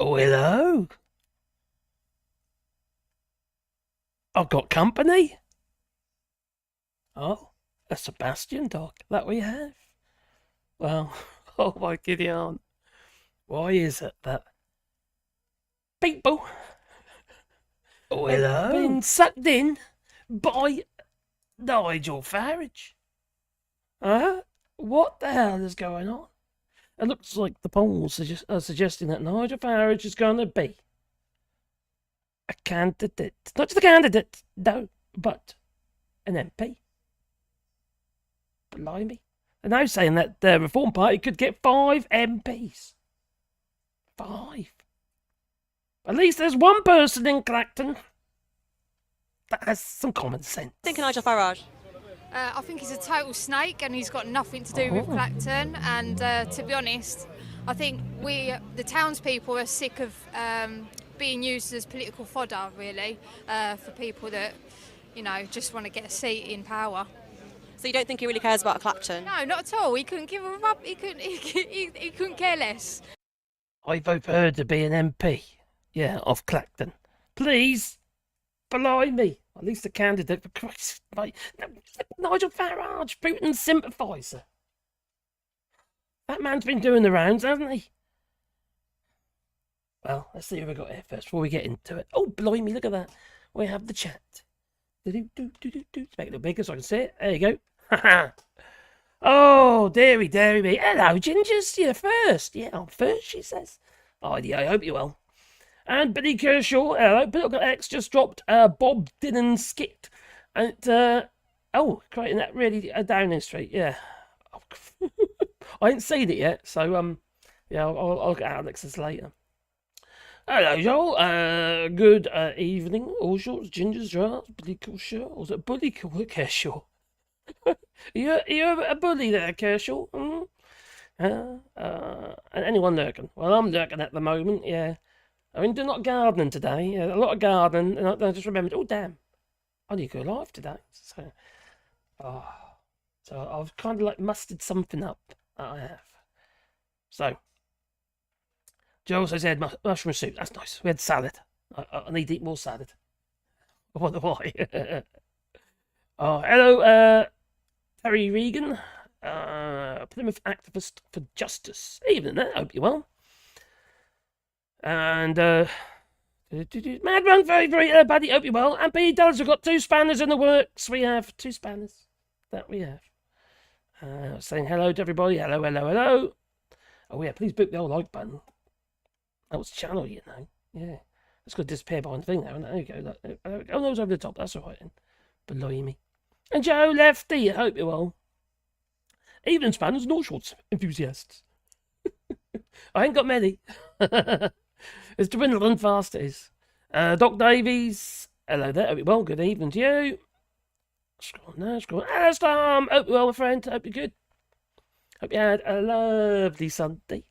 Oh, hello. I've got company. Oh, a Sebastian dog that we have. Well, oh my giddy aunt. Why is it that people Oh, have hello. been sucked in by Nigel Farrage? Huh? What the hell is going on? It looks like the polls are suggesting that Nigel Farrage is going to be a candidate. Not just a candidate, no, but an MP. Blimey. They're now saying that the Reform Party could get 5 MPs. 5. At least there's one person in Clacton that has some common sense. Think of Nigel Farrage. I think he's a total snake and he's got nothing to do with Clacton. And to be honest, I think we, the townspeople, are sick of being used as political fodder, really, for people that, you know, just want to get a seat in power. So you don't think he really cares about Clacton? No, not at all. He couldn't give a rub. He couldn't care less. I've prepared to be an MP. Yeah, of Clacton. Please, blimey. At least a candidate, for Christ's sake. Nigel Farage, Putin's sympathiser. That man's been doing the rounds, hasn't he? Well, let's see who we got here first before we get into it. Oh, blimey, look at that. We have the chat. Let's make it a little bigger so I can see it. There you go. Oh, dearie me. Hello, Gingers. You're first. Yeah, I'm first, she says. Oh, yeah, I hope you're well. And Billy Kershaw, hello. Bill X just dropped Bob Dylan skit. And, oh, creating that really Downing Street, yeah. I ain't seen it yet, so, yeah, I'll get Alex's later. Hello, Joel. Good evening. All sorts, Gingers, Drafts, Billy Kershaw. Or was it Bully Kershaw? You're a bully there, Kershaw. And anyone lurking? Well, I'm lurking at the moment, yeah. I mean, doing a lot of gardening today. Yeah, a lot of gardening, and I just remembered, oh, damn, I need to go live today. So I've kind of like mustered something up that I have. So, Joe also said mushroom soup. That's nice. We had salad. I need to eat more salad. I wonder why. Oh, hello, Terry Regan, Plymouth activist for justice. Evening there, hope you're well. And, Mad Run, very, buddy, hope you're well. And P. Dallas, we've got 2 spanners in the works. We have 2 spanners. That we have. Saying hello to everybody. Hello. Oh, yeah, please book the old like button. That was channel, you know. Yeah. It's going to disappear behind the thing there. There you go. Oh, no, it's over the top. That's all right then. Blimey. And Joe Lefty, I hope you're well. Evening spanners, no shorts enthusiasts. I ain't got many. It's dwindling fast, it is. Doc Davies, hello there, hope you're well. Good evening to you. Scroll on. Hello, Storm, hope you're well, my friend. Hope you're good. Hope you had a lovely Sunday.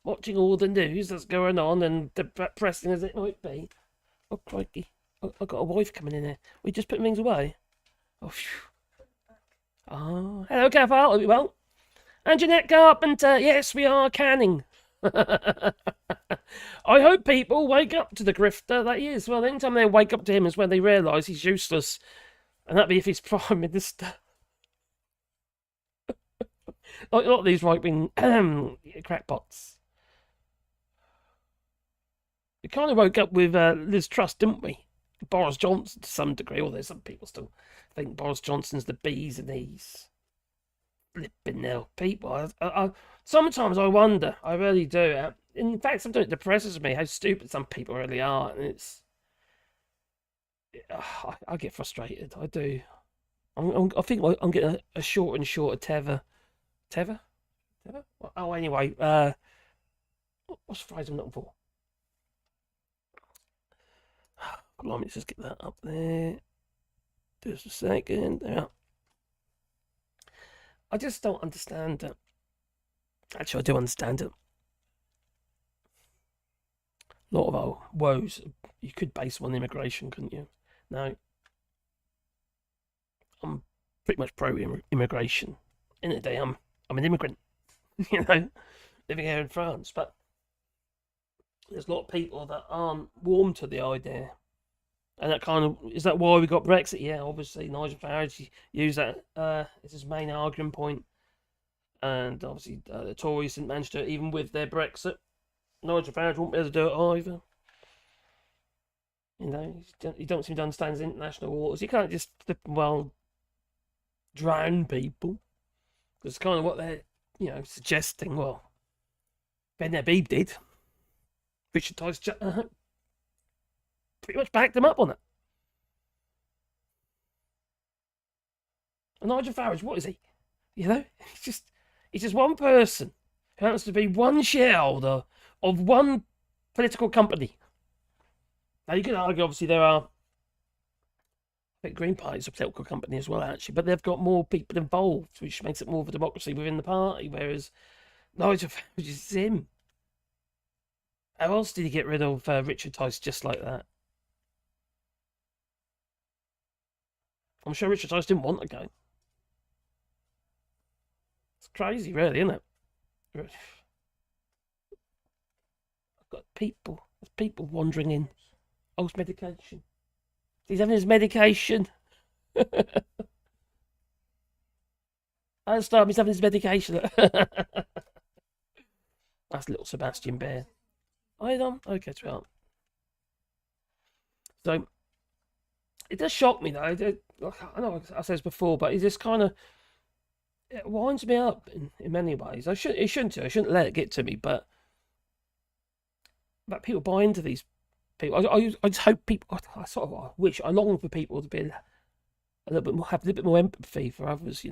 Watching all the news that's going on and depressing as it might be. Oh, crikey. I've got a wife coming in here. We just putting things away. Oh, phew. Oh, hello, Caval. Hope you're well. And Jeanette Carpenter. Yes, we are canning. I hope people wake up to the grifter that he is. Well, the only time they wake up to him is when they realise he's useless. And that'd be if he's Prime Minister. Like a lot of these right-wing crackpots. We kind of woke up with Liz Truss, didn't we? Boris Johnson to some degree, although some people still think Boris Johnson's the bees and knees. Flipping now, people. Sometimes I wonder, I really do. In fact, sometimes it depresses me how stupid some people really are, and it's. I get frustrated. I do. I think I'm getting a shorter and shorter tether. Tether? Oh, anyway. What's the phrase I'm looking for? Let me just get that up there. Just a second. There. I just don't understand it. Actually, I do understand it. A lot of our woes, you could base them on immigration, couldn't you? No. I'm pretty much pro-immigration. In the day, I'm an immigrant, you know, living here in France. But there's a lot of people that aren't warm to the idea. And that kind of, is that why we got Brexit? Yeah, obviously, Nigel Farrage used that as his main argument point. And obviously, the Tories didn't manage to, even with their Brexit, Nigel Farrage won't be able to do it either. You know, you don't seem to understand his international waters. You can't just drown people. Because it's kind of what they're, suggesting. Well, Ben Habib did. Richard Tice pretty much backed him up on it. And Nigel Farrage, what is he? He's just one person who happens to be one shareholder of one political company. Now you can argue, obviously, there are. I think Green Party is a political company as well, actually, but they've got more people involved, which makes it more of a democracy within the party. Whereas Nigel Farrage is him. How else did he get rid of Richard Tice just like that? I'm sure Richard Tice didn't want to go. It's crazy, really, isn't it? I've got people. There's people wandering in. Oh, it's medication. He's having his medication. I'll start. He's having his medication. That's little Sebastian Bear. I don't. Okay, it's right. So it does shock me, though. I know I said this before, but it just kind of winds me up in many ways. It shouldn't do. I shouldn't let it get to me, but people buy into these people. I just hope people. I wish. I long for people to be a little bit more, have a little bit more empathy for others.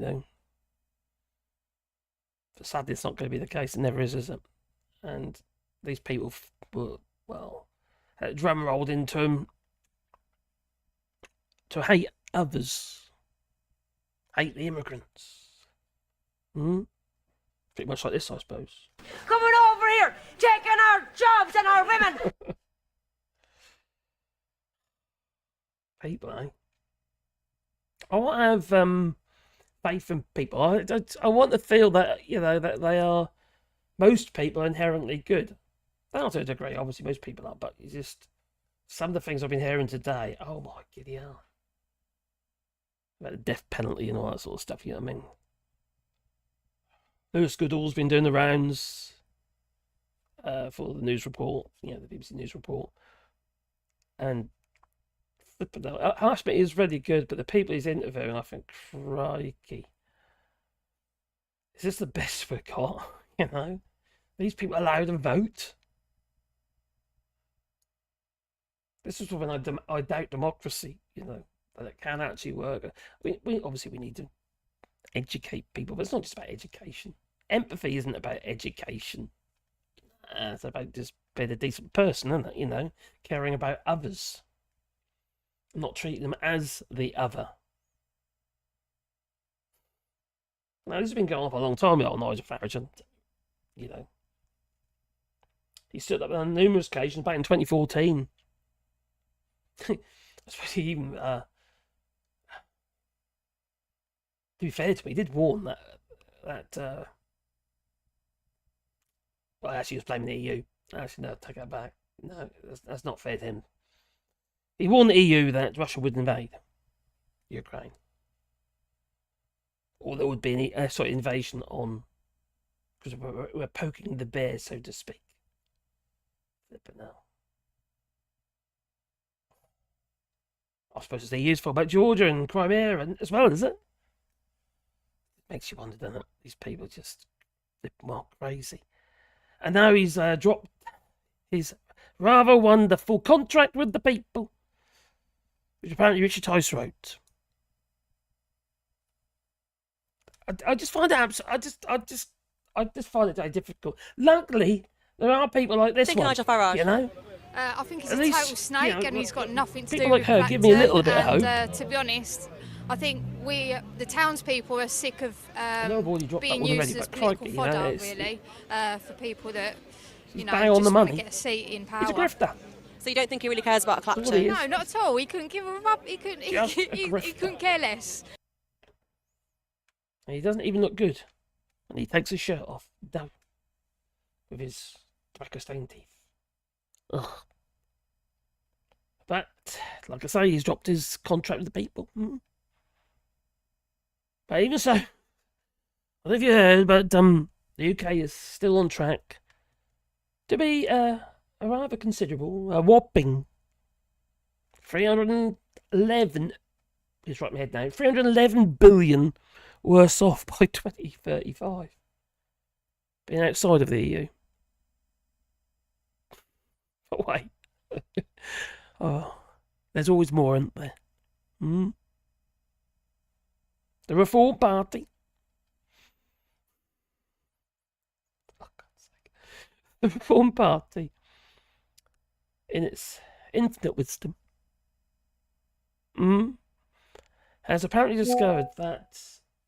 But sadly, it's not going to be the case. It never is it? And these people were drum rolled into them to hate others, hate the immigrants. Pretty much like this, I suppose. Coming over here, taking our jobs and our women. People, eh? I want to have faith in people. I want to feel that that they are. Most people are inherently good. Not to a degree, obviously, most people are, but it's just some of the things I've been hearing today. Oh my giddy hell! About the death penalty and all that sort of stuff. You know what I mean? Lewis Goodall's been doing the rounds for the news report. The BBC News Report, and Hashmi is really good, but the people he's interviewing, I think, crikey, is this the best we've got? These people allowed to vote. This is when I doubt democracy. That it can actually work. We obviously we need to educate people, but it's not just about education. Empathy isn't about education. It's about just being a decent person, isn't it? Caring about others, not treating them as the other. Now, this has been going on for a long time, old Nigel Farrage, and he stood up on numerous occasions back in 2014. I suppose he even, to be fair to me, he did warn that well, actually, he was blaming the EU. Actually, no, take that back. No, that's not fair to him. He warned the EU that Russia would invade Ukraine, or there would be an invasion on, because we're poking the bear, so to speak. But now, I suppose it's useful about Georgia and Crimea and as well, is it? Makes you wonder, doesn't it? These people just crazy. And now he's dropped his rather wonderful contract with the people, which apparently Richard Tice wrote. I just find it I just find it very difficult. Luckily, there are people like this one. Nigel Farrage. I think he's At a least, total snake, and he's got nothing to do people with like her Clacton. give me a little bit of hope. And to be honest, I think the townspeople are sick of I know I've already dropped being that one used already, as but political crikey, fodder, really, for people that bang on just the want money. to get a seat in power. He's a grifter. So you don't think he really cares about That's what Clacton? he is. No, not at all. He couldn't give a rub. He couldn't. Just a He grifter. couldn't care less. And he doesn't even look good. And he takes his shirt off. No. With his tobacco stained teeth. Ugh. But, like I say, he's dropped his contract with the people. But even so, I don't know if you heard, but the UK is still on track to be a rather considerable, a whopping 311, just write my head down, 311 billion worse off by 2035. Being outside of the EU. But wait. Oh, there's always more, isn't there? The Reform Party. For God's sake. The Reform Party, in its infinite wisdom, has apparently discovered that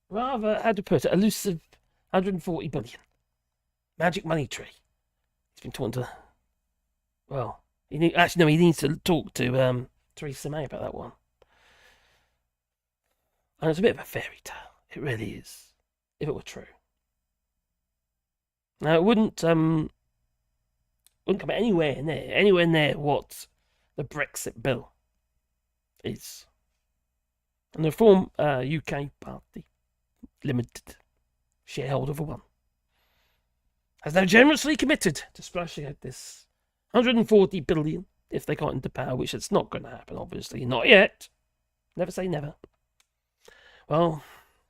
rather, how to put it, elusive 140 billion magic money tree. He's been talking to, well, he needs to talk to Theresa May about that one. And it's a bit of a fairy tale. It really is, if it were true. Now, it wouldn't come anywhere near what the Brexit bill is. And the Reform UK Party Limited, shareholder for one, has now generously committed to splashing out this 140 billion if they got into power, which it's not going to happen, obviously. Not yet. Never say never. Well,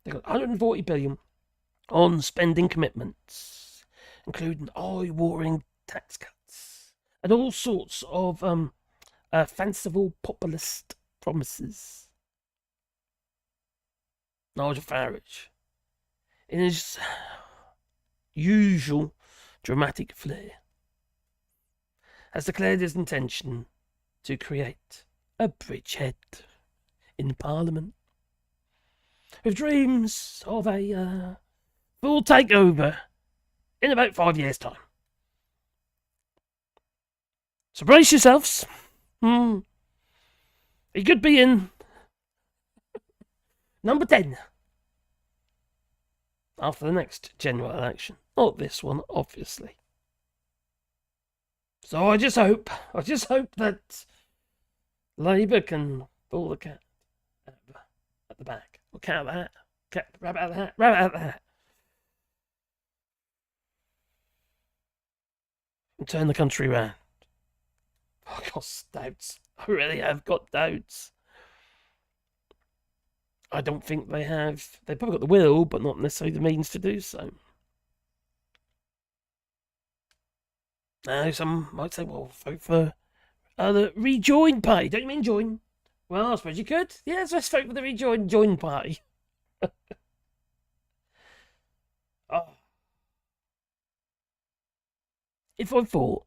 they got 140 billion on spending commitments, including eye-watering tax cuts and all sorts of fanciful populist promises. Nigel Farrage, in his usual dramatic flair, has declared his intention to create a bridgehead in Parliament, with dreams of a full takeover in about 5 years' time. So brace yourselves. He could be in number 10 after the next general election. Not this one, obviously. So I just hope that Labour can pull the cat at the back. Or cat out of the hat. Rabbit out of the hat. Rabbit out of the hat. And turn the country round. I've got doubts. I really have got doubts. I don't think they have. They've probably got the will, but not necessarily the means to do so. Now, some might say, well, vote for the rejoin party. Don't you mean join? Well, I suppose you could. Yes, let's vote for the join party. Oh. If I thought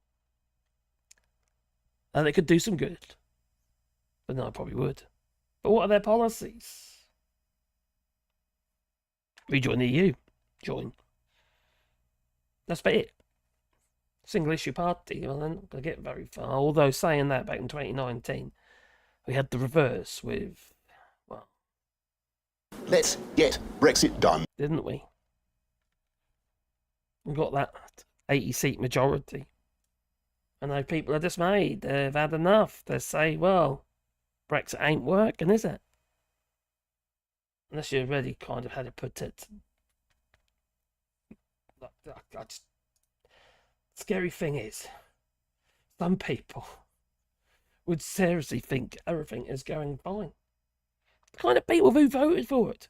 they could do some good, but no, I probably would. But what are their policies? Rejoin the EU. Join. That's about it. Single issue party. Well, they're not going to get very far. Although saying that, back in 2019, we had the reverse with, well, let's get Brexit done, didn't we? We got that 80-seat majority. And now people are dismayed. They've had enough. They say, well, Brexit ain't working, is it? Unless you really kind of had to put it. Scary thing is, some people would seriously think everything is going fine. The kind of people who voted for it.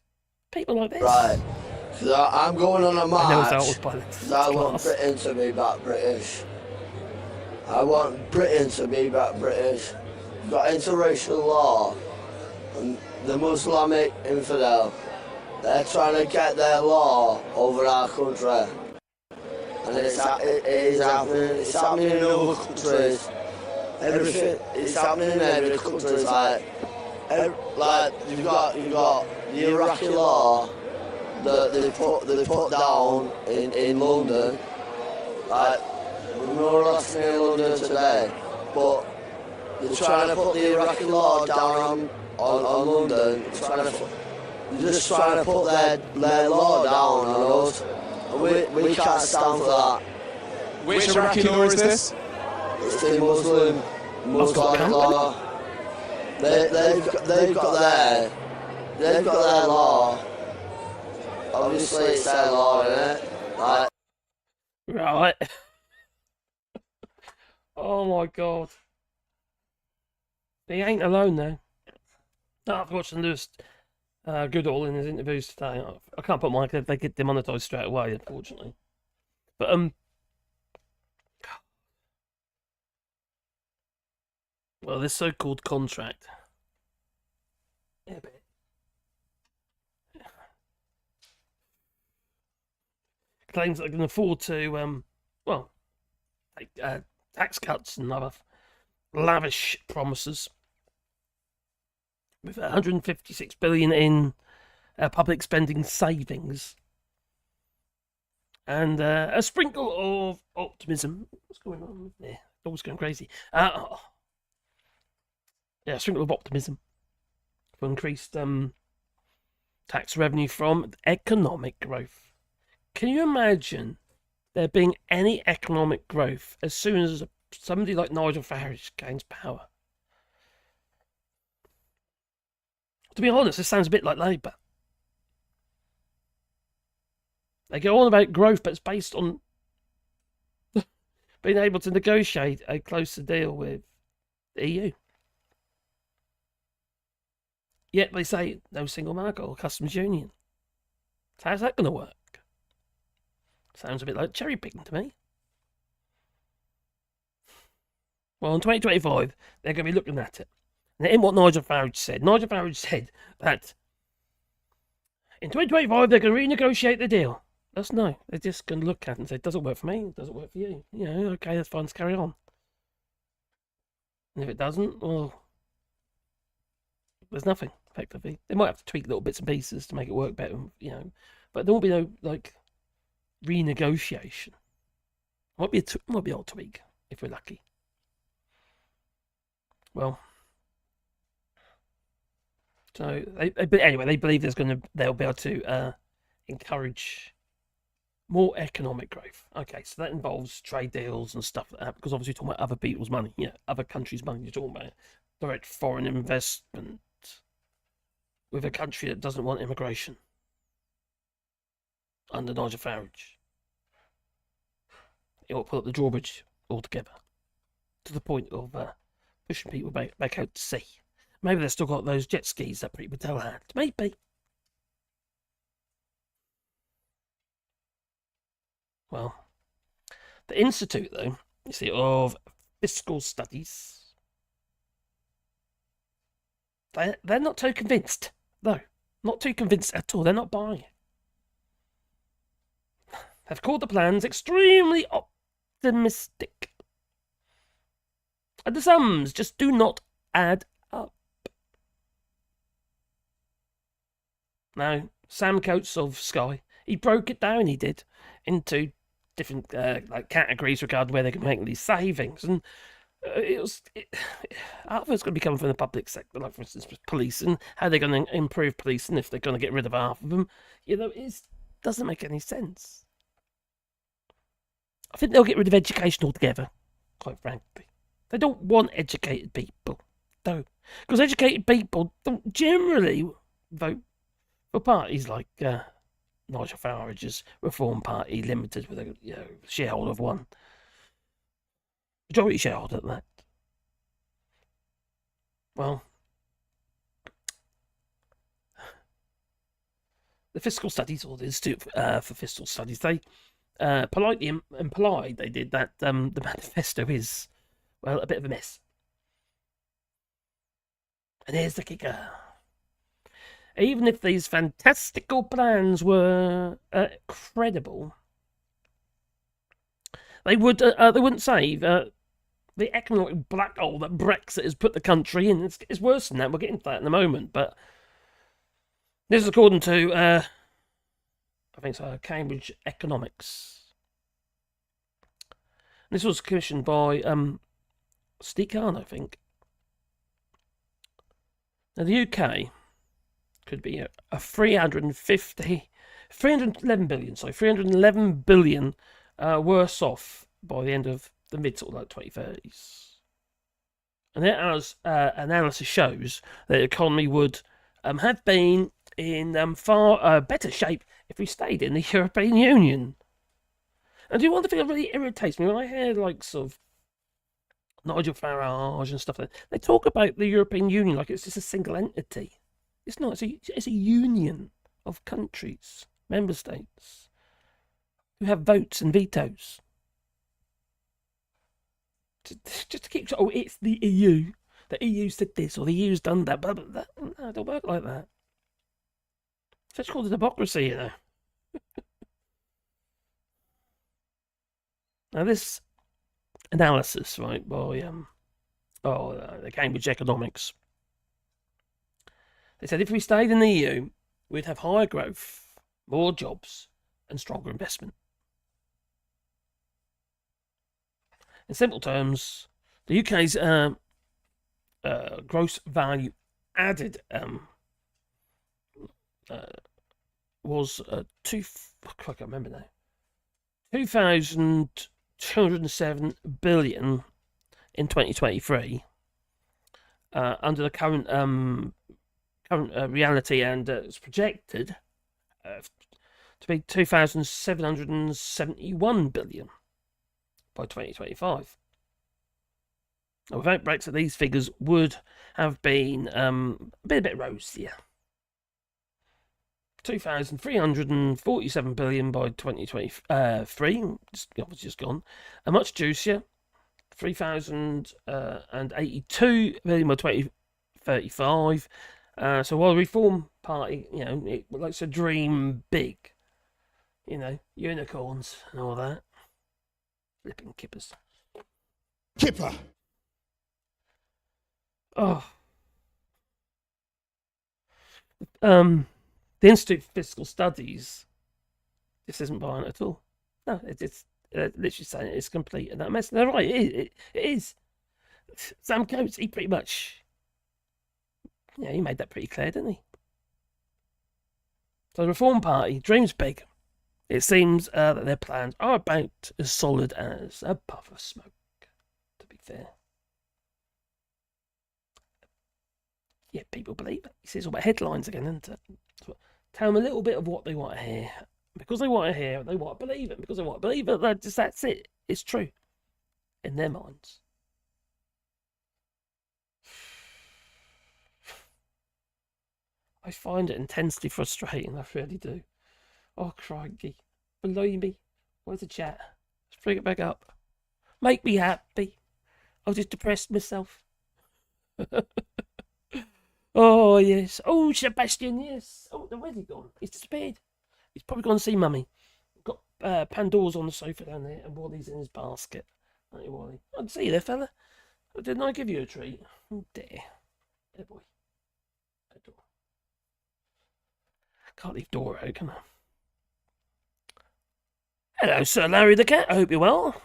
People like this. Right. So I'm going on a march because I want class. Britain to be back British. I want Britain to be back British. We've got interracial law and the Muslimic infidel. They're trying to get their law over our country. And it is happening. It's happening in other countries. Everything. It's happening in every country. Like you've got the Iraqi law that they put down in London. Like we're more or less near London today, but they're trying to put the Iraqi law down on London. They're just trying to put their law down on us. We can't stand for that. Which Iraqi law is this? It's the Muslim company? law. They've got their law. Obviously, it's their law, isn't it? Like, Right. Oh my god. He ain't alone though. No, I've watched Lewis Goodall in his interviews today. I can't put mine because they get demonetised straight away, unfortunately. But well, this so-called contract. Yeah, but claims that they can afford to well, take tax cuts and other lavish promises. With 156 billion in public spending savings and a sprinkle of optimism. What's going on there? Dog's going crazy. Yeah, a sprinkle of optimism for increased tax revenue from economic growth. Can you imagine there being any economic growth as soon as somebody like Nigel Farrage gains power? To be honest, this sounds a bit like Labour. They go on about growth, but it's based on being able to negotiate a closer deal with the EU. Yet they say no single market or customs union. So how's that going to work? Sounds a bit like cherry picking to me. Well, in 2025, they're going to be looking at it. And in what Nigel Farrage said that in 2025 they're going to renegotiate the deal. That's no. They're just going to look at it and say, does it work for me? Does it work for you? You know, okay, that's fine, let's carry on. And if it doesn't, well, there's nothing, effectively. They might have to tweak little bits and pieces to make it work better, you know. But there won't be no, like, renegotiation. Might be an odd tweak, if we're lucky. Well, so anyway, they believe they'll be able to encourage more economic growth. Okay, so that involves trade deals and stuff like that, because obviously you're talking about other people's money, other countries' money. You're talking about direct foreign investment with a country that doesn't want immigration under Nigel Farrage. It will put up the drawbridge altogether to the point of pushing people back out to sea. Maybe they've still got those jet skis that Priti Patel had. Maybe. Well, the Institute, though, you see, of Fiscal Studies, they're not too convinced. No, not too convinced at all. They're not buying it. They've called the plans extremely optimistic. And the sums just do not add up. Now, Sam Coates of Sky, he broke it down, he did, into different categories regarding where they can make these savings. And half of it's going to be coming from the public sector, like, for instance, police, and how they're going to improve police, and if they're going to get rid of half of them. You know, it doesn't make any sense. I think they'll get rid of education altogether, quite frankly. They don't want educated people, though. Because educated people don't generally vote for parties like Nigel Farrage's Reform Party Limited, with a shareholder of one. Majority shareholder at that. Well, the Fiscal Studies, or the Institute for Fiscal Studies, they politely implied they did that the manifesto is, well, a bit of a mess. And here's the kicker. Even if these fantastical plans were credible, they wouldn't save the economic black hole that Brexit has put the country in. It's worse than that. We'll get into that in a moment. But this is according to, I think so, Cambridge Economics. This was commissioned by Steve Kahn, I think. Now, the UK could be a 311 billion worse off by the end of the mid sort of like 2030s. And their analysis shows that the economy would have been in far better shape if we stayed in the European Union. And do you want to feel really irritates me when I hear like sort of Nigel Farrage and stuff like that. They talk about the European Union like it's just a single entity. It's not. It's a union of countries, member states, who have votes and vetoes. Just to keep... Oh, it's the EU. The EU said this, or the EU's done that. Blah, blah, blah. No, it don't work like that. It's called a democracy, you know. Now, this analysis, right, by the Cambridge Economics, they said if we stayed in the EU, we'd have higher growth, more jobs, and stronger investment. In simple terms, the UK's gross value added was I can't remember now, 2,207 billion in 2023 under the current reality, and it's projected to be 2,771 billion by 2025. Now, without Brexit, these figures would have been a bit rosier. 2,347 billion by 2023, just gone, and much juicier, 3,082 billion by 2035. So while the Reform Party, it likes to dream big, unicorns and all that. Flipping kippers. Kipper. Oh. The Institute for Fiscal Studies, this isn't buying it at all. No, it's literally saying it's complete and that mess. They're right, it is. Sam Coates, he pretty much, he made that pretty clear, didn't he? So the Reform Party dreams big. It seems that their plans are about as solid as a puff of smoke, to be fair. Yeah, people believe it. It's all about headlines again, isn't it? So tell them a little bit of what they want to hear. Because they want to hear it, they want to believe it. Because they want to believe it, that's it. It's true. In their minds. I find it intensely frustrating, I really do. Oh, crikey. Believe me. Where's the chat? Let's bring it back up. Make me happy. I'll just depress myself. Oh, yes. Oh, Sebastian, yes. Oh, where's he gone? He's disappeared. He's probably gone to see Mummy. Got Pandora's on the sofa down there and Wally's in his basket. Aren't you, Wally? I'd see you there, fella. Didn't I give you a treat? Oh, dear. There, boy. That door. Can't leave door out, can I? Hello, Sir Larry the Cat. I hope you're well.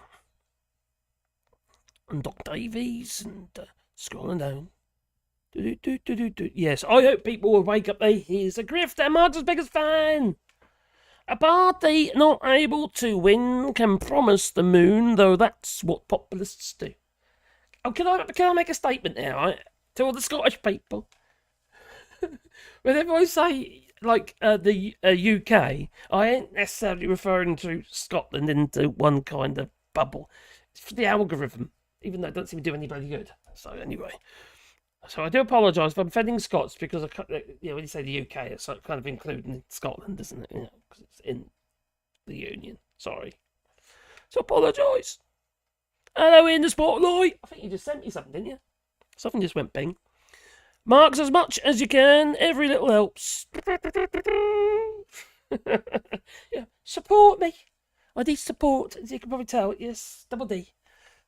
And Doc Davies and scrolling down. Yes, I hope people will wake up. Here's a grifter, Mark's biggest fan. A party not able to win can promise the moon, though that's what populists do. Oh, can I make a statement now, right, to all the Scottish people? Whenever I say the UK, I ain't necessarily referring to Scotland into one kind of bubble. It's for the algorithm, even though it doesn't seem to do anybody good. So anyway. So I do apologise if I'm offending Scots, because when you say the UK, it's kind of including Scotland, isn't it? Because it's in the Union. Sorry. So apologise. Hello, in the spotlight. I think you just sent me something, didn't you? Something just went bing. Marks as much as you can. Every little helps. Yeah, support me. I need support, as you can probably tell. Yes, double D.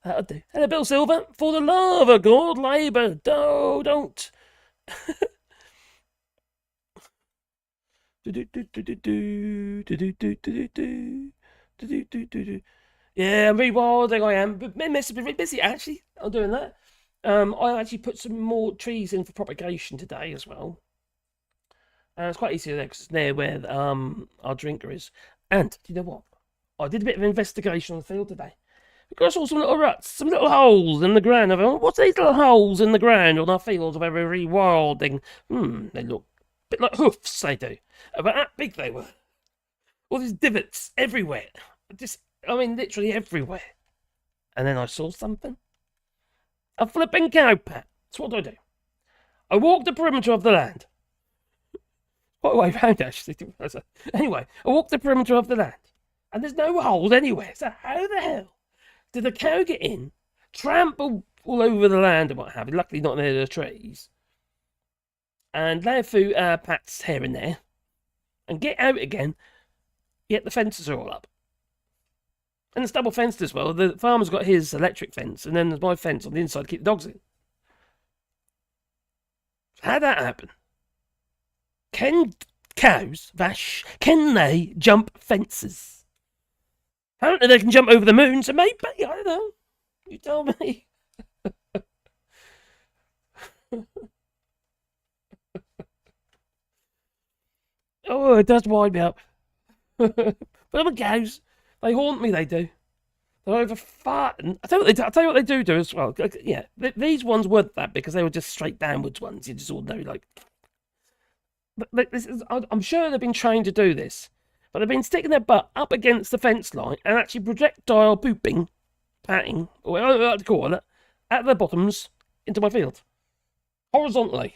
That'll do. Hello, Bill Silver. For the love of God, Labour, don't. Yeah, I'm rewilding. I am. But Miss been really busy actually. I'm doing that. I actually put some more trees in for propagation today as well. And it's quite easy there because it's near where our drinker is. And do you know what? I did a bit of investigation on the field today. because I saw some little ruts, some little holes in the ground. I thought, what's these little holes in the ground on our fields of every rewilding? They look a bit like hoofs, they do. About that big they were. All these divots everywhere. Literally everywhere. And then I saw something. A flipping cow pat. That's what I do. I walked the perimeter of the land. Quite a way round, actually. Anyway, I walked the perimeter of the land. And there's no holes anywhere. So how the hell did the cow get in, trample all over the land and what have you, luckily not near the trees, and lay a few pats here and there, and get out again, yet the fences are all up. And it's double fenced as well. The farmer's got his electric fence, and then there's my fence on the inside to keep the dogs in. How'd that happen? Can cows, Vash, can they jump fences? Apparently they can jump over the moon, so maybe, I don't know. You tell me. Oh, it does wind me up. But the cows, they haunt me, they do. They're over farting. I'll tell you what they do as well. Yeah, these ones weren't that because they were just straight downwards ones. You just ordinary, like... But I'm sure they've been trained to do this. But they've been sticking their butt up against the fence line and actually projectile pooping, patting, or whatever I like to call it, at their bottoms into my field. Horizontally.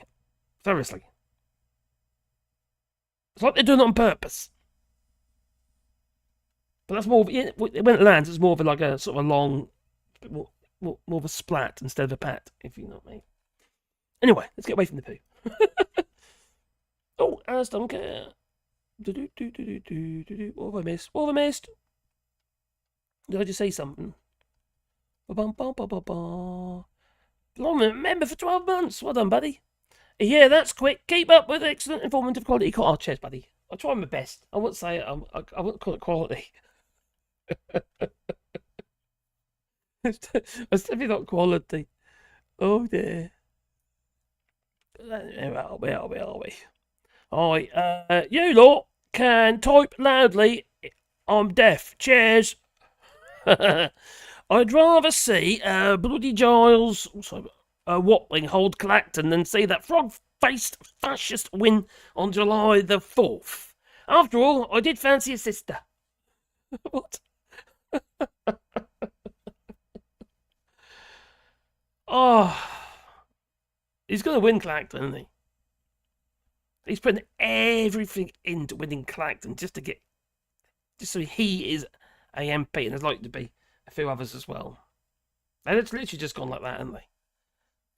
Seriously. It's like they're doing it on purpose. But that's more of, when it lands, it's more of like a sort of a long, more of a splat instead of a pat, if you know what I mean. Anyway, let's get away from the poo. Oh, I don't care. What have I missed? What have I missed? Did I just say something? Long member for 12 months. Well done, buddy. Yeah, that's quick. Keep up with excellent informative quality. Oh, cheers, buddy. I'll try my best. I won't say it. I won't call it quality. It's definitely not quality. Oh, dear. Where are we? Alright, you lot can type loudly. I'm deaf. Cheers. I'd rather see Bloody Giles, Watling hold Clacton than see that frog-faced fascist win on July the 4th. After all, I did fancy a sister. What? Oh, he's going to win Clacton, isn't he? He's putting everything into winning Clacton just so he is a MP, and there's likely to be a few others as well. And it's literally just gone like that, hasn't they?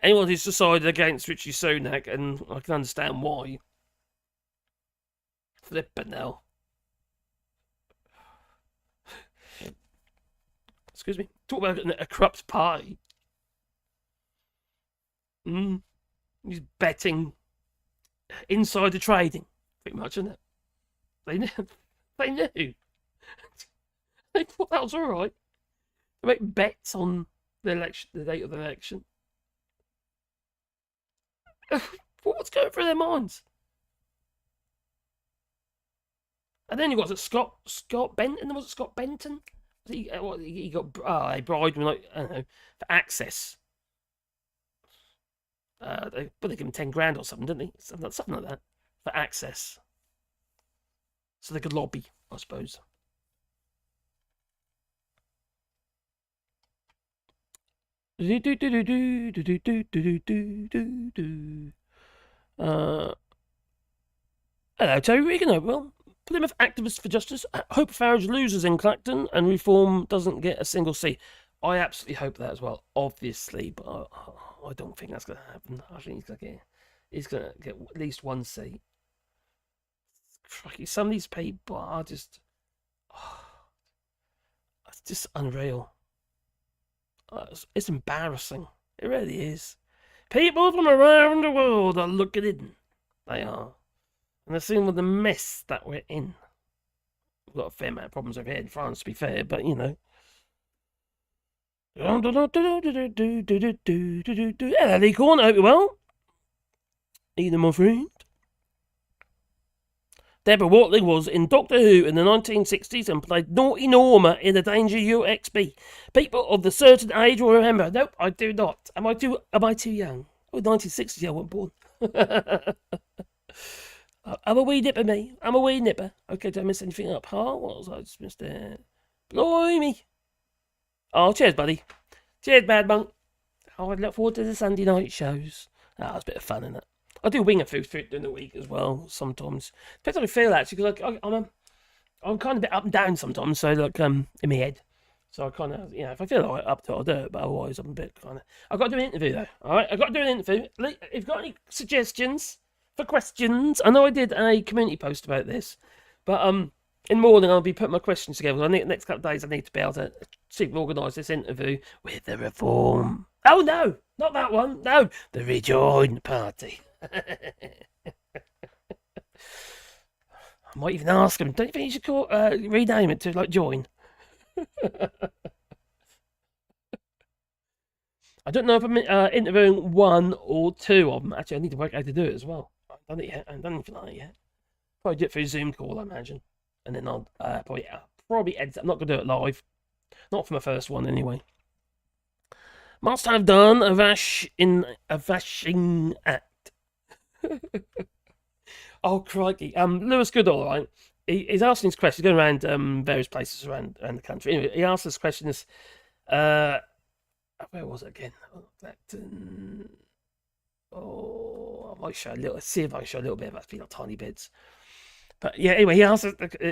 Anyone who's decided against Richie Sunak, and I can understand why. Flippin' hell. Excuse me. Talk about a corrupt party. He's betting insider trading, pretty much, isn't it? They knew. They knew. They thought that was all right. They make bets on the election, the date of the election. What's going through their minds? And then you got Scott Benton. Was it Scott Benton? He got they bribed him, like, I don't know, for access. They give him 10 grand or something, didn't they? Something like that for access, so they could lobby, I suppose. Hello, Terry Regan. Well, Plymouth activists for justice hope Farage loses in Clacton and reform doesn't get a single seat. I absolutely hope that as well, obviously, but I don't think that's going to happen. I think he's going to get at least one seat. Some of these people are just, it's just unreal. It's embarrassing. It really is. People from around the world are looking in. They are. And they're seeing with the mess that we're in. We've got a fair amount of problems over here in France, to be fair, but you know. Hello, Lee Corn, I hope you're well. Either, my friend. Deborah Wortley was in Doctor Who in the 1960s and played Naughty Norma in The Danger UXB. People of the certain age will remember. Nope, I do not. Am I too young? Oh, 1960s, I wasn't born. I'm a wee nipper, me. I'm a wee nipper. Okay, don't miss anything up. What was I just missed there? Blimey. Oh, cheers, buddy. Cheers, Bad Monk. Oh, I look forward to the Sunday night shows. It's a bit of fun, isn't it? I do wing a few during the week as well, sometimes. Depends how I feel, actually, because I'm kind of a bit up and down sometimes, so, like, in my head. So I kind of, if I feel like up to it, I'll do it, but otherwise I'm a bit kind of... I've got to do an interview, though, all right? I've got to do an interview. If you've got any suggestions for questions, I know I did a community post about this, but in the morning I'll be putting my questions together. I need the next couple of days I need to be able to see if we organise this interview with the Reform. Oh, no, not that one. No, the Rejoin Party. I might even ask him, don't you think you should rename it to, like, Join? I don't know if I'm interviewing one or two of them. Actually, I need to work out how to do it as well. I haven't done it yet. I haven't done anything like that yet. Probably do it through a Zoom call, I imagine. And then I'll probably edit it. I'm not going to do it live. Not for my first one, anyway. Must have done a vashing act. Oh, crikey. Lewis Goodall, right? He's asking these questions, going around various places around the country. Anyway, he asked this questions. Where was it again? Clacton. I might show a little. See if I can show a little bit of that, like tiny bits. But yeah, anyway, he asked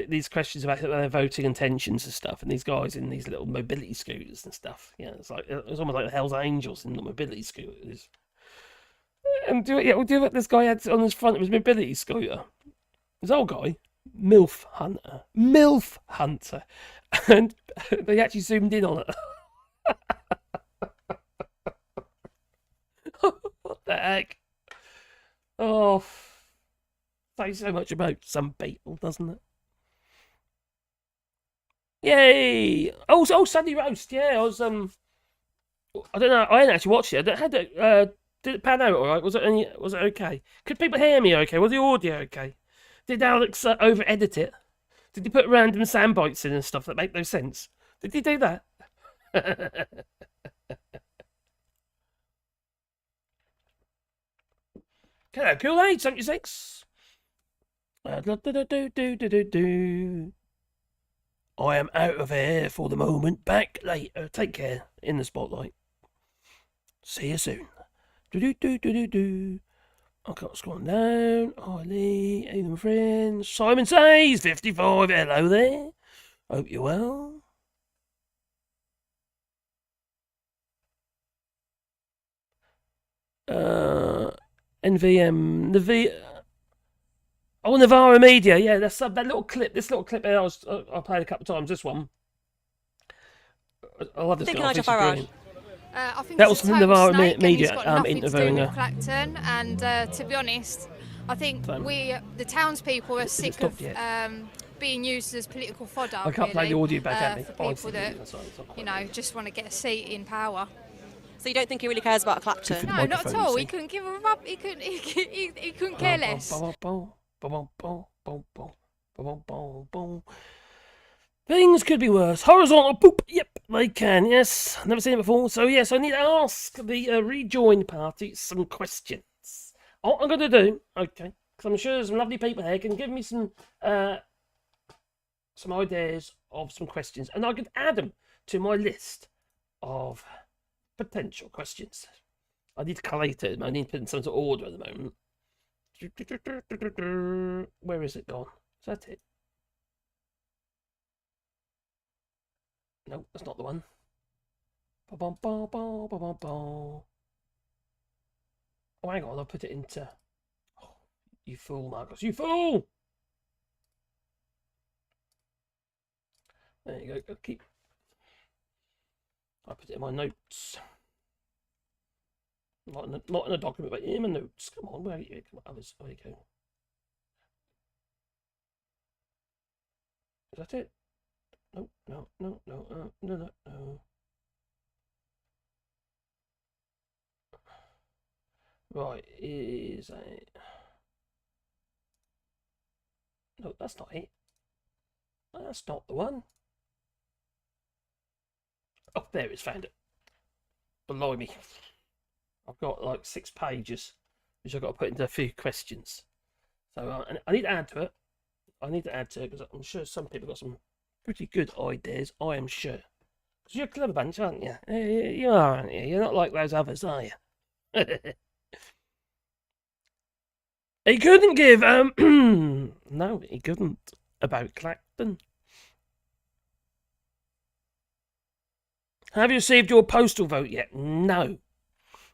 these questions about their voting intentions and stuff, and these guys in these little mobility scooters and stuff. Yeah, it's almost like the Hell's Angels in the mobility scooters. And do what this guy had on his front of his mobility scooter. This old guy, MILF Hunter, and they actually zoomed in on it. What the heck? Oh, says so much about some people, doesn't it? Yay! Oh, Sunday roast. Yeah, I was I don't know. I hadn't actually watched it. Did it pan out all right? Was it okay? Could people hear me okay? Was the audio okay? Did Alex over edit it? Did he put random sound bites in and stuff that make no sense? Did he do that? Hello, Kool-Aid 76. I am out of air for the moment. Back later. Take care. In the spotlight. See you soon. I can't scroll down. Ollie, hey, my friends. Simon Says 55. Hello there. Hope you're well. NVM, Navara Media. Yeah, that's that little clip. This little clip there, I played a couple of times. This one, I love this guy. Nigel Farrage. I think that he's was a from total Navara snake, and Media he's got nothing to do interviewing with her. Clacton. And to be honest, I think the townspeople, are sick of being used as political fodder. I can't play the audio back at me. For people that just want to get a seat in power. So you don't think he really cares about Clacton? No, not at all. He couldn't give a rub. He couldn't care less. Things could be worse. Horizontal poop. Yep, they can. Yes, never seen it before. So yes, I need to ask the Rejoin Party some questions. What I'm going to do, okay, because I'm sure there's some lovely people here can give me some ideas of some questions, and I could add them to my list of potential questions. I need to collate it. I need to put in some sort of order at the moment. Where is it gone? Is that it? No, that's not the one. Oh, hang on, I'll put it into... Oh, you fool, Marcus, you fool! There you go, keep... I put it in my notes. Not in a document, but in my notes. Come on, where are you? Come on, where you go? Is that it? No. Right, is it? No, that's not it. That's not the one. Oh, there it's found it. Blimey. I've got like 6 pages, which I've got to put into a few questions. So I need to add to it. Because I'm sure some people got some pretty good ideas. I am sure. Because you're a clever bunch, aren't you? You are, aren't you? You're not like those others, are you? He couldn't give, no, he couldn't, about Clacton. Have you received your postal vote yet? No.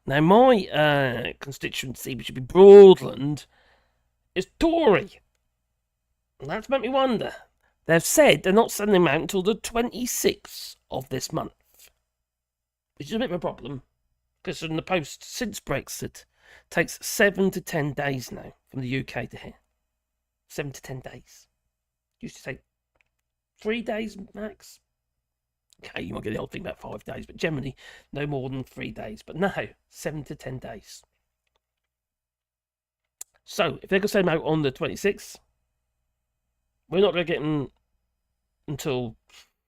Now, my constituency, which would be Broadland, is Tory. And that's made me wonder. They've said they're not sending them out until the 26th of this month. Which is a bit of a problem. Because in the post, since Brexit, takes 7 to 10 days now from the UK to here. 7 to 10 days. Used to take 3 days max. Okay, you might get the old thing about 5 days, but generally no more than 3 days. But now, 7 to 10 days. So, if they're going to send them out on the 26th, we're not going to get them until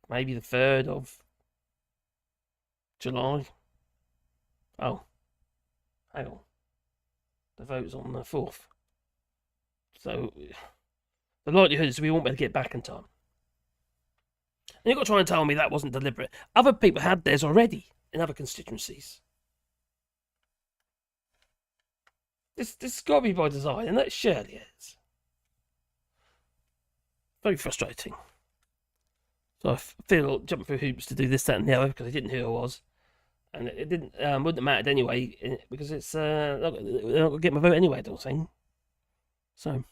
maybe the 3rd of July. Oh, hang on. The vote's on the 4th. So, the likelihood is we won't be able to get back in time. And you've got to try and tell me that wasn't deliberate. Other people had theirs already in other constituencies. This has got to be by design, and that surely is. Very frustrating. So I feel jumping through hoops to do this, that, and the other because I didn't know who I was. And it didn't wouldn't have mattered anyway because it's they're not going to get my vote anyway, I don't think. So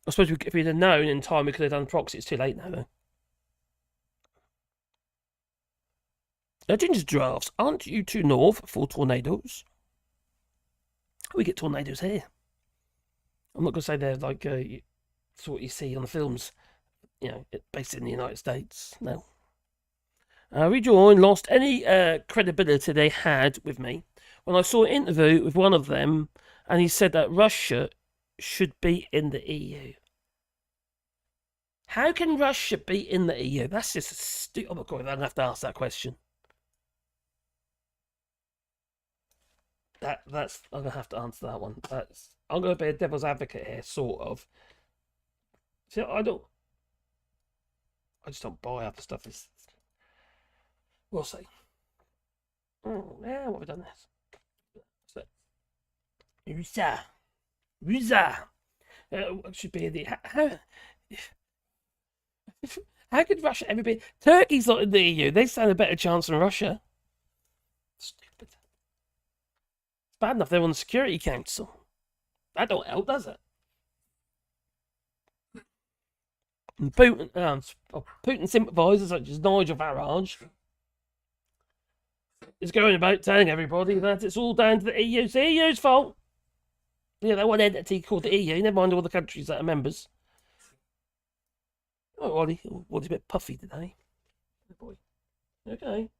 I suppose if we'd have known in time, we could have done proxy. It's too late now, though. Ginger drafts, aren't you too north for tornadoes? We get tornadoes here. I'm not going to say they're like it's what you see on the films, you know, based in the United States. No. Rejoin lost any credibility they had with me when I saw an interview with one of them, and he said that Russia should be in the EU. How can Russia be in the EU? That's just a stupid. Oh my God, I'm going to have to ask that question. That's I'm going to have to answer that one. I'm going to be a devil's advocate here, sort of. See, I just don't buy other stuff. We'll see. Oh, yeah, what have we done this? Rusa. Should be in the. How could Russia ever be? Turkey's not in the EU. They stand a better chance than Russia. Stupid. It's bad enough they're on the Security Council. That don't help, does it? And Putin sympathisers such as Nigel Farrage is going about telling everybody that it's all down to the EU. It's the EU's fault. Yeah, that one entity called the EU. Never mind all the countries that are members. Oh, Wally. Wally's a bit puffy today. Good boy. Okay.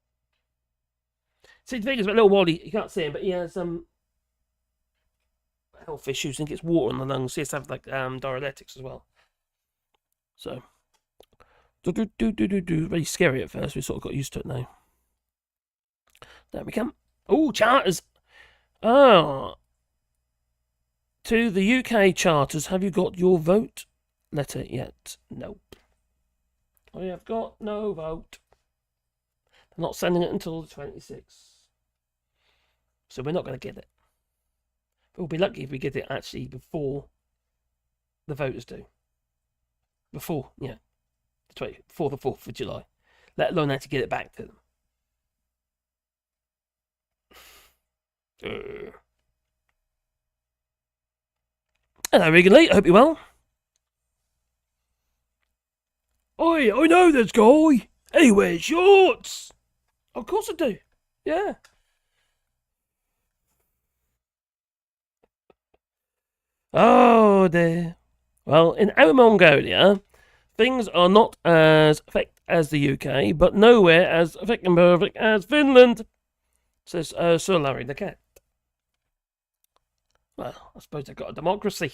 See, the thing is about little Wally, you can't see him, but he has health issues and gets water in the lungs. He has to have like diuretics as well. So, very scary at first. We sort of got used to it now. There we come. Oh, charters. To the UK charters, have you got your vote letter yet? Nope. I have got no vote. They're not sending it until the 26th. So we're not going to get it. But we'll be lucky if we get it actually before the voters do. Before, yeah. Before the 4th of July. Let alone actually get it back to them. Hello, Regan Lee. I hope you're well. Oi, I know this guy. He wears shorts. Of course I do. Yeah. Oh dear. Well, in Outer Mongolia, things are not as affected as the UK, but nowhere as affected and perfect as Finland, says Sir Larry the Cat. Well, I suppose they've got a democracy.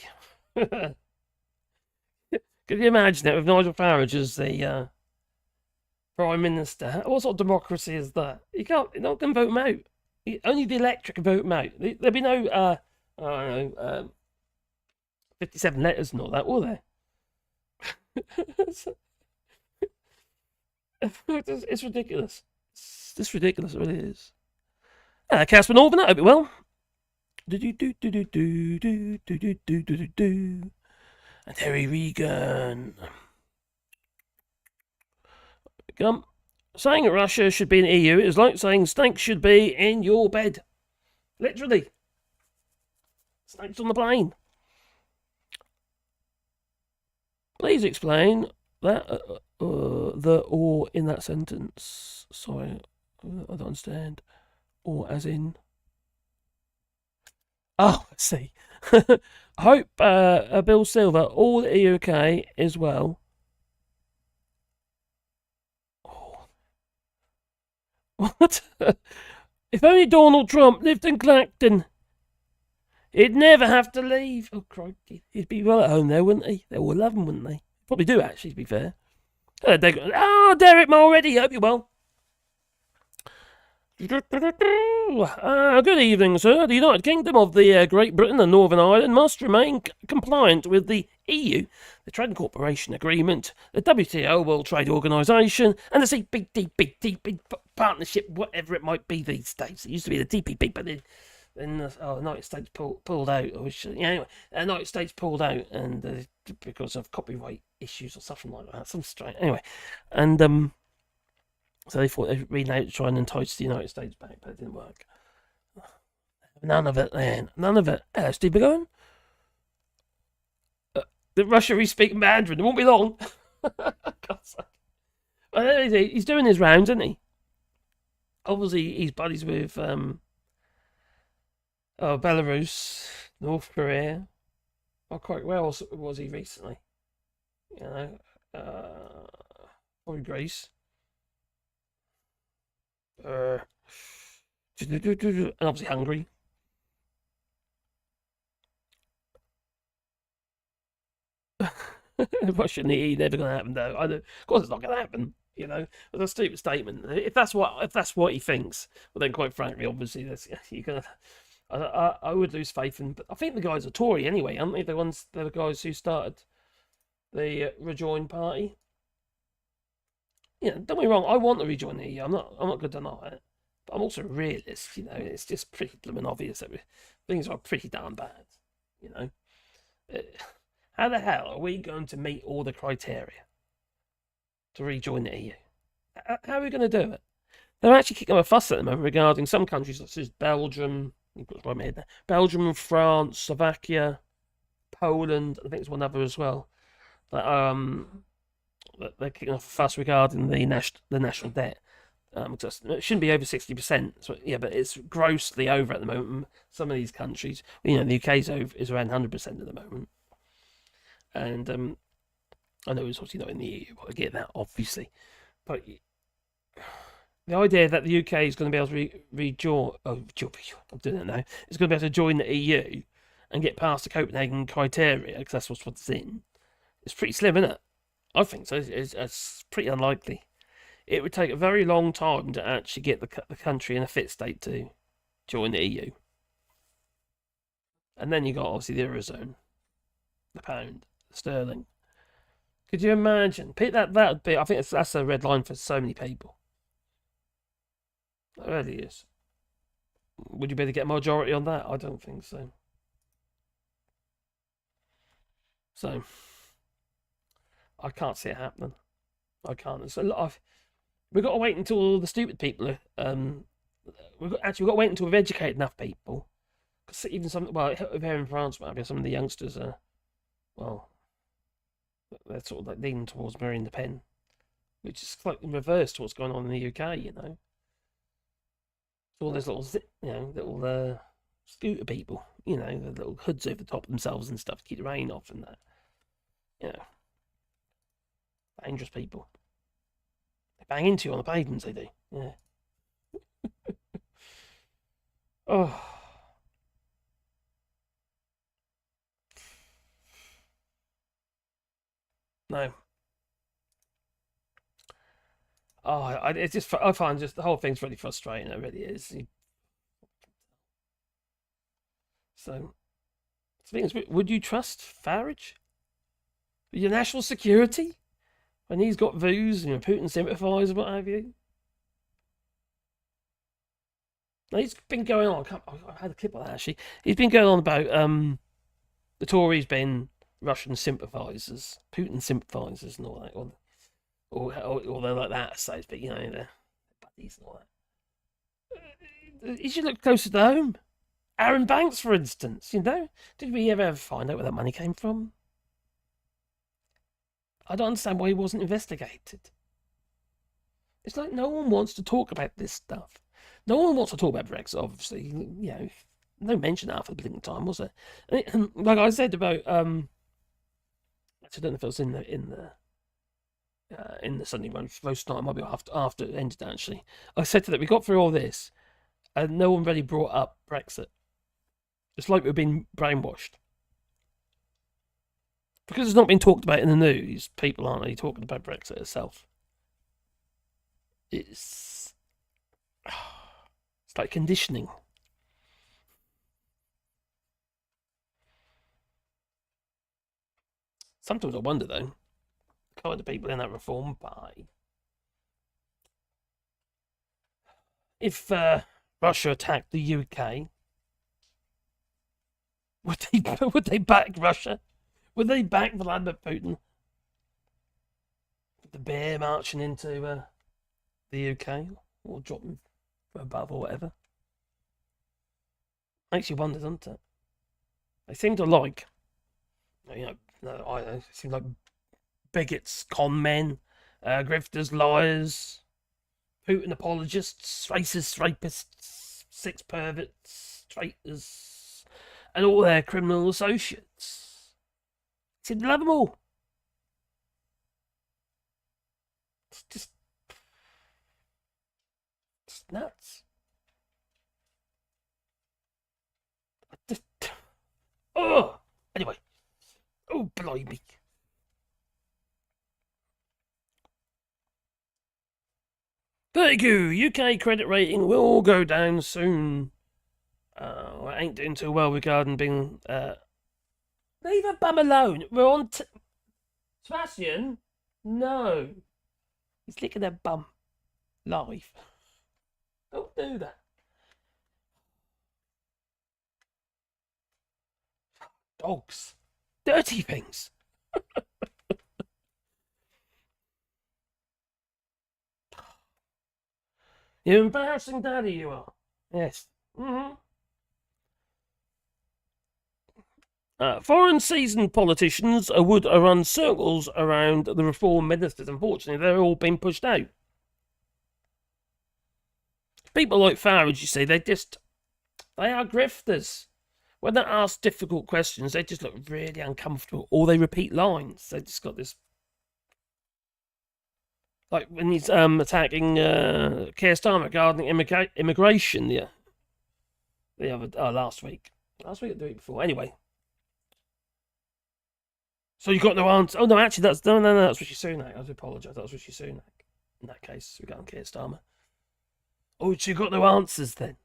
Can you imagine it with Nigel Farrage as the Prime Minister? What sort of democracy is that? You're not going to vote him out. Only the electorate can vote him out. There'll be no, I don't know, 57 letters and all that, will there? It's ridiculous. It's ridiculous, it really is. Casper Northern, I hope it well. And Harry Regan. Come. Saying that Russia should be in the EU is like saying snakes should be in your bed. Literally. Snakes on the plane. Please explain that the or in that sentence. Sorry, I don't understand. Or as in. Oh, I see. I hope Bill Silver, all the UK as well. Oh. What? If only Donald Trump lived in Clacton, he'd never have to leave. Oh, crikey. He'd be well at home there, wouldn't he? They all love him, wouldn't they? Probably do, actually, to be fair. Derek Mulready, hope you're well. Good evening, sir. The United Kingdom of the Great Britain and Northern Ireland must remain compliant with the EU, the Trade Cooperation Agreement, the WTO, World Trade Organisation, and the CPTPP partnership, whatever it might be these days. It used to be the TPP, but then the United States pulled out. Anyway, the United States pulled out, and because of copyright issues or something like that, some strange. Anyway, and so they thought they'd rename it to try and entice the United States back, but it didn't work. None of it, man. None of it. Hello, Steve McGowan. The Russia is speaking Mandarin. It won't be long. God's sake. Well, he's doing his rounds, isn't he? Obviously, he's buddies with Belarus, North Korea. Quite where else was he recently? You know, probably Greece. And obviously Hungary. Russia and the EU never going to happen, though. Of course, it's not going to happen. You know, it's a stupid statement. If that's what he thinks, well, then quite frankly, obviously, you're gonna. I would lose faith in. But I think the guys are Tory anyway, aren't they? They're the guys who started the Rejoin Party. Yeah, don't get me wrong. I want to rejoin the EU. I'm not going to deny it. But I'm also a realist. You know, it's just pretty blooming obvious that things are pretty darn bad. You know, how the hell are we going to meet all the criteria to rejoin the EU? How are we going to do it? They're actually kicking up a fuss at the moment regarding some countries such as Belgium. Belgium, France, Slovakia, Poland. I think there's one other as well. But they're kicking off a fuss regarding the national debt. It shouldn't be over 60%. So, yeah, but it's grossly over at the moment. Some of these countries, you know, the UK is around 100% at the moment. And I know it's obviously not in the EU. I get that, obviously. But the idea that the UK is going to be able to rejoin... I'm doing it now. It's going to be able to join the EU and get past the Copenhagen criteria, because that's what's in. It's pretty slim, isn't it? I think so. It's pretty unlikely. It would take a very long time to actually get the country in a fit state to join the EU. And then you got, obviously, the Eurozone, the pound, the sterling. Could you imagine? That would be... I think that's a red line for so many people. It really is. Would you be able to get a majority on that? I don't think so. So, I can't see it happening. I can't. It's a lot of... We've got to wait until all the stupid people we've got to wait until we've educated enough people. Because even here in France, maybe some of the youngsters are, well, they're sort of like leaning towards Marine Le Pen, which is slightly reverse to what's going on in the UK, you know. All those little scooter people, you know, the little hoods over the top of themselves and stuff to keep the rain off and that. You know, dangerous people. They bang into you on the pavements, they do. Yeah. Oh. No. Oh, I find just the whole thing's really frustrating. It really is. So, the thing is, would you trust Farage? With your national security? When he's got views and you're a Putin sympathiser, what have you? Now, he's been going on. I had a clip of that actually. He's been going on about the Tories being Russian sympathisers, Putin sympathisers, and all that, or they're like that, so to speak. You know, they're buddies and all that. You should look closer to home. Aaron Banks, for instance. You know, did we ever find out where that money came from? I don't understand why he wasn't investigated. It's like no one wants to talk about this stuff. No one wants to talk about Brexit, obviously. You know, no mention of that for the blinking time, was there? And like I said about, I don't know if it was in the Sunday roast night, it might be after it ended actually. I said to that we got through all this, and no one really brought up Brexit. It's like we've been brainwashed. Because it's not been talked about in the news, people aren't really talking about Brexit itself. It's like conditioning. Sometimes I wonder, though, the kind of people in that Reform Party, if Russia attacked the UK, would they back Russia? Would they back Vladimir Putin? The bear marching into the UK, or dropping from above, or whatever? Makes you wonder, doesn't it? They seem to like, you know, I don't know, seem like bigots, con men, grifters, liars, Putin apologists, racists, rapists, sex perverts, traitors, and all their criminal associates. Seem to love them all. It's just nuts. Oh, anyway. Oh, blimey. Thank you. UK credit rating will go down soon. I ain't doing too well regarding being. Leave a bum alone. We're on. Sebastian? No. He's licking their bum. Live. Don't do that. Dogs. Dirty things. You're embarrassing daddy, you are. Yes. Foreign seasoned politicians would run circles around the reform ministers. Unfortunately, they're all being pushed out. People like Farage, you see, they are grifters. When they're asked difficult questions, they just look really uncomfortable, or they repeat lines. They just got this, like when he's attacking Keir Starmer regarding immigration, the other last week or the week before. Anyway, so you got no answer. Oh no, actually that's Rishi Sunak. I do apologise. That was Rishi Sunak. In that case, regarding Keir Starmer. Oh, so you got no answers then?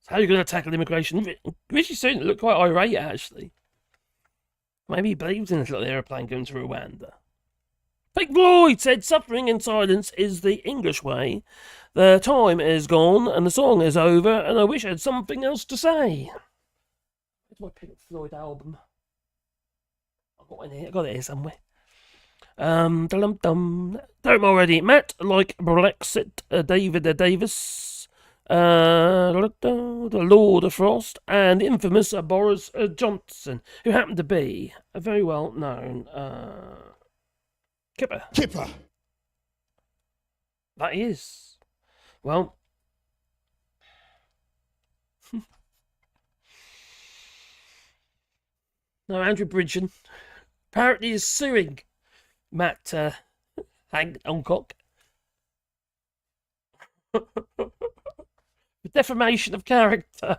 So how are you going to tackle immigration? Rishi Sunak looked quite irate, actually. Maybe he believes in this little aeroplane going to Rwanda. Pink Floyd said suffering in silence is the English way. The time is gone and the song is over and I wish I had something else to say. Where's my Pink Floyd album? I've got it here somewhere. Don't already. Matt, like Brexit, David Davis, the Lord of Frost, and the infamous Boris Johnson, who happened to be a very well known kipper. Kipper. That is. Well. No, Andrew Bridgen apparently is suing Matt Hancock for defamation of character.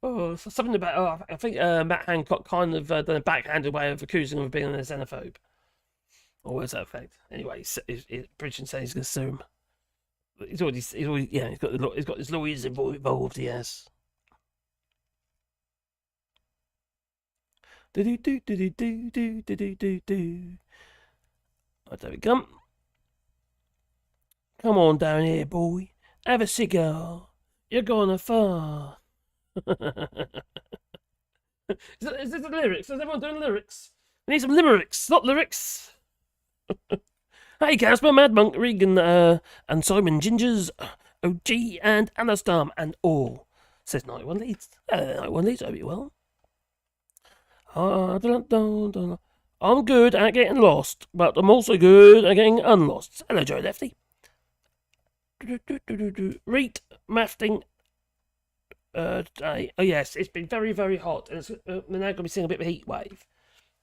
Oh, something about. Oh, I think Matt Hancock kind of done a backhanded way of accusing him of being a xenophobe. Or words to that effect. Anyway, Bridgen says he's going to sue him. He's already, yeah, he's got his lawyers involved. He has. Oh, there we go. Come on down here, boy. Have a cigar. You're gonna far. Is this the lyrics? Is everyone doing lyrics? We need some limericks, not lyrics. Hey, Casper, Mad Monk, Regan, and Simon Gingers, OG, and Anastam, and all. Says 91 Leeds. 91 Leeds, hope you well. I'm good at getting lost, but I'm also good at getting unlost. Hello, Joe Lefty. Reet Mafting. Today. Oh, yes, it's been very, very hot. And we're now going to be seeing a bit of a heat wave.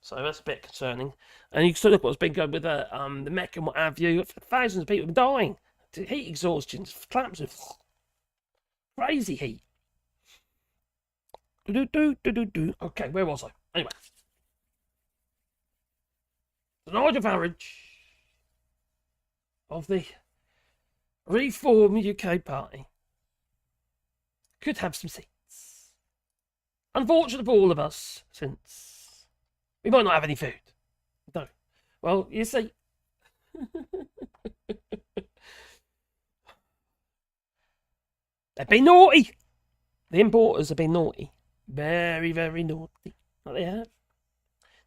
So that's a bit concerning. And you can still look what's been going with the Mech and what have you. Thousands of people have been dying. Heat exhaustion, collapse of crazy heat. Okay, where was I? Anyway. Nigel Farrage of the Reform UK Party could have some seats. Unfortunate for all of us, since we might not have any food. No. Well, you see. They've been naughty. The importers have been naughty. Very, very naughty. But they have.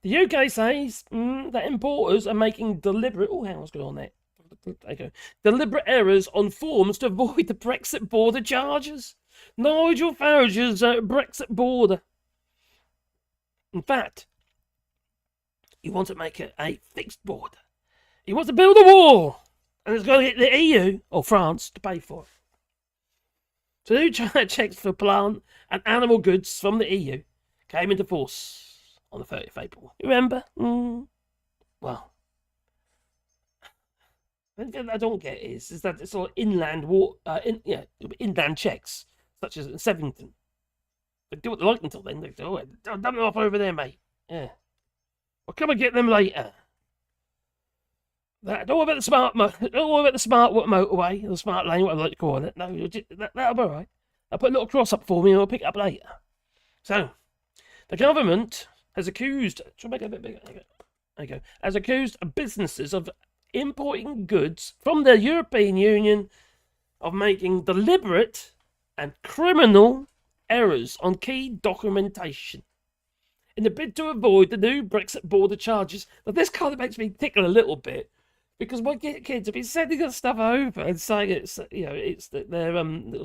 The UK says that importers are making deliberate... Oh, hang on, what's going on there? There you go. Deliberate errors on forms to avoid the Brexit border charges. Nigel Farage's Brexit border. In fact, he wants to make it a fixed border. He wants to build a wall. And it's going to get the EU, or France, to pay for it. So new checks for plant and animal goods from the EU came into force on the 30th of April. You remember? Well, what I don't get is that it's all inland inland checks, such as in Sevington. They do what they like until then. They go, dump them off over there, mate. Yeah. Well, come and get them later. Don't worry about the smart motorway, the smart lane, whatever you like to call it. No, that'll be all right. I'll put a little cross up for me and I'll pick it up later. So, the government has accused... Try to make it a bit bigger. There you go. Has accused businesses of importing goods from the European Union of making deliberate and criminal errors on key documentation in the bid to avoid the new Brexit border charges. Now, this kind of makes me tickle a little bit. Because my kids have been sending us stuff over and saying it's it's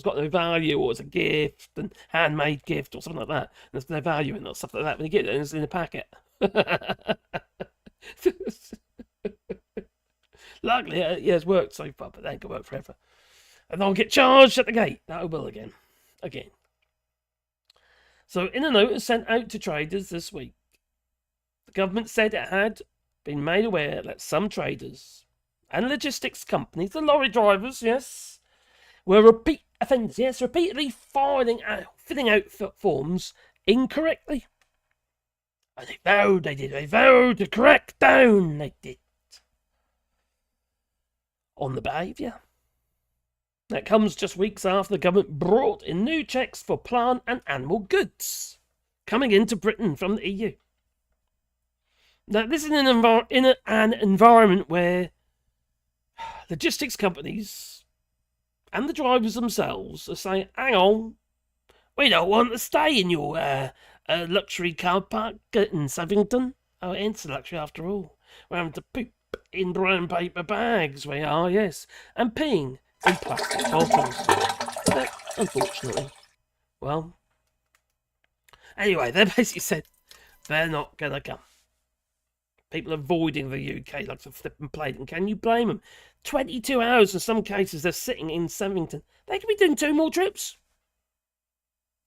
got no value or it's a gift and handmade gift or something like that. And there's no value in it or stuff like that. When you get it, it's in a packet. Luckily, it's worked so far, but they ain't gonna work forever. And I'll get charged at the gate. That will again. So, in a notice sent out to traders this week, the government said it had been made aware that some traders and logistics companies, the lorry drivers, yes, were repeat offenders, yes, repeatedly filling out forms incorrectly. And they vowed to crack down, they did, on the behaviour. That comes just weeks after the government brought in new checks for plant and animal goods coming into Britain from the EU. Now, this is in an environment where logistics companies and the drivers themselves are saying, hang on, we don't want to stay in your luxury car park in Sevington. Oh, it's a luxury after all. We're having to poop in brown paper bags, we are, yes, and peeing in plastic bottles. But, unfortunately, well, anyway, they basically said they're not going to come. People avoiding the UK like the flipping plague. And can you blame them? 22 hours in some cases they're sitting in Sevington. They could be doing 2 more trips.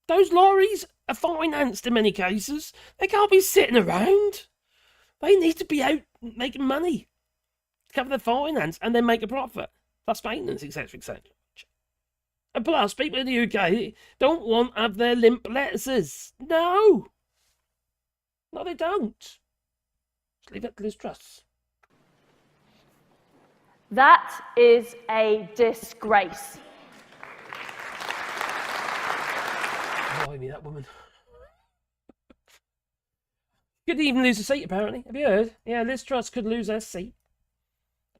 Those lorries are financed in many cases. They can't be sitting around. They need to be out making money to cover their finance and then make a profit. Plus maintenance, etc., etc. And plus, people in the UK don't want to have their limp lettuces. No, they don't. Just leave it to Liz Truss. That is a disgrace. Blimey, that woman. Could even lose a seat, apparently. Have you heard? Yeah, Liz Truss could lose her seat.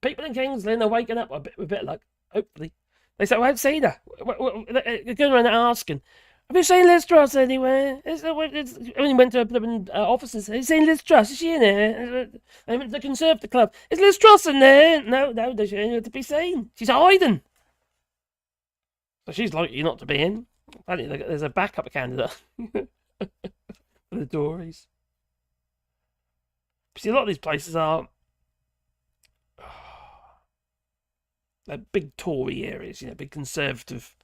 People in King's Lynn are waking up with a bit of luck, hopefully. They say, well, I haven't seen her. They're going around asking, have you seen Liz Truss anywhere? I only went to the offices. Have you seen Liz Truss? Is she in there? They went to the Conservative Club. Is Liz Truss in there? No, there's nowhere to be seen. She's hiding. So she's likely not to be in. Apparently, there's a backup candidate for the Tories. See, a lot of these places are they're big Tory areas, big Conservative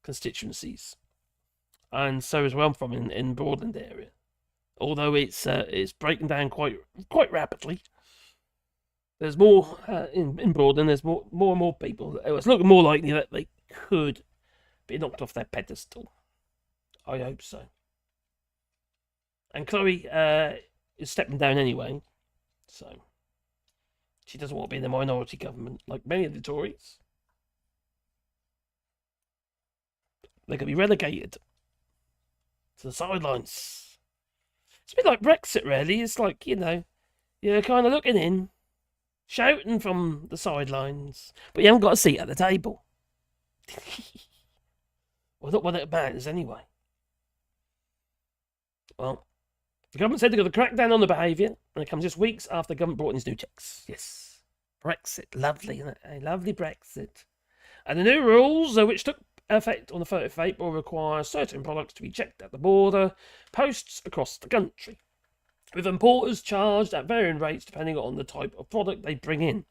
constituencies, and so is where I'm from in Broadland area. Although it's breaking down quite rapidly. There's more in Broadland. There's more and more people. It's looking more likely that they could be knocked off their pedestal. I hope so. And Chloe is stepping down anyway, so she doesn't want to be in the minority government like many of the Tories. They're going to be relegated to the sidelines. It's a bit like Brexit, really. It's like, you're kind of looking in, shouting from the sidelines, but you haven't got a seat at the table. Well, not what it matters anyway. Well, the government said they're going to crack down on the behaviour, and it comes just weeks after the government brought in its new checks. Yes. Brexit. Lovely, isn't it? A lovely Brexit. And the new rules, which took effect on the 30th of April, require certain products to be checked at the border posts across the country, with importers charged at varying rates depending on the type of product they bring in.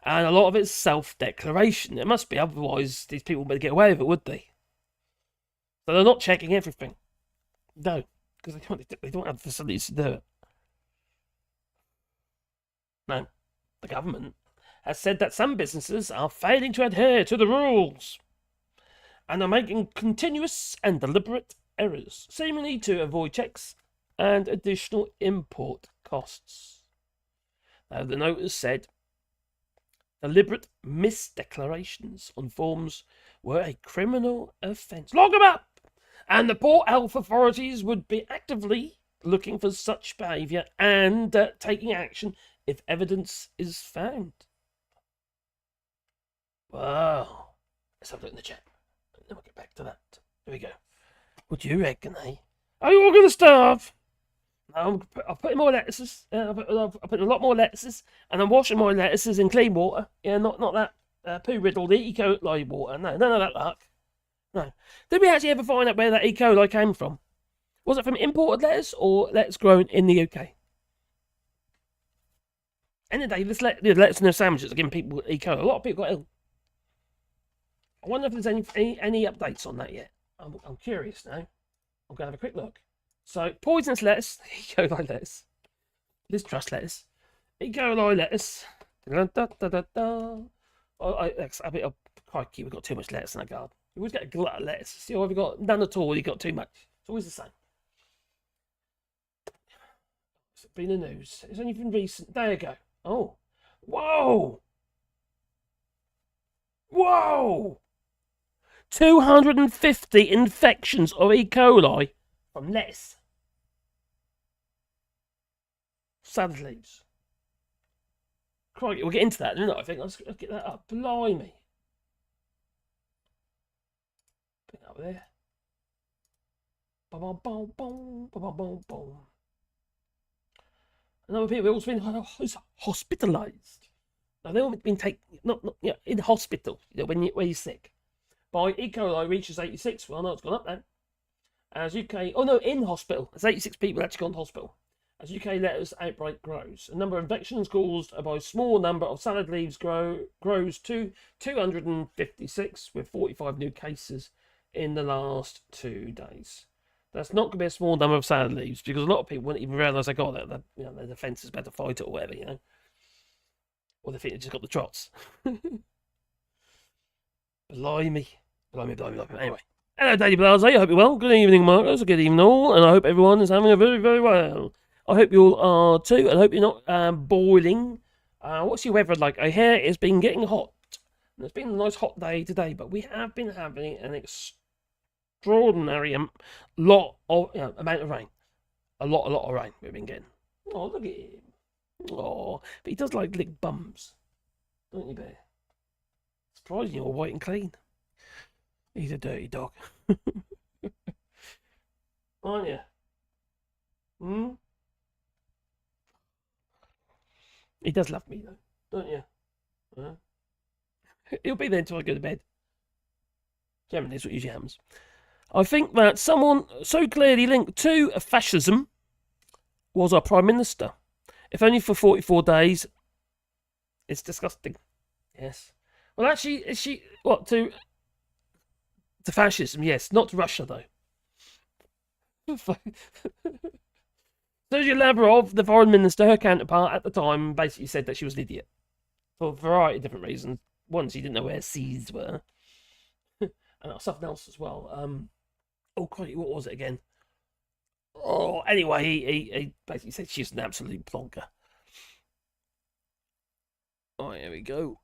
And a lot of it's self-declaration. It must be, otherwise these people would get away with it, would they? So they're not checking everything. No. Because they don't have facilities to do it. No, the government has said that some businesses are failing to adhere to the rules and are making continuous and deliberate errors, seemingly to avoid checks and additional import costs. Now, the notice said deliberate misdeclarations on forms were a criminal offence. Lock them up! And the Port Health authorities would be actively looking for such behaviour and taking action if evidence is found. Wow. Let's have a look in the chat. Then we'll get back to that. Here we go. What do you reckon, eh? Are you all going to starve? No, I'll put in more lettuces. I'll put in a lot more lettuces. And I'm washing my lettuces in clean water. Yeah, not that poo-riddled E. coli water. No, none of that luck. No. Did we actually ever find out where that E. coli came from? Was it from imported lettuce or lettuce grown in the UK? End of the day, this lettuce in their sandwiches are giving people E. coli. A lot of people got ill. I wonder if there's any updates on that yet. I'm curious now. I'm going to have a quick look. So, poisonous lettuce, E. coli lettuce, Liz Truss lettuce, E. coli lettuce. Crikey, we've got too much lettuce in our garden. You always get a glut of lettuce. See, or have you got none at all? You've got too much. It's always the same. It's been the news. It's only been recent. There you go. Oh. Whoa. Whoa. 250 infections of E. coli from lettuce. Salad leaves. Crikey, we'll get into that in a minute, I think. Let's get that up. Blimey. Put it up there. Boom, boom, boom, boom, boom, boom. And other people have also been hospitalised. Now, they've all been taken, in hospital, when you're sick. By E. coli reaches 86. Well, no, it's gone up now. As UK, in hospital. There's 86 people actually gone to hospital. As UK lettuce outbreak grows, the number of infections caused by a small number of salad leaves grows to 256, with 45 new cases in the last 2 days. That's not going to be a small number of salad leaves, because a lot of people wouldn't even realise they got it. Their defence is better to fight it or whatever, or they think they just got the trots. Blimey. Anyway. Hello, Daddy Blase. I hope you're well. Good evening, Marcus. Good evening, all. And I hope everyone is having a very, very well. I hope you all are too. And I hope you're not boiling. What's your weather like? I hear it's been getting hot. It's been a nice hot day today, but we have been having an extraordinary amount of rain. A lot of rain we've been getting. Oh, look at him. Oh, but he does like lick bums. Don't you, Bear? Surprising you're white and clean. He's a dirty dog. Aren't you? Hmm? He does love me, though. Don't you? Huh? He'll be there until I go to bed. Generally, that's what usually happens. I think that someone so clearly linked to fascism was our Prime Minister. If only for 44 days. It's disgusting. Yes. Well, actually, is she... What, to fascism, yes. Not to Russia, though. Sergei Lavrov, the foreign minister, her counterpart at the time, basically said that she was an idiot. For a variety of different reasons. One, she didn't know where seas were. And something else as well. Oh, crikey, what was it again? Oh, anyway, he basically said she's an absolute plonker. Oh, here we go.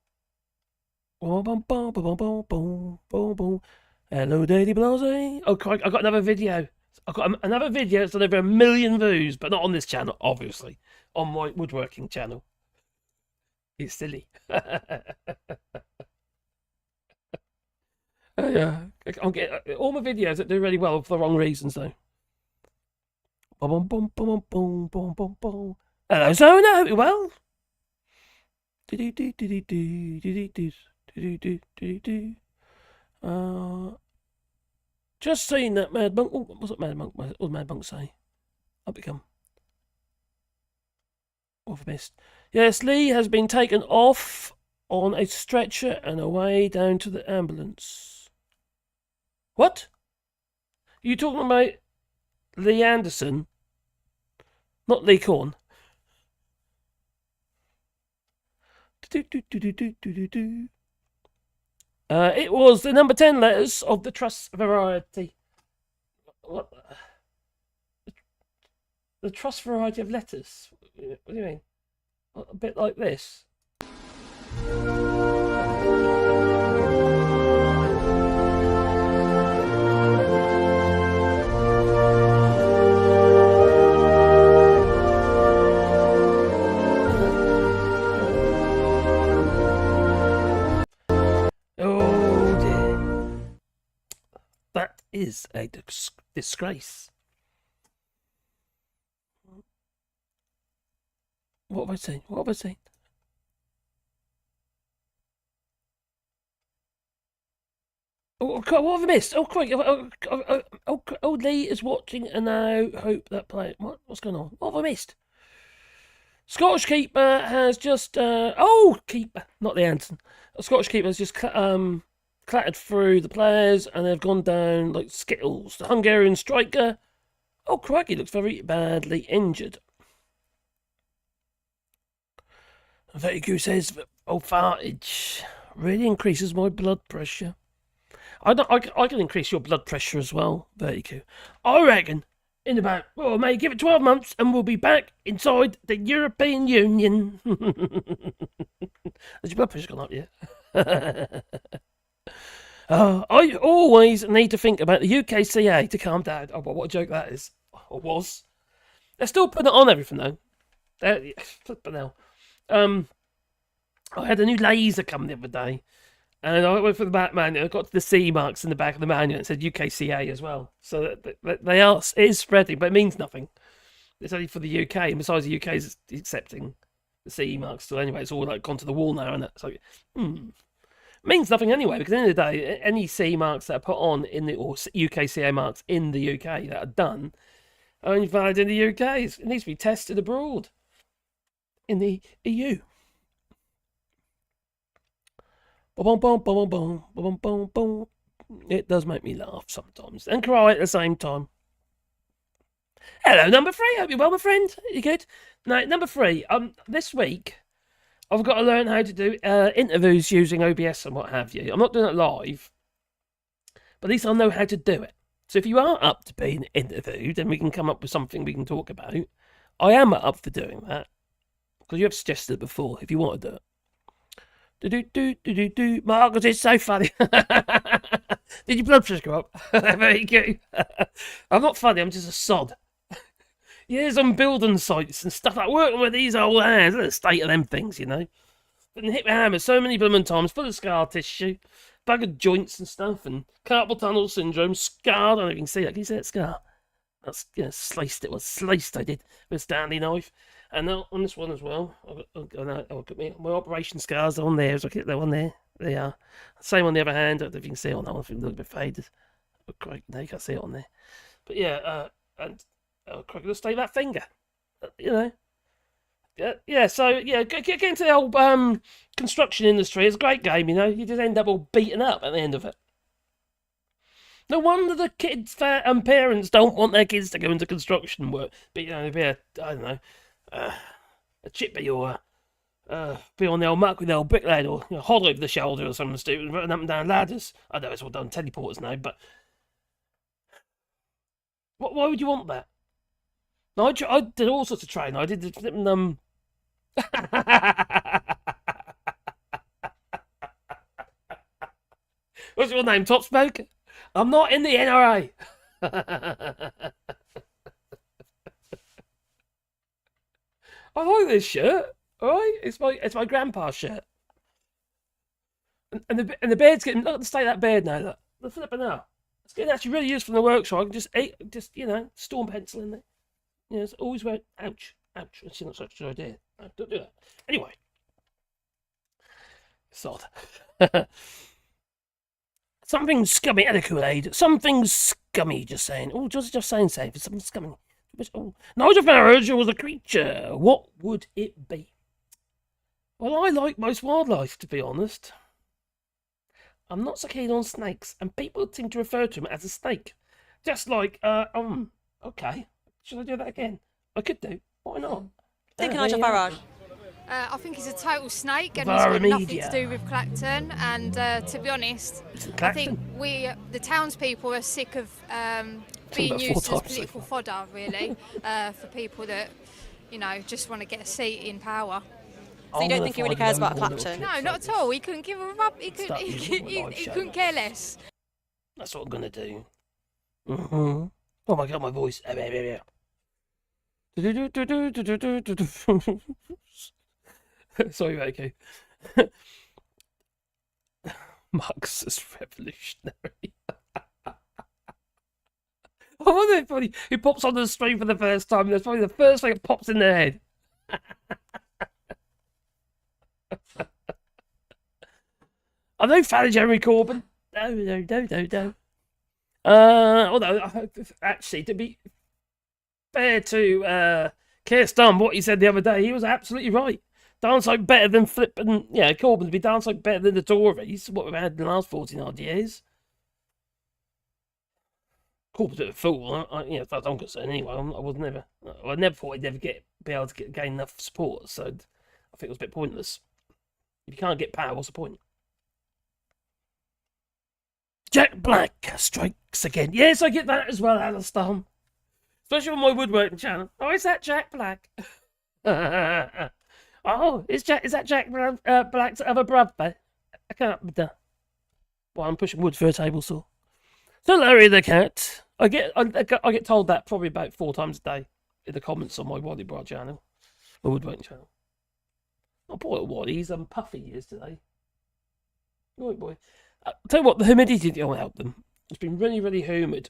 Hello, Daily Blase. Oh, crikey, I got another video. I've got another video that's done over 1 million views, but not on this channel, obviously. On my woodworking channel. It's silly. Yeah, I'll get all my videos that do really well for the wrong reasons, though. Hello, Zona. I hope you're well. Just saying that Mad Monk. Oh, what's that Mad Monk? What did Mad Monk say? Up it come. Off missed. Yes, Lee has been taken off on a stretcher and away down to the ambulance. What? Are you talking about Lee Anderson? Not Lee Korn. It was the number 10 letters of the Truss variety. What? The Truss variety of letters? What do you mean? A bit like this. Oh dear. That is a disgrace. What have I seen? What have I seen? Oh, what have I missed? Oh, quick! Oh, Lee is watching, and I hope that play. What's going on? What have I missed? Scottish keeper has just. Keeper, not the Anton. A Scottish keeper has just clattered through the players, and they've gone down like Skittles. The Hungarian striker. Oh, crikey! Looks very badly injured. Vertigo says, fartage really increases my blood pressure. I can increase your blood pressure as well, Vertigo. I reckon in about, mate, give it 12 months and we'll be back inside the European Union. Has your blood pressure gone up yet? I always need to think about the UKCA to calm down. Oh, what a joke that is. Or was. They're still putting it on everything, though. But now. I had a new laser come the other day, and I went for the Batman. I got to the C marks in the back of the manual, and it said UKCA as well. So they are, it is spreading, but it means nothing. It's only for the UK, and besides, the UK is accepting the CE marks still anyway. It's all like gone to the wall now, and it's like, means nothing anyway, because at the end of the day, any CE marks that are put on in the, or UKCA marks in the UK that are done, are only valid in the UK. It needs to be tested abroad. In the EU. It does make me laugh sometimes and cry at the same time. Hello, number 3. Hope you're well, my friend. You good? Now, number 3. This week I've got to learn how to do interviews using OBS and what have you. I'm not doing it live, but at least I know how to do it. So if you are up to being interviewed, then we can come up with something we can talk about. I am up for doing that because you have suggested it before. If you want to do it. Margaret is so funny. Did your blood pressure go up? Very good. I'm not funny, I'm just a sod. Years on building sites and stuff like working with these old hands. Look at the state of them things, you know. Been hit with hammers so many blooming times, full of scar tissue, buggered joints and stuff, and carpal tunnel syndrome, scarred. I don't know if you can see that. Can you see that scar? That's, you know, sliced. It was sliced, I did, with a Stanley knife. And on this one as well, I've got my operation scars on there. So I get that one there. They are. Same on the other hand. I don't know if you can see it on that one. I think a little bit faded. But great, no, you can't see it on there. But yeah, and let's take that finger. You know. Yeah. So yeah, get into the old construction industry. It's a great game. You know, you just end up all beaten up at the end of it. No wonder the kids and parents don't want their kids to go into construction work. But you know, be a, I don't know, a chippy or be on the old muck with the old bricklayer or hod over the shoulder or something stupid, running up and down ladders. I know it's all done teleporters now, but why would you want that? No, I did all sorts of training. I did the flipping What's your name? Top Smoker? I'm not in the NRA. I like this shirt. All right, it's my grandpa's shirt. And the beard's getting, look at the state of that beard now. Look, the flipping now. It's getting actually really useful in the workshop. I can just you know, storm pencil in there. You know, it's always wear. Ouch. It's not such a good idea. No, don't do that. Anyway, sod. Something scummy at the Kool-Aid. Something scummy, just saying. Oh, just saying safe. Something scummy. Oh, Nigel Farrage was a creature. What would it be? Well, I like most wildlife, to be honest. I'm not so keen on snakes, and people seem to refer to him as a snake. Just like, okay. Should I do that again? I could do. Why not? Think Nigel Farrage. I think he's a total snake and he's got nothing to do with Clacton. And to be honest, I think the townspeople, are sick of being used as political fodder, really, for people that, you know, just want to get a seat in power. So you don't think he really cares about Clacton? No, not at all. He couldn't give a rub. He couldn't care less. That's what I'm gonna do. Oh my god, my voice. Sorry, Rico. Marxist revolutionary. I wonder if anybody who pops on the screen for the first time, that's probably the first thing that pops in their head. I know Farage Henry Corbyn. No. Although, actually, to be fair to Keir Starmer, what he said the other day, he was absolutely right. Downside better than flipping, Corbyn to be downside better than the Tories, what we've had in the last 14 odd years. Corbyn's a bit of a fool, as far as I'm concerned anyway. I never thought he'd ever be able to gain enough support, so I think it was a bit pointless. If you can't get power, what's the point? Jack Black strikes again. Yes, I get that as well, Alistair. Especially on my woodworking channel. Oh, is that Jack Black? Oh, is that Jack Black's other brother? I can't be done. Well, I'm pushing wood for a table saw. So Larry the cat. I get told that probably about 4 times a day in the comments on my Waddy Bra channel, my woodworking channel. Oh, poor Waddy, he's puffy he is today. Right, boy. I'll tell you what, the humidity don't help them. It's been really, really humid,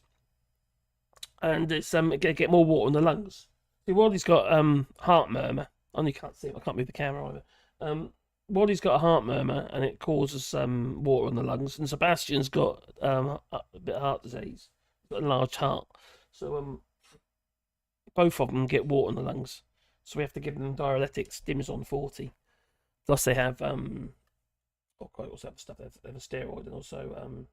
and it's gonna get more water in the lungs. See, Waddy's got heart murmur. You can't see him. I can't move the camera either. Waddy's got a heart murmur, and it causes water in the lungs. And Sebastian's got a bit of heart disease. He's got a large heart, so both of them get water in the lungs. So we have to give them diuretics, Dimizon 40. Plus they have also have stuff. They have a steroid and also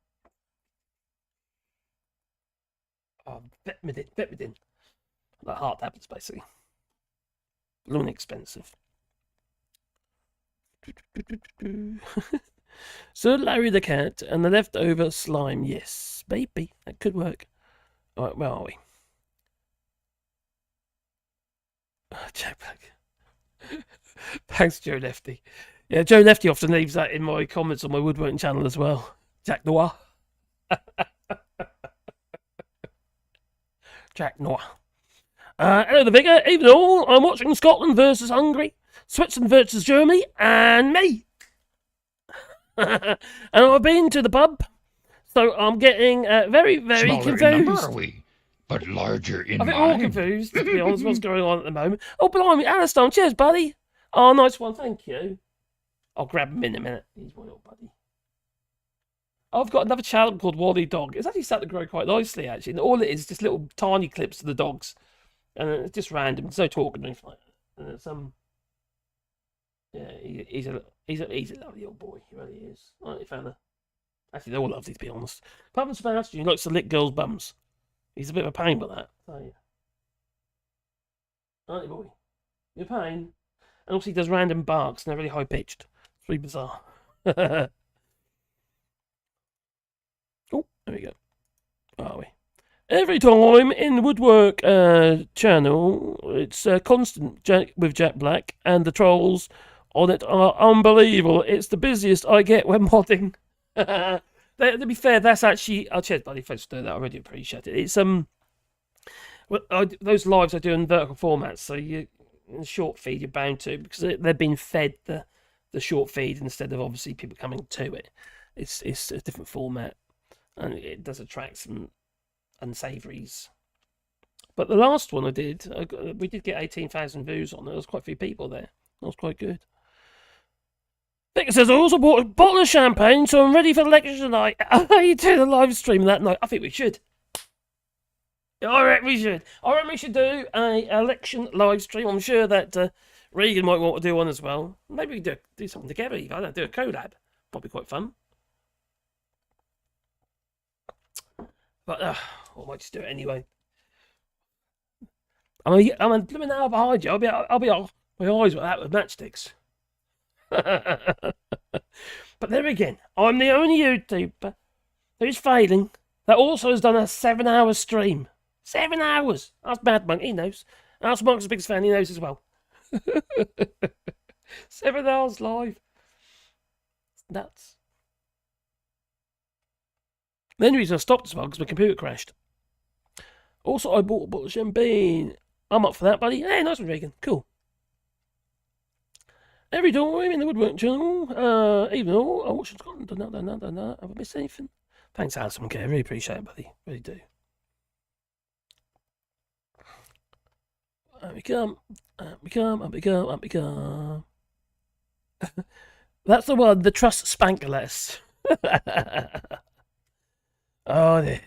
Vetmidin, like heart tablets basically. A little expensive. Sir Larry the cat and the leftover slime. Yes, baby, that could work. All right, where are we? Jack Black. Thanks, Joe Lefty. Yeah, Joe Lefty often leaves that in my comments on my woodworking channel as well. Jack Noir. Jack Noir. Hello, the Vicar. Even all, I'm watching Scotland versus Hungary, Switzerland versus Germany, and me. And I've been to the pub, so I'm getting very, very Smaller confused. in number, are we? But larger in I think we're all mind. confused, to be honest, what's going on at the moment. Oh, blimey, Alistair, cheers, buddy. Oh, nice one, thank you. I'll grab him in a minute. He's my little buddy. I've got another channel called Wally Dog. It's actually starting to grow quite nicely, actually. And all it is just little tiny clips of the dogs. And it's just random. There's no talking or anything like that. And it's, yeah, he's a lovely old boy. He really is. Aren't you, fella? Actually, they're all lovely, to be honest. Apart from Sebastian, he likes to lick girls' bums. He's a bit of a pain with that. So, yeah. Aren't you, boy? You're a pain. And also, he does random barks, and they're really high pitched. It's really bizarre. Oh, there we go. Where are we? Every time in the Woodwork channel, it's constant with Jack Black, and the trolls on it are unbelievable. It's the busiest I get when modding. To be fair, that's actually... I'll check, buddy, thanks for doing that. I really appreciate it. It's well, those lives I do in vertical formats, so you in the short feed you're bound to, because they're being fed the short feed instead of obviously people coming to it. It's a different format, and it does attract some unsavouries. But the last one I did, we did get 18,000 views on it. There was quite a few people there. That was quite good. Vic says, I also bought a bottle of champagne, so I'm ready for the lecture tonight. Are you doing a live stream that night? I think we should. I reckon we should. I reckon we should do a election live stream. I'm sure that Regan might want to do one as well. Maybe we can do something together. I don't know, do a collab. Probably quite fun. But I might just do it anyway. I'm a blooming hour behind you. I'll be off my eyes with that with matchsticks. But there again, I'm the only YouTuber who's failing that also has done a 7-hour stream. 7 hours. Ask Bad Monk, he knows. Ask Monk's the biggest fan, he knows as well. 7 hours live. It's nuts. The only reason I stopped as well because my computer crashed. Also, I bought a bottle of champagne. I'm up for that, buddy. Hey, nice one, Regan. Cool. Every time in the Woodwork channel, even though I watch Scotland, done that. Have I missed anything? Thanks, Alison. Okay, I really appreciate it, buddy. Really do. Up we come. That's the one, the Trust Spankerless. Oh, dear.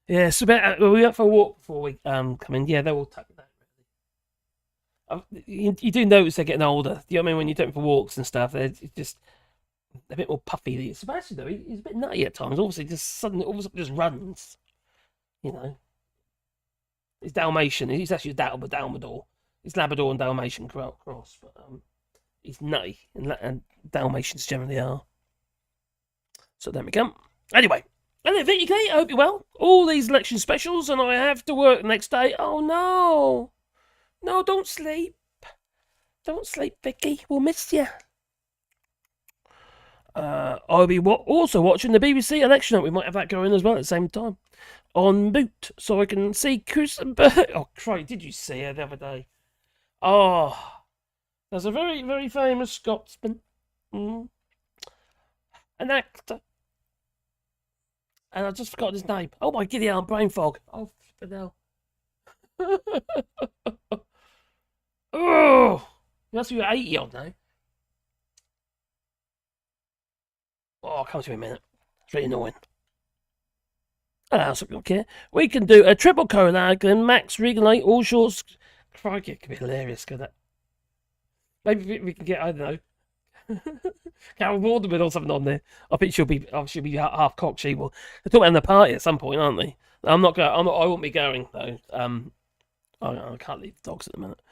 Yeah, so we went for a walk before we come in. Yeah, they're all tucked down. You do notice they're getting older. You know what I mean? When you take them for walks and stuff, they're just a bit more puffy. Sebastian, though, he's a bit nutty at times. Obviously, all of a sudden just runs. You know. He's Dalmatian. He's actually a Dalmador. He's Labrador and Dalmatian cross. But he's nutty. And Dalmatians generally are. So there we go. Anyway. Hello, Vicky Kate. I hope you're well. All these election specials, and I have to work the next day. Oh, no. No, don't sleep. Don't sleep, Vicky. We'll miss you. I'll be also watching the BBC election. We might have that going as well at the same time. On mute, so I can see Kirsten Bird. Oh, Christ, did you see her the other day? Oh, there's a very, very famous Scotsman. An actor. And I just forgot his name. Oh, my giddy arm brain fog. Oh, the hell. Oh, you must be 80 odd now. Oh, I'll come to you in a minute. It's really annoying. So we don't care. We can do a triple collab and max regulate all shorts. Crikey, it could be hilarious, could it? Maybe we can get, I don't know, Carol Vorderman or something on there. I think she'll be half cocked. She will. They're talking about the party at some point, aren't they? I won't be going though. I can't leave the dogs at the minute.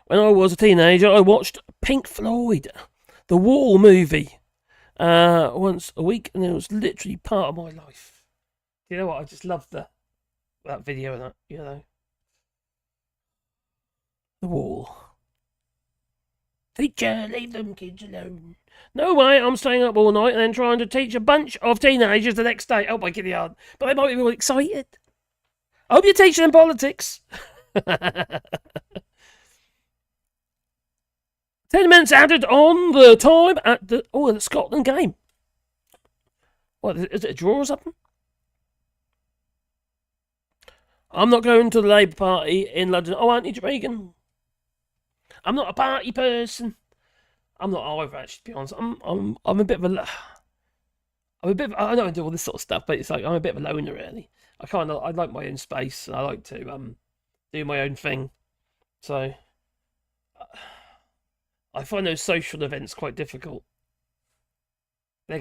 When I was a teenager, I watched Pink Floyd. The Wall movie once a week, and it was literally part of my life. You know what? I just love that video and that, you know. The Wall. Teacher, leave them kids alone. No way, I'm staying up all night and then trying to teach a bunch of teenagers the next day. Oh my giddy aunt. But they might be all excited. I hope you're teaching them politics. 10 minutes added on the time at the Scotland game. What, is it a draw or something? I'm not going to the Labour Party in London. Oh, aren't you, Reagan? I'm not a party person. I'm not either, actually, to be honest. I'm a bit of a... I know I do all this sort of stuff, but it's like I'm a bit of a loner, really. I like my own space, and I like to do my own thing. So I find those social events quite difficult.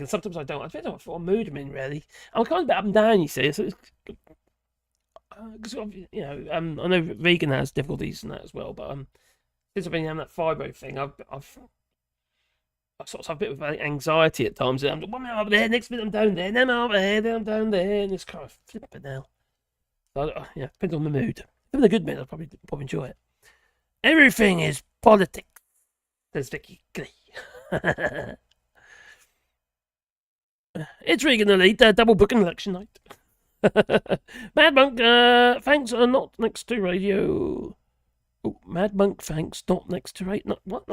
Sometimes I don't. I don't know what mood I'm in, really. I'm kind of a bit up and down, you see. So because you know, I know Regan has difficulties in that as well, but since I've been having that fibro thing, I sort of have a bit of anxiety at times. I'm 1 minute over there, next minute I'm down there, then I'm over here, then I'm down there, and it's kind of flipping now. So, yeah, depends on the mood. If I'm in a good mood, I'll probably enjoy it. Everything is politics, says Vicky Glee. It's Regan Elite, double booking election night. Mad Monk, thanks, not next to radio. Oh, Mad Monk, thanks, not next to radio. What?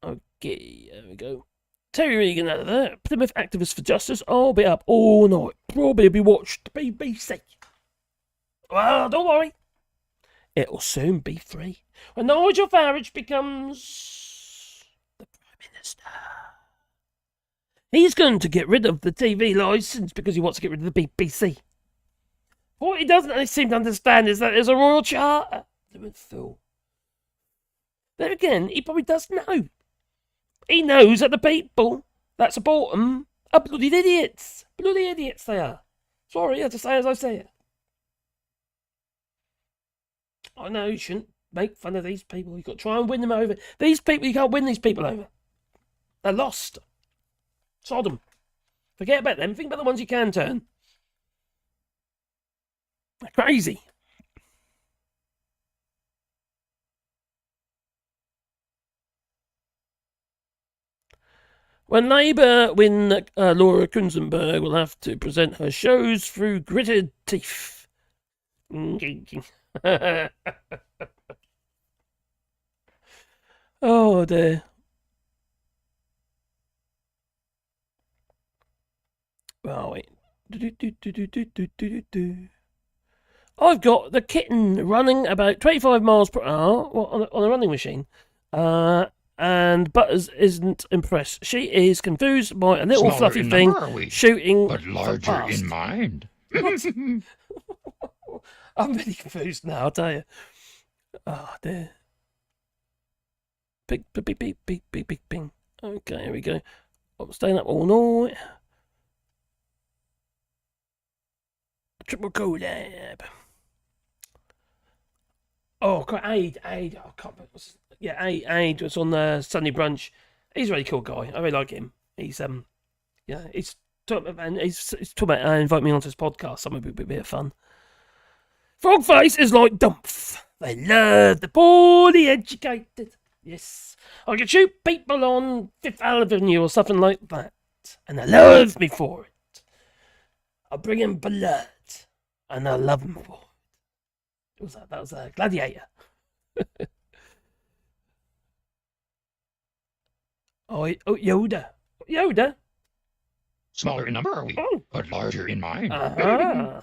Okay, there we go. Terry Regan out of there. Plymouth activist for justice. I'll be up all night. Probably be watched BBC. Well, don't worry. It'll soon be free. When Nigel Farrage becomes the Prime Minister. He's going to get rid of the TV licence because he wants to get rid of the BBC. What he doesn't seem to understand is that there's a royal charter. Fool. There again, he probably does know. He knows that the people that support him are bloody idiots. Bloody idiots they are. Sorry, I have to say as I say it. I know you shouldn't make fun of these people. You've got to try and win them over. These people, you can't win these people over. They're lost. Sodom. Forget about them. Think about the ones you can turn. They're crazy. When Labour win, Laura Kunzenberg will have to present her shows through gritted teeth. Oh dear. Oh wait. I've got the kitten running about 25 miles per hour on a running machine. And Butters isn't impressed. She is confused by a little Smaller fluffy in thing number, are we? shooting But larger past. in mind. I'm really confused now, I'll tell you. Oh dear. Big, big, big, big, big, big, big, ping. Okay, here we go. I'm staying up all night. Triple collab. Oh, God, Aid. Oh, I can't remember. Yeah, Aid was on the Sunday brunch. He's a really cool guy. I really like him. He's he's talking about invite me onto his podcast. Something a bit of fun. Frogface is like Dumpf. They love the poorly educated. Yes, I can shoot people on Fifth Avenue or something like that, and they love me for it. I bring in blood, and I love them for it. What was that? That was a Gladiator. Oh, Yoda. Yoda? Smaller in number, are we? Oh. But larger in mind. Uh-huh.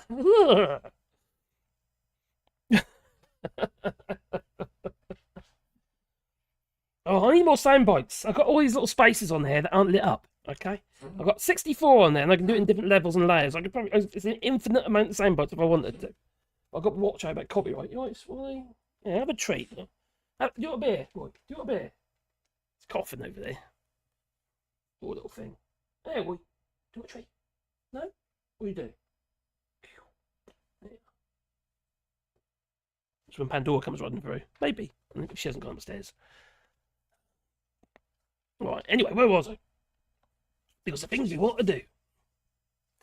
Oh, I need more sound bites. I've got all these little spaces on here that aren't lit up. Okay, I've got 64 on there, and I can do it in different levels and layers. I could probably it's an infinite amount of sound bites if I wanted to. I've got to watch out about copyright. You know, Swally? Yeah, have a treat. Do you want a beer, boy? Do you want a beer? It's coughing over there. Poor little thing. Hey, boy. Do you want a treat? No? What do you do? It's when Pandora comes running through. Maybe. If she hasn't gone upstairs. Right, anyway, where was I? Because the things we want to do.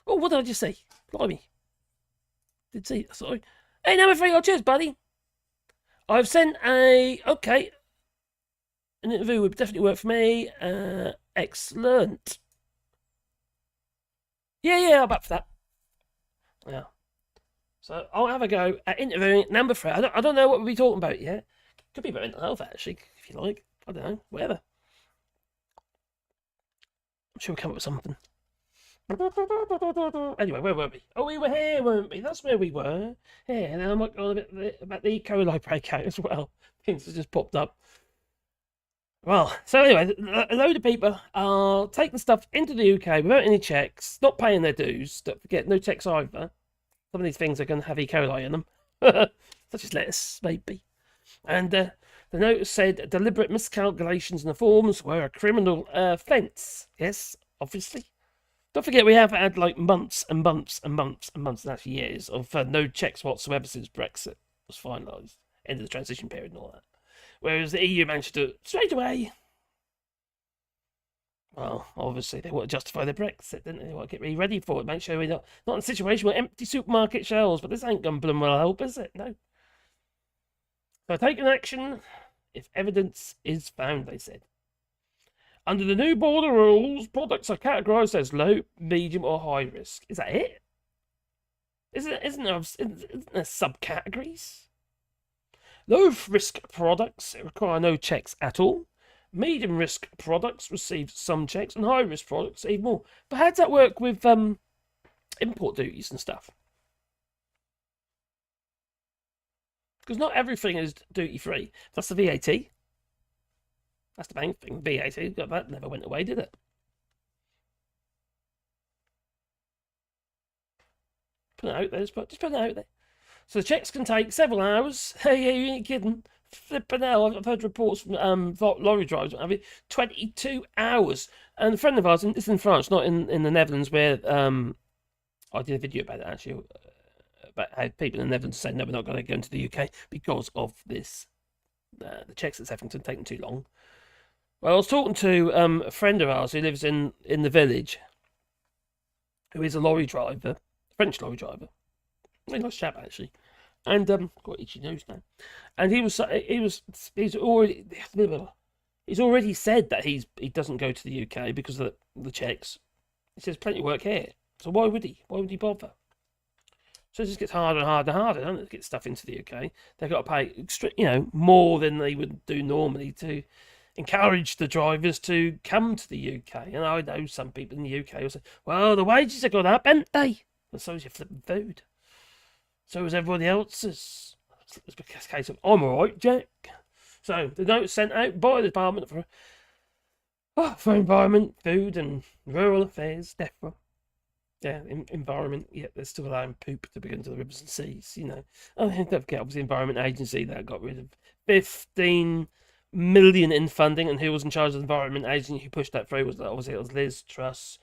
Oh, what did I just say? Blimey. Did see, sorry. Hey, number 3, oh, cheers, buddy. I've sent okay. An interview would definitely work for me. Excellent. Yeah, I'm up for that. Yeah. So I'll have a go at interviewing number 3. I don't know what we'll be talking about yet. Could be about mental health, actually, if you like. I don't know, whatever. I'm sure we'll come up with something. Anyway, where were we? Oh, we were here, weren't we? That's where we were. Yeah, and then I might go on a bit about the E. coli breakout as well. Things have just popped up. Well, so anyway, a load of people are taking stuff into the UK without any checks, not paying their dues. Don't forget, no checks either. Some of these things are going to have E. coli in them, such as lettuce, maybe. And the notice said deliberate miscalculations in the forms were a criminal offence. Yes, obviously. Don't forget, we have had like months and months and months and months, and actually years of no checks whatsoever since Brexit was finalised, end of the transition period and all that. Whereas the EU managed to do it straight away. Well, obviously they want to justify their Brexit, didn't they? They want to get really ready for it, make sure we're not in a situation where empty supermarket shelves, but this ain't going to well help, is it? No. So taking action if evidence is found, they said. Under the new border rules, products are categorised as low, medium, or high risk. Is that it? Isn't there subcategories? Low risk products require no checks at all. Medium risk products receive some checks, and high risk products even more. But how does that work with import duties and stuff? Because not everything is duty free. That's the VAT. That's the main thing. VAT, that never went away, did it? Put it out there, just put it out there. So the checks can take several hours. Hey, you ain't kidding. Flipping hell, I've heard reports from lorry drivers having 22 hours. And a friend of ours, it's in France, not in the Netherlands, where I did a video about it actually, about how people in the Netherlands say no, we're not going to go into the UK because of this, the checks that's having taken too long. Well, I was talking to a friend of ours who lives in the village, who is a lorry driver, French lorry driver. Really nice chap actually, and got itchy nose now. And he's already said that he doesn't go to the UK because of the checks. He says plenty of work here, so why would he? Why would he bother? So it just gets harder and harder and harder, doesn't it, to get stuff into the UK? They've got to pay, more than they would do normally to encourage the drivers to come to the UK. And I know some people in the UK will say, well, the wages have gone up, haven't they? And so is your flipping food. So is everybody else's. It's a case of, I'm all right, Jack. So the note sent out by the Department for Environment, Food and Rural Affairs, DEFRA. Yeah, environment. Yeah, they're still allowing poop to begin to the rivers and seas, Oh, don't forget, obviously, the Environment Agency that got rid of 15 million in funding, and who was in charge of the Environment Agency who pushed that through was obviously it was Liz Truss.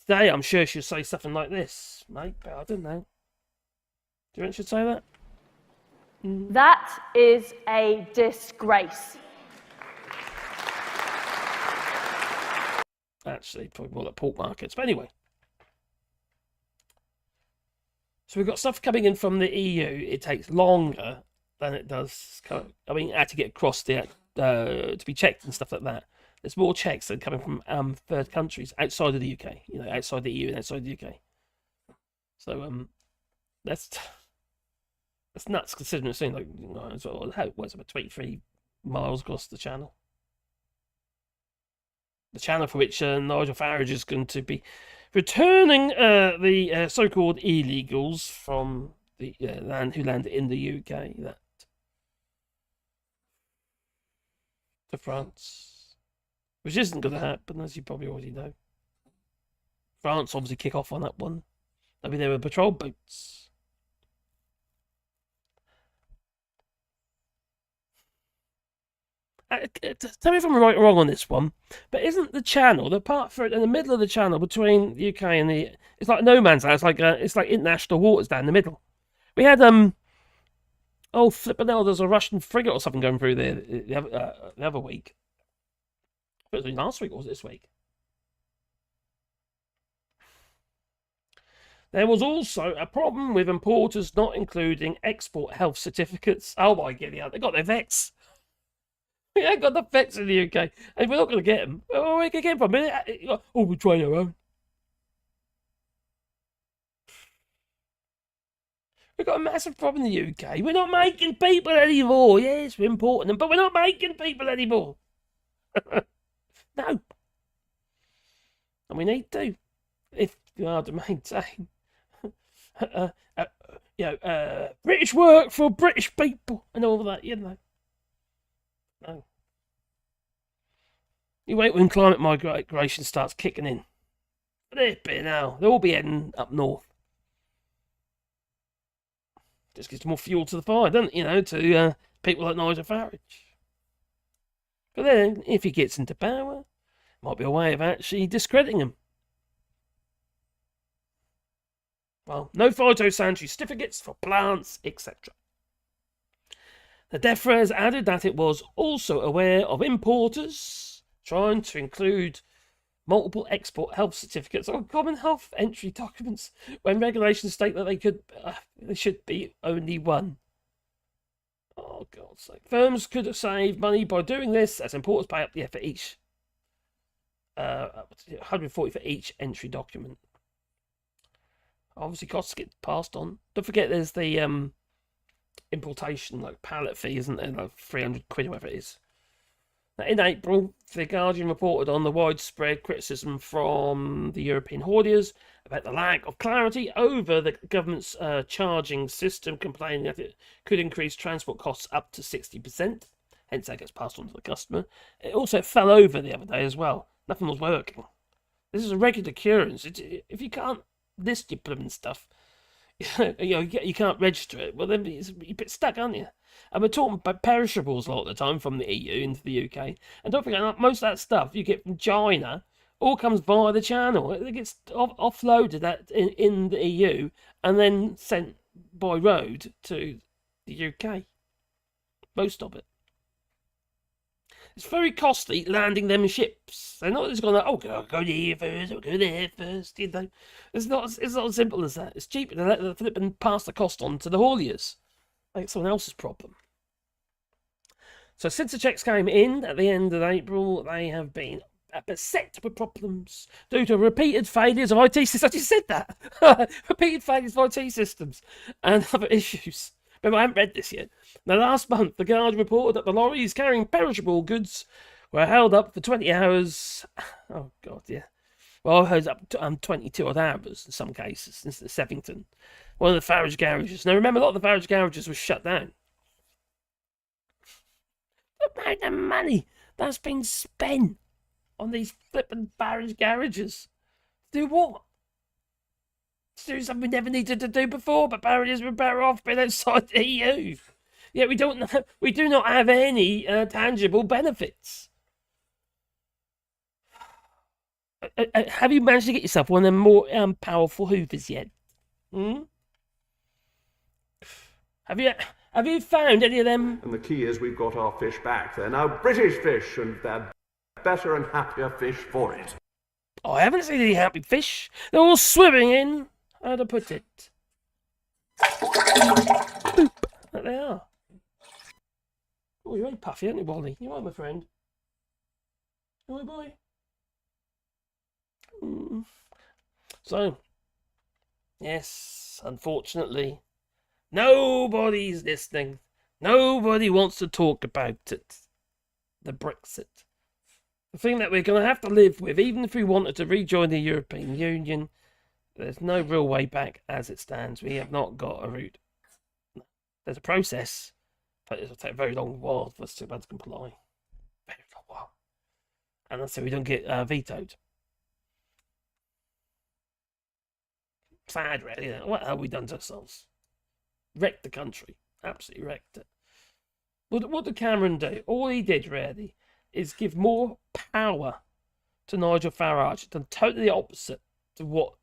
Today, I'm sure she'll say something like this, mate, but I don't know. Do you think she'd say that? That is a disgrace. Actually, probably more like pork markets, but anyway. So we've got stuff coming in from the EU. It takes longer than it does. To get across the to be checked and stuff like that. There's more checks that are coming from third countries outside of the UK. Outside the EU and outside the UK. So that's nuts considering it's like what's about 23 miles across the channel. The channel for which Nigel Farrage is going to be returning the so-called illegals from the land who landed in the UK to France, which isn't going to happen, as you probably already know. France obviously kick off on that one. I mean, there were patrol boats. Tell me if I'm right or wrong on this one, but isn't the channel, the part for it in the middle of the channel between the UK and it's like no man's land. It's like international waters down the middle. We had flippin' hell, there's a Russian frigate or something going through there the other week. It was last week or was it this week? There was also a problem with importers not including export health certificates. Oh my god, yeah, they got their vets. We ain't got the vets in the UK, and we're not going to get them. Where are we going to get them from? Oh, we'll try our own. We've got a massive problem in the UK. We're not making people anymore. Yes, we're importing them, but we're not making people anymore. No. And we need to, if we are to maintain British work for British people and all that, you know. No. You wait when climate migration starts kicking in. Flipping hell. They'll all be heading up north. Just gives more fuel to the fire, doesn't it? You know, to people like Nigel Farrage. But then, if he gets into power, might be a way of actually discrediting him. Well, no phytosanitary certificates for plants, etc. The DEFRA has added that it was also aware of importers trying to include multiple export health certificates on common health entry documents when regulations state that there should be only one. Oh, God's sake. Firms could have saved money by doing this as importers pay up for each 140 for each entry document. Obviously, costs get passed on. Don't forget, there's the importation pallet fee, isn't there? Like 300 quid, or whatever it is. Now, in April, The Guardian reported on the widespread criticism from the European hauliers about the lack of clarity over the government's charging system, complaining that it could increase transport costs up to 60%. Hence, that gets passed on to the customer. It also fell over the other day as well. Nothing was working. This is a regular occurrence. If you can't list your blooming stuff, you can't register it, well, then you're a bit stuck, aren't you? And we're talking about perishables a lot of the time from the EU into the UK. And don't forget, most of that stuff you get from China all comes via the channel. It gets offloaded in the EU and then sent by road to the UK. Most of it. It's very costly landing them ships. They're not just going, go here first, or go there first. You know, it's not as simple as that. It's cheaper to let the flipping pass the cost on to the hauliers. Like someone else's problem. So since the checks came in at the end of April, they have been beset with problems due to repeated failures of IT systems. I just said that. Repeated failures of IT systems and other issues. Remember, I haven't read this yet. Now, last month, The Guardian reported that the lorries carrying perishable goods were held up for 20 hours. Oh, God, yeah. Well, I heard up to 22 odd hours in some cases, in Sevington. One of the Farage garages. Now, remember, a lot of the Farage garages were shut down. The amount of money that's been spent on these flipping Farage garages. Do what? To do something we never needed to do before, but barriers were better off being outside the EU. Yet we do not have any tangible benefits. Have you managed to get yourself one of them more powerful hoovers yet? Have you found any of them? And the key is we've got our fish back. They're now British fish, and they're better and happier fish for it. I haven't seen any happy fish. They're all swimming in. How to put it? Boop. There they are. Oh, you're very puffy, aren't you, Wally? You are, my friend. Oh, boy. So, yes, unfortunately, nobody's listening. Nobody wants to talk about it. The Brexit. The thing that we're going to have to live with, even if we wanted to rejoin the European Union. There's no real way back as it stands. We have not got a route. There's a process, but it'll take a very long while for us to be able to comply. Very long while. And that's so we don't get vetoed. Sad, really. What have we done to ourselves? Wrecked the country. Absolutely wrecked it. What did Cameron do? All he did, really, is give more power to Nigel Farrage. Done totally the opposite to what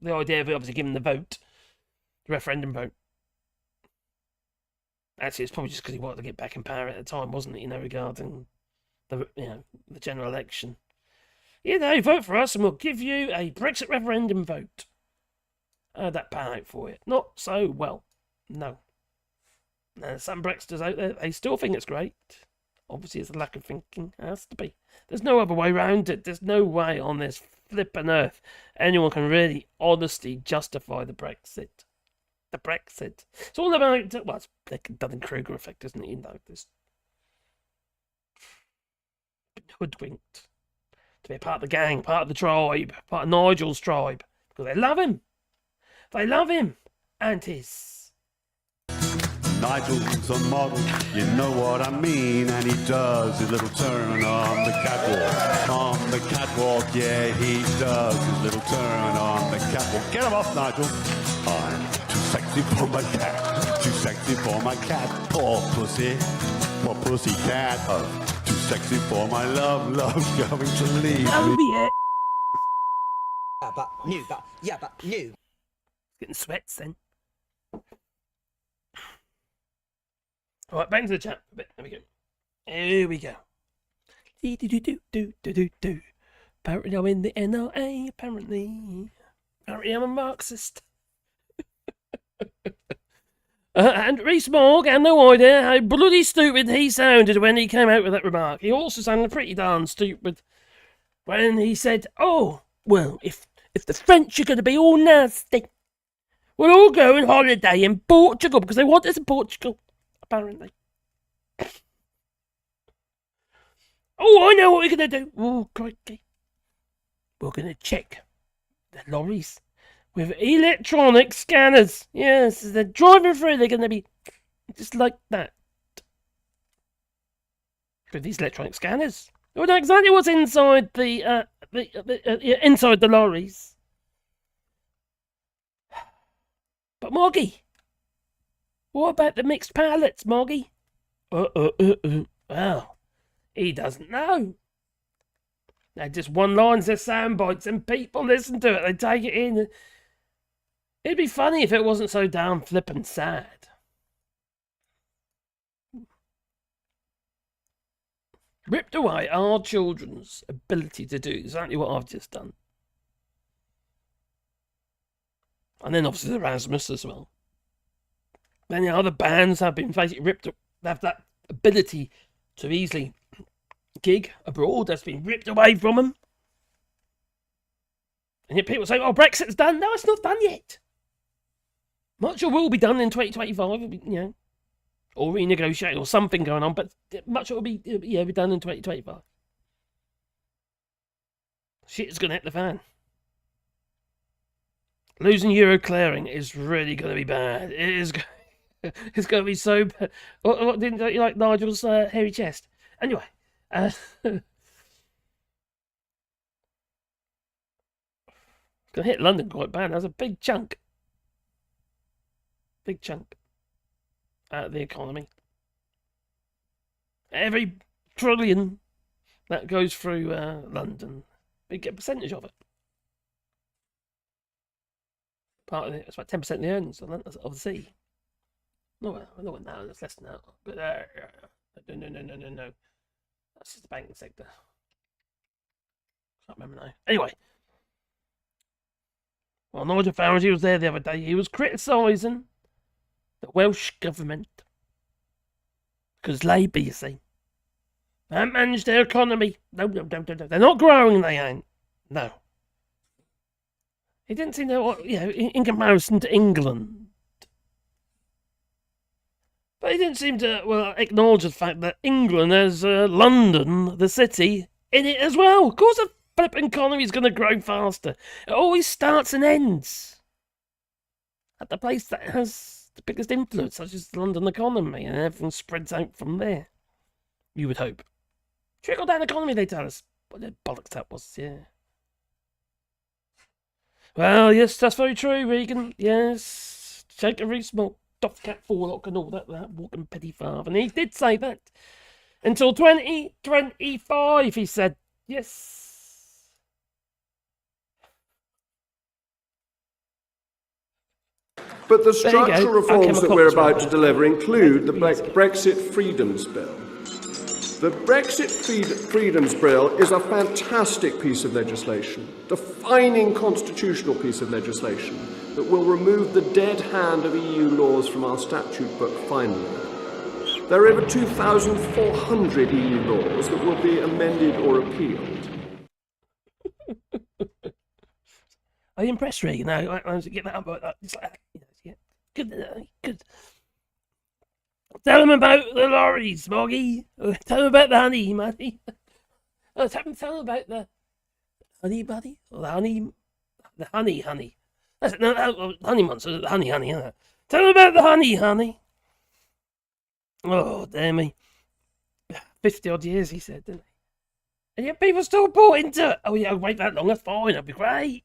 the idea of obviously giving the vote, the referendum vote. Actually, it's probably just because he wanted to get back in power at the time, wasn't it? Regarding the general election. Vote for us and we'll give you a Brexit referendum vote. That pan out for it. Not so well. No. Some Brexiters out there, they still think it's great. Obviously, it's a lack of thinking. It has to be. There's no other way around it. There's no way on this flippin' earth anyone can really honestly justify the Brexit. The Brexit. It's all about, well, it's the Dunning-Kruger effect, isn't it? This hoodwinked to be a part of the gang, part of the tribe, part of Nigel's tribe. Because they love him. They love him and his. Nigel's a model, you know what I mean, and he does his little turn on the catwalk. On the catwalk, yeah, he does his little turn on the catwalk. Get him off, Nigel. I'm too sexy for my cat, too sexy for my cat. Poor pussy cat. Oh, too sexy for my love, love's going to leave me. But new. Getting sweats then. All right, back to the chat a bit. There we go. Here we go. Do. Apparently I'm in the NRA, apparently. Apparently I'm a Marxist. And Rees-Mogg had no idea how bloody stupid he sounded when he came out with that remark. He also sounded pretty darn stupid when he said, oh, well, if the French are going to be all nasty, we'll all go on holiday in Portugal because they want us in Portugal. Apparently. Oh, I know what we're going to do. Oh, crikey. We're going to check the lorries with electronic scanners. Yes, as they're driving through, they're going to be just like that. With these electronic scanners. We know exactly what's inside inside the lorries. But Moggy, what about the mixed pallets, Moggy? Well, he doesn't know. They're just one-liners, they're sound bites, and people listen to it, they take it in. It'd be funny if it wasn't so damn flippin' sad. Ripped away our children's ability to do exactly what I've just done. And then obviously the Erasmus as well. Many other bands have been basically ripped up, have that ability to easily gig abroad. That's been ripped away from them. And yet people say, oh, Brexit's done. No, it's not done yet. Much will be done in 2025, or renegotiated or something going on, but much will be done in 2025. Shit's going to hit the fan. Losing Euro clearing is really going to be bad. It is. It's going to be so bad. What didn't you like Nigel's hairy chest? Anyway. It's going to hit London quite bad. That's a big chunk. Big chunk. Out of the economy. Every trillion that goes through London, we get a percentage of it. Part of it, it's about 10% of the earnings of the sea. No, now it's less than that. But no. That's just the banking sector. Can't remember now. Anyway. Well, Nigel Farrage was there the other day. He was criticising the Welsh government. Because Labour, you see, they haven't managed their economy. No. They're not growing, they ain't. No. He didn't seem to, in comparison to England. But he didn't seem to, acknowledge the fact that England has London, the city, in it as well. Of course the flipping economy is going to grow faster. It always starts and ends at the place that has the biggest influence, such as the London economy, and everything spreads out from there. You would hope. Trickle-down economy, they tell us. What the bollocks that was, yeah. Well, yes, that's very true, Regan. Yes. Shake a Rees-Mogg, Doff Cat Forelock and all that walking petty father. And he did say that. Until 2025, he said. Yes. But the structural reforms that we're about to deliver include the Brexit Freedoms Bill. The Brexit Freedoms Bill is a fantastic piece of legislation, defining constitutional piece of legislation that will remove the dead hand of EU laws from our statute book finally. There are over 2,400 EU laws that will be amended or appealed. Are you impressed, Regan? No, I get that up like that. It's like, yeah, good. Tell them about the lorries, Moggy. Tell them about the honey, Muddy. Tell them about the honey, buddy. Or the honey. That's it. No, honey monster. The honey. Tell them about the honey. Oh, dear me. 50 odd years, he said, didn't he? And yet people still bought into it. Oh, yeah, wait that long. That's fine. That'd be great.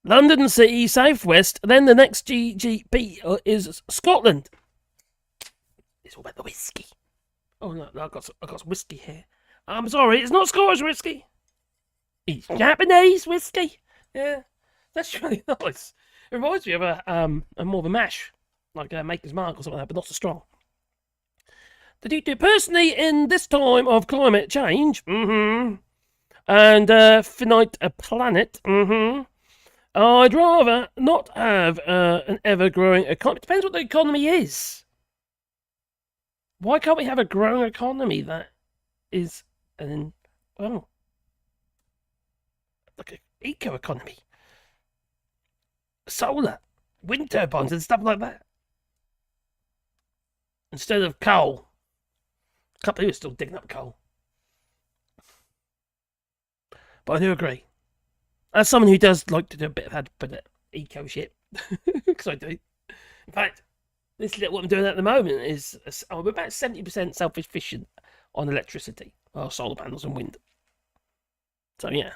London City, Southwest, then the next GGP is Scotland. It's all about the whiskey. Oh, no, I've got some whiskey here. I'm sorry, it's not Scottish whiskey. It's Japanese whiskey. Yeah, that's really nice. It reminds me of a more of a mash, like a Maker's Mark or something like that, but not so strong. Personally, in this time of climate change, and finite planet, I'd rather not have an ever-growing economy. It depends what the economy is. Why can't we have a growing economy that is like an eco-economy? Solar, wind turbines and stuff like that. Instead of coal. A couple of people are still digging up coal. But I do agree. As someone who does like to do a bit of eco shit, because I do. In fact, what I'm doing at the moment is I'm about 70% self-efficient on electricity, or solar panels and wind. So yeah,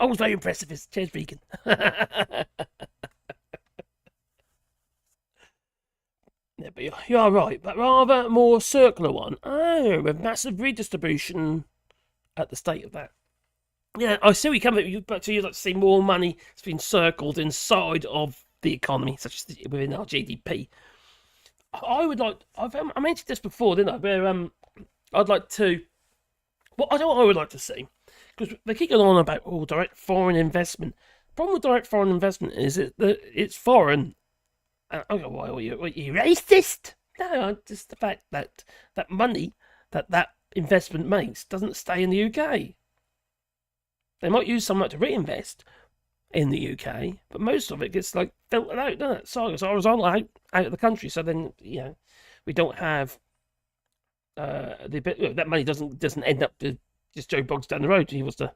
I was very impressive. Cheers, vegan. Yeah, but you are right, but rather more circular one. Oh, with massive redistribution at the state of that. Yeah, I see where you come at, but you'd like to see more money that's been circled inside of the economy, such as within our GDP. I would like, I mentioned this before, didn't I? Where I'd like to, well, I know what I would like to see, because they keep going on about direct foreign investment. The problem with direct foreign investment is that it's foreign. I go, why are you racist? No, just the fact that that money that investment makes doesn't stay in the UK. They might use some of it to reinvest in the UK, but most of it gets like filtered out, doesn't it? So it's horizontal out of the country. So then, we don't have that money doesn't end up to just Joe Boggs down the road. He wants to,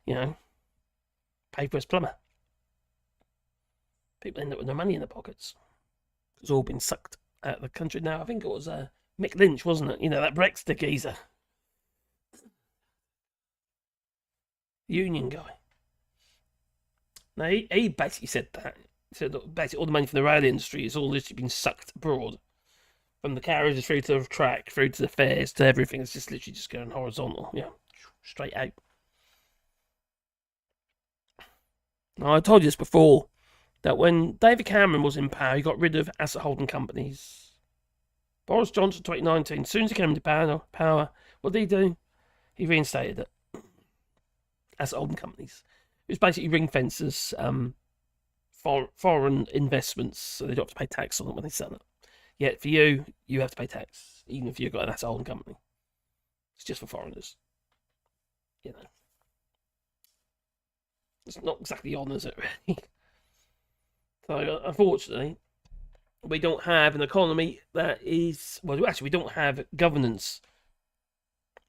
pay for his plumber. People end up with no money in their pockets. It's all been sucked out of the country. Now, I think it was Mick Lynch, wasn't it? That Brexit geezer. Union guy. Now, he basically said that. He said that basically all the money from the rail industry has all literally been sucked abroad. From the carriages through to the track, through to the fares, to everything. It's just literally just going horizontal. Yeah, straight out. Now, I told you this before, that when David Cameron was in power, he got rid of asset holding companies. Boris Johnson, 2019, as soon as he came into power, what did he do? He reinstated it. Asset holding companies. It was basically ring fences, foreign investments, so they don't have to pay tax on it when they sell it. Yet for you have to pay tax, even if you've got an asset holding company. It's just for foreigners. It's not exactly on, is it, really? So, unfortunately, we don't have an economy that is... Well, actually, we don't have governance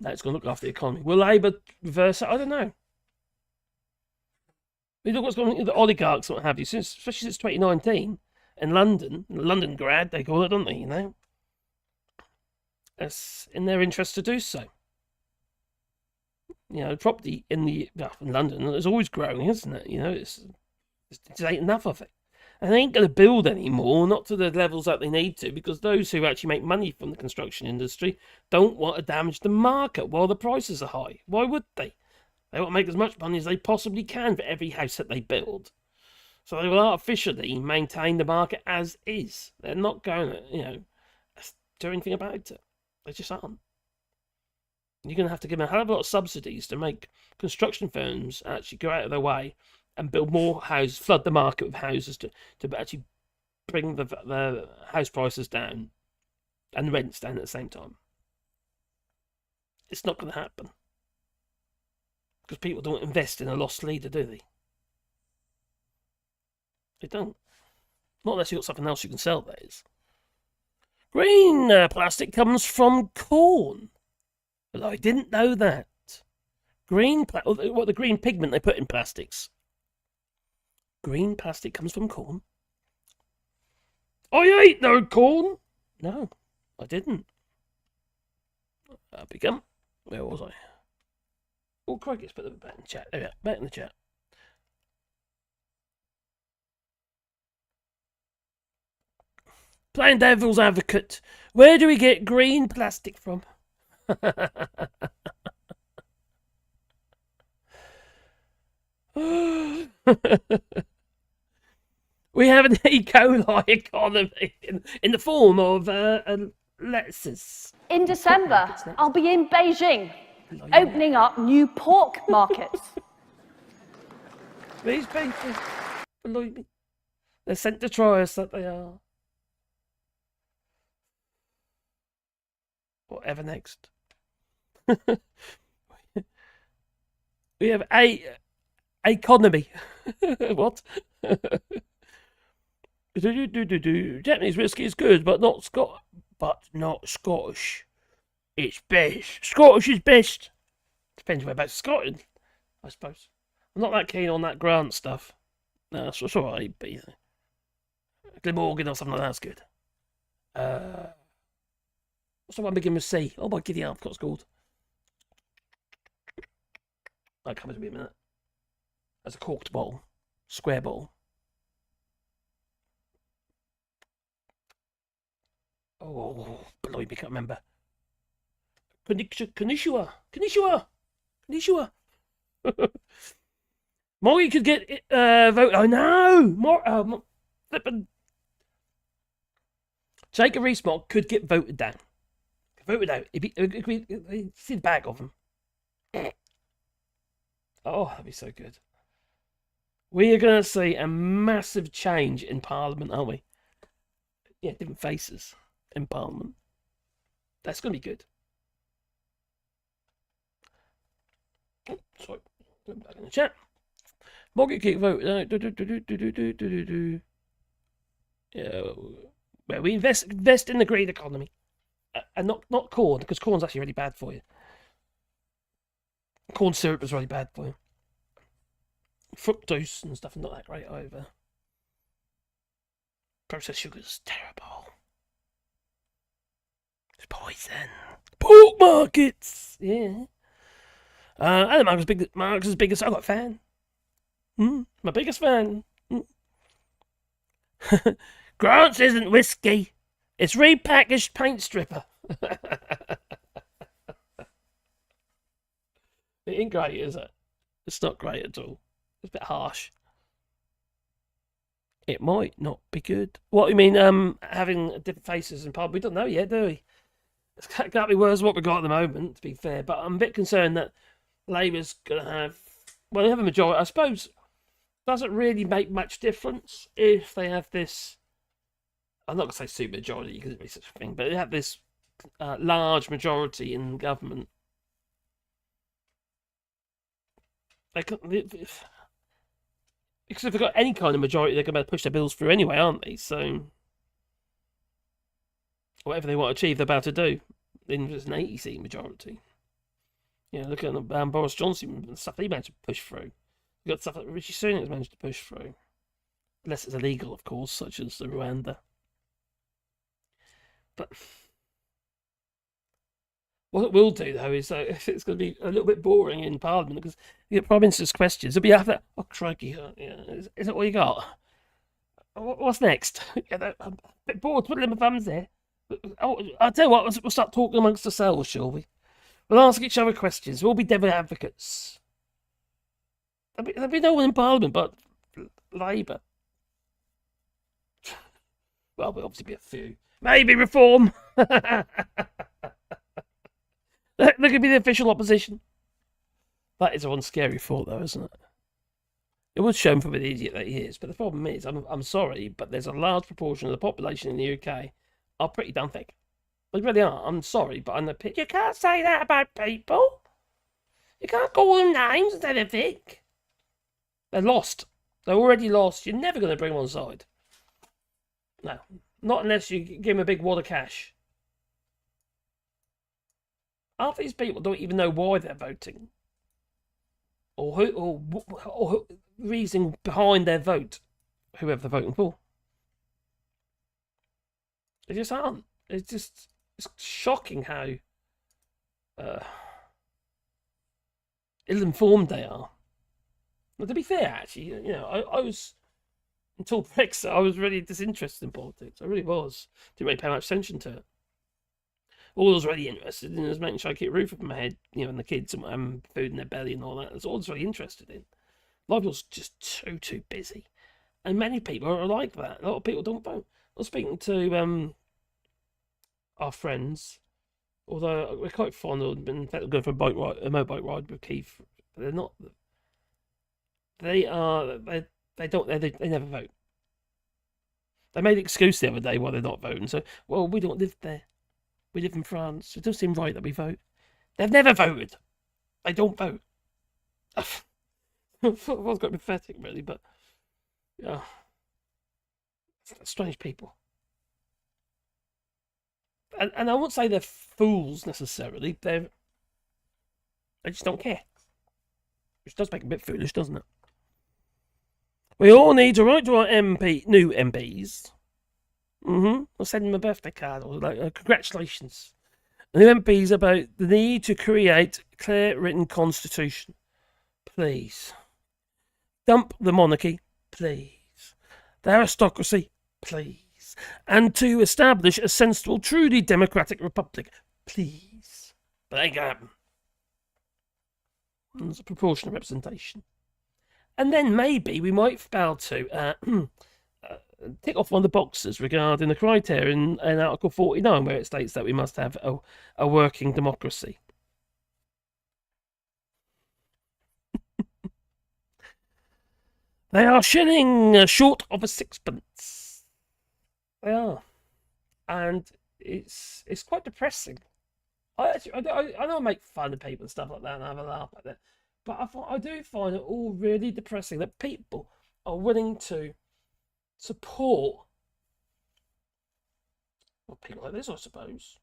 that's going to look after the economy. Will Labour reverse it? I don't know. We look what's going on with the oligarchs and what have you, especially since 2019, in London grad, they call it, don't they, It's in their interest to do so. Property in London is always growing, isn't it? It's ain't enough of it. And they ain't going to build anymore, not to the levels that they need to, because those who actually make money from the construction industry don't want to damage the market while the prices are high. Why would they? They want to make as much money as they possibly can for every house that they build. So they will artificially maintain the market as is. They're not going to, do anything about it. They just aren't. You're going to have to give them a hell of a lot of subsidies to make construction firms actually go out of their way and build more houses, flood the market with houses to actually bring the house prices down and the rents down at the same time. It's not going to happen. Because people don't invest in a lost leader, do they? They don't. Not unless you've got something else you can sell, that is. Green plastic comes from corn. Well, I didn't know that. What the green pigment they put in plastics. Green plastic comes from corn. I ate no corn. No, I didn't. Up you come. Where was I? Oh, crikey, let's put them back in the chat. There we are, back in the chat. Playing devil's advocate. Where do we get green plastic from? We have an E. coli economy in the form of lettuces. In December, I'll be in Beijing, opening up new pork markets. These people, believe me, they're sent to try us, that they are. Whatever next. We have a economy. What? Japanese whiskey is good, but not Scottish. It's best. Scottish is best. Depends whereabouts Scotland, I suppose. I'm not that keen on that Grant stuff. No, it's alright, but you know, Glamorgan or something like that's good. What's the one begin with C? Oh my giddy, I forgot what it's called. That comes to me a minute. That's a corked bottle. Square bottle. Oh, blimey, can't remember. Konnichiwa. Morgie could get vote. Oh no! Flippin'. Jacob Rees-Mogg could get voted down. Voted out. It'd see the back of him. Oh, that'd be so good. We are going to see a massive change in Parliament, aren't we? Yeah, different faces in Parliament. That's going to be good. Oh, sorry. Put back in the chat. Morgan kick vote. Yeah, well, we invest in the green economy. And not corn, because corn's actually really bad for you. Corn syrup is really bad for you. Fructose and stuff, not that great either. Processed sugar's terrible. It's poison. Pork markets! Yeah. And Mark's as big as I've got a fan. My biggest fan. Grant's isn't whiskey. It's repackaged paint stripper. It ain't great, is it? It's not great at all. It's a bit harsh. It might not be good. What do you mean, having different faces in pub? We don't know yet, do we? It can't be worse than what we've got at the moment, to be fair. But I'm a bit concerned that Labour's going to have... Well, they have a majority. I suppose it doesn't really make much difference if they have this... I'm not going to say super majority, because it's really such a thing, but they have this large majority in government. Because if they've got any kind of majority, they're going to push their bills through anyway, aren't they? So, whatever they want to achieve, they're about to do. Then there's an 80-seat majority. You know, look at Boris Johnson and stuff he managed to push through. You've got stuff that Rishi Sunak's managed to push through. Unless it's illegal, of course, such as the Rwanda. But what it will do, though, is it's going to be a little bit boring in Parliament because you get Prime Minister's questions. It'll be after, oh, crikey, yeah, is it all you got? What's next? I'm a bit bored, twiddling my thumbs there. Oh, I'll tell you what, we'll start talking amongst ourselves, shall we? We'll ask each other questions. We'll be devil advocates. There'll be no one in Parliament but Labour. Well, there'll obviously be a few. Maybe reform. Look at the official opposition. That is one scary thought, though, isn't it? It would show him for the idiot that he is, but the problem is, I'm sorry, but there's a large proportion of the population in the UK are pretty damn thick. They really are. I'm sorry, but I'm the pit. You can't say that about people. You can't call them names and say they're thick. They're lost. They're already lost. You're never going to bring them on side. No, not unless you give them a big wad of cash. Half these people don't even know why they're voting, or who reason behind their vote, whoever they're voting for. They just aren't. It's shocking how ill-informed they are. But to be fair, actually, you know, I was, until Brexit, I was really disinterested in politics. I really was. Didn't really pay much attention to it. All I was really interested in was making sure I keep a roof over my head, you know, and the kids and food in their belly and all that. That's all I was really interested in. Life was just too busy. And many people are like that. A lot of people don't vote. I was speaking to our friends, although we're quite fond of, in fact, going for a motorbike ride with Keith. But they're not. They never vote. They made an excuse the other day why they're not voting. So, well, we don't live there. We live in France. It does seem right that we vote. They've never voted. They don't vote. It was quite pathetic, really, but yeah, strange people. And I won't say they're fools necessarily. They just don't care, which does make a bit foolish, doesn't it? We all need to write to our new MPs. Or send them a birthday card or like congratulations. And the MPs about the need to create a clear written constitution. Please. Dump the monarchy, please. The aristocracy, please. And to establish a sensible, truly democratic republic, please. But they ain't gonna happen. There's a proportional representation. And then maybe we might be able to tick off one of the boxes regarding the criteria in Article 49, where it states that we must have a working democracy. They are shilling short of a sixpence. They are, and it's quite depressing. I know I make fun of people and stuff like that, and I have a laugh at it, but I do find it all really depressing that people are willing to support people like this, I suppose.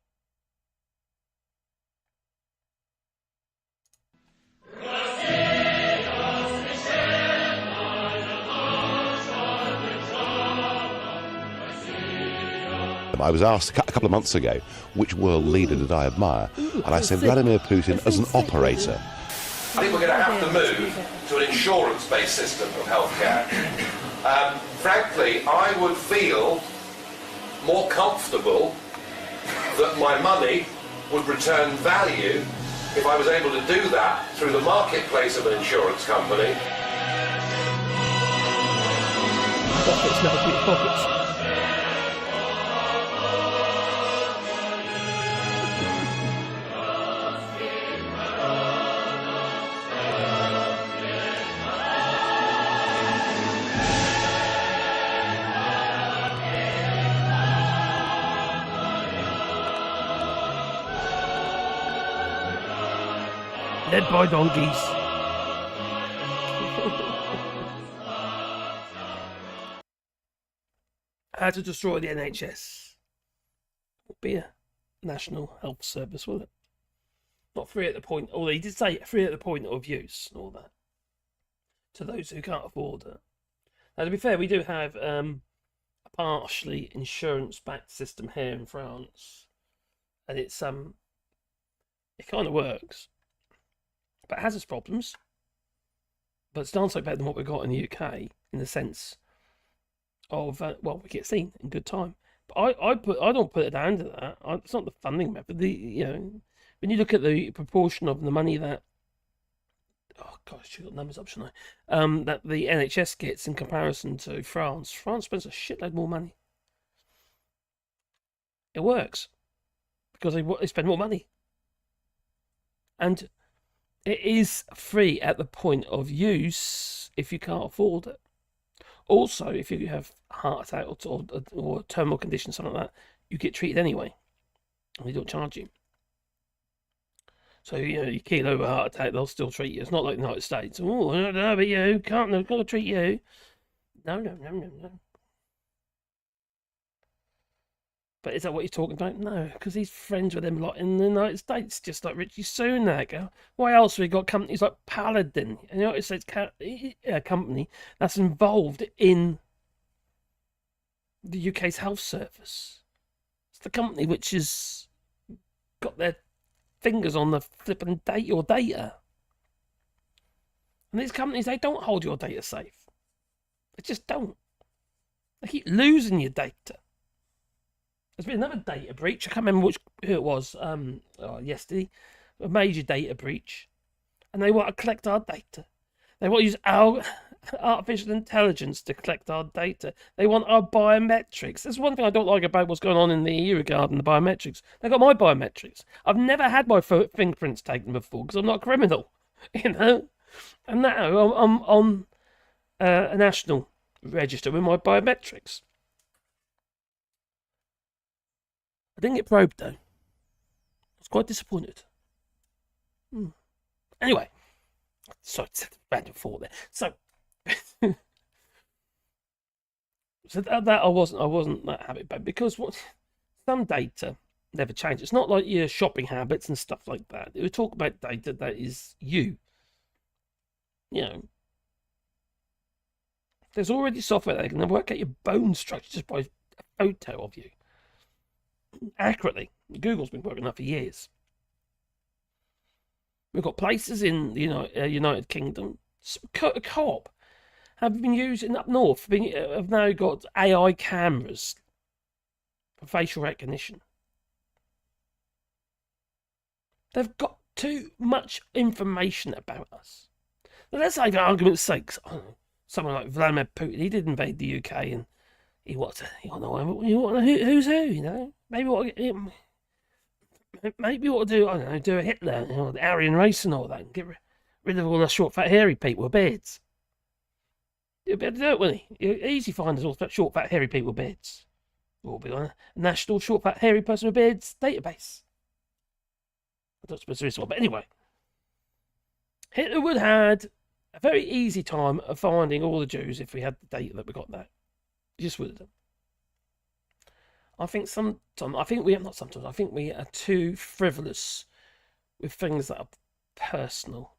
I was asked a couple of months ago which world leader did I admire, and I said Vladimir Putin as an operator. I think we're going to have to move to an insurance-based system of healthcare. Frankly, I would feel more comfortable that my money would return value if I was able to do that through the marketplace of an insurance company. Pockets, now deep pockets. Led by donkeys. How to destroy the NHS. Would be a national health service, will it? Not free at the point, although he did say free at the point of use and all that. To those who can't afford it. Now, to be fair, we do have a partially insurance-backed system here in France. And it's it kind of works. But it has its problems. But it's done so better than what we've got in the UK, in the sense of, well, we get seen in good time. But I don't put it down to that. It's not the funding method. You know, when you look at the proportion of the money that, oh gosh, you got numbers up, shouldn't I? That the NHS gets in comparison to France. France spends a shitload more money. It works because they spend more money. And it is free at the point of use if you can't afford it. Also, if you have a heart attack or a terminal condition, something like that, you get treated anyway. And they don't charge you. So, you keel over a heart attack, they'll still treat you. It's not like the United States. Oh, I don't know, but you can't, they've got to treat you. No. But is that what he's talking about? No, because he's friends with them lot in the United States, just like Richie Sunak. Why else have we got companies like Paladin, a United States company that's involved in the UK's health service? It's the company which has got their fingers on the flipping your data. And these companies, they don't hold your data safe. They just don't. They keep losing your data. There's been another data breach. I can't remember who it was. Yesterday, a major data breach, and they want to collect our data. They want to use our artificial intelligence to collect our data. They want our biometrics. There's one thing I don't like about what's going on in the EU regarding the biometrics. They got my biometrics. I've never had my fingerprints taken before because I'm not a criminal, And now I'm on a national register with my biometrics. I didn't get probed, though. I was quite disappointed. Anyway. Sorry, random thought there. So that I wasn't that happy about, because some data never changes. It's not like your shopping habits and stuff like that. We talk about data that is you. There's already software that can work out your bone structure just by a photo of you. Accurately. Google's been working on that for years. We've got places in the United Kingdom. Co-op have been using up north. Have now got AI cameras for facial recognition. They've got too much information about us. Now, let's say, for argument's sake, someone like Vladimir Putin, he did invade the UK, and he wants to know who's who. Maybe what to do, I don't know, do a Hitler, the Aryan race and all that, and get rid of all the short, fat, hairy people with beards. You'll be able to do it, won't he? Easy find us all short, fat, hairy people with beards. We'll be on a national short, fat, hairy person with beards database. I don't suppose there is one, but anyway. Hitler would have had a very easy time of finding all the Jews if we had the data that we got there. He just would have done. I think we are too frivolous with things that are personal.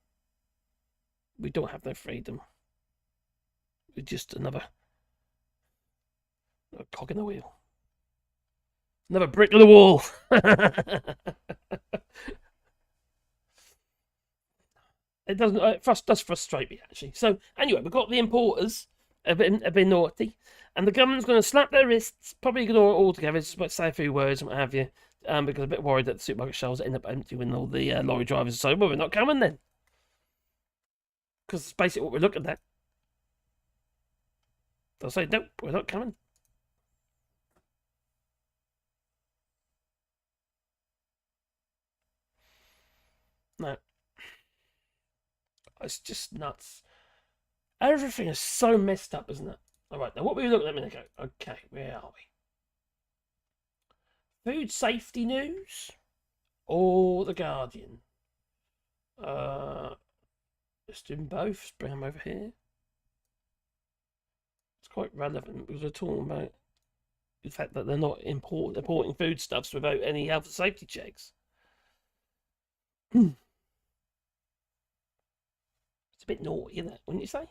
We don't have no freedom. We're just another cog in the wheel. Another brick in the wall. It does frustrate me, actually. So anyway, we've got the importers have been naughty. And the government's going to slap their wrists, probably ignore it altogether, just say a few words and what have you, because I'm a bit worried that the supermarket shelves end up empty when all the lorry drivers say, well, we're not coming then. Because it's basically what we're looking at. They'll say, nope, we're not coming. No. It's just nuts. Everything is so messed up, isn't it? Alright, now what were we looking at a minute ago? Okay, where are we? Food safety news? Or The Guardian? Just doing both. Let's bring them over here. It's quite relevant because we're talking about the fact that they're not importing foodstuffs without any health and safety checks. It's a bit naughty, isn't it? Wouldn't you say?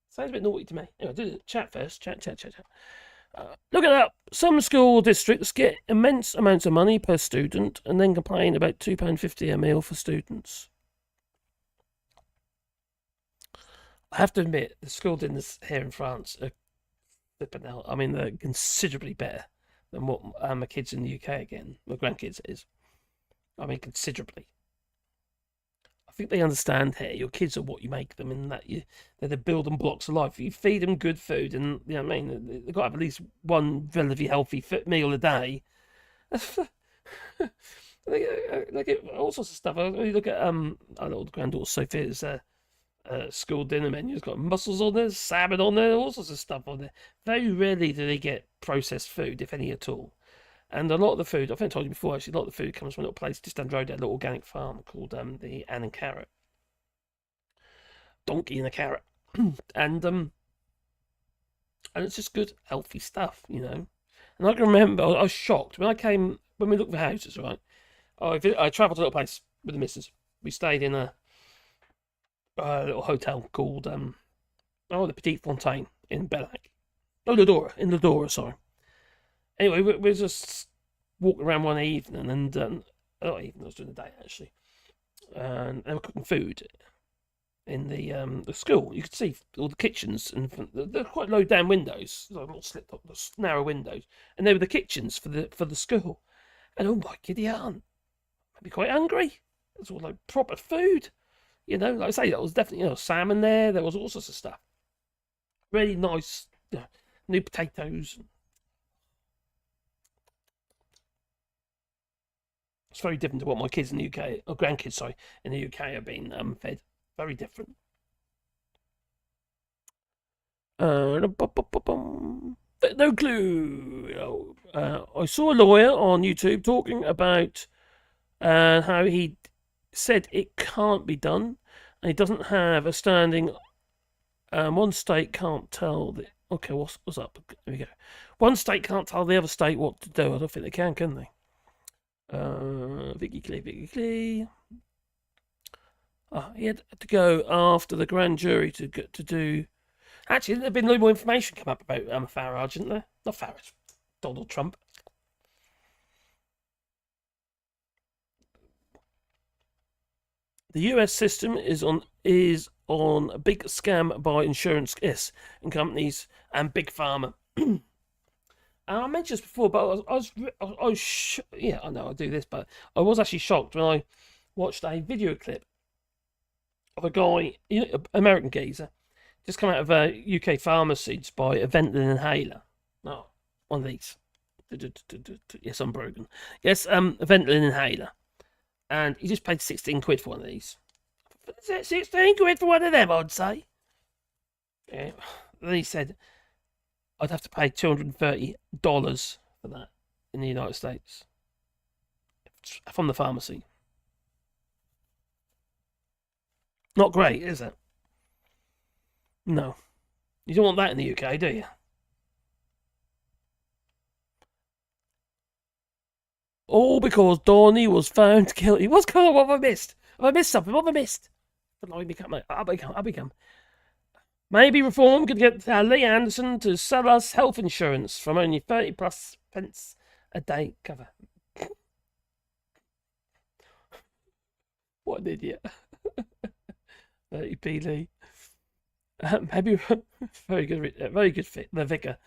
Sounds a bit naughty to me. Anyway, do the chat first. Chat. Look at that. Some school districts get immense amounts of money per student and then complain about £2.50 a meal for students. I have to admit, the school dinners here in France are flipping out. I mean, they're considerably better than what my kids in the UK again, my grandkids is. I mean, considerably. I think they understand here. Your kids are what you make them, and that they're the building blocks of life. You feed them good food, and they've got to have at least one relatively healthy meal a day. They get all sorts of stuff. You look at I know the granddaughter Sophia's school dinner menu. It's got mussels on there, salmon on there, all sorts of stuff on there. Very rarely do they get processed food, if any at all. And a lot of the food, I think I told you before, actually, a lot of the food comes from a little place just down the road, a little organic farm called the Ann and Carrot. Donkey and a Carrot. And it's just good, healthy stuff, you know. And I can remember, I was shocked when we looked for houses, right? I travelled to a little place with the missus. We stayed in a little hotel called the Petite Fontaine in Bellac. In Ladora, sorry. Anyway, we were just walking around one evening, and I was during the day actually, and they were cooking food in the school. You could see all the kitchens, and they're quite low down windows, like not slipped up, narrow windows, and they were the kitchens for the school. And oh my giddy aunt, I'd be quite hungry. It was all like proper food, you know. Like I say, there was definitely salmon there. There was all sorts of stuff. Really nice, new potatoes. It's very different to what my kids in the UK, or grandkids, sorry, in the UK have been fed. Very different. No clue. I saw a lawyer on YouTube talking about how he said it can't be done, and he doesn't have a standing. One state can't tell the. Okay, what's up? There we go. One state can't tell the other state what to do. I don't think they can they? Vicky Clay. He had to go after the grand jury to do. Actually, there's been a little more information come up about Farage, isn't there? Not Farage, Donald Trump. The US system is on a big scam by insurance and companies and big pharma. I mentioned this before, but I know I do this, but I was actually shocked when I watched a video clip of a guy, American geezer, just come out of a UK pharmacy to buy a Ventolin inhaler. Oh, one of these. Yes, I'm broken. Yes, a Ventolin inhaler. And he just paid 16 quid for one of these. 16 quid for one of them, I'd say. Yeah. Then he said, I'd have to pay $230 for that in the United States. From the pharmacy. Not great, is it? No. You don't want that in the UK, do you? All because Donny was found guilty. What's going on? What have I missed? Have I missed something? What have I missed? I'll become. Maybe reform could get Lee Anderson to sell us health insurance from only 30+ pence a day cover. What an idiot. 30p Lee. Maybe very good fit. The vicar.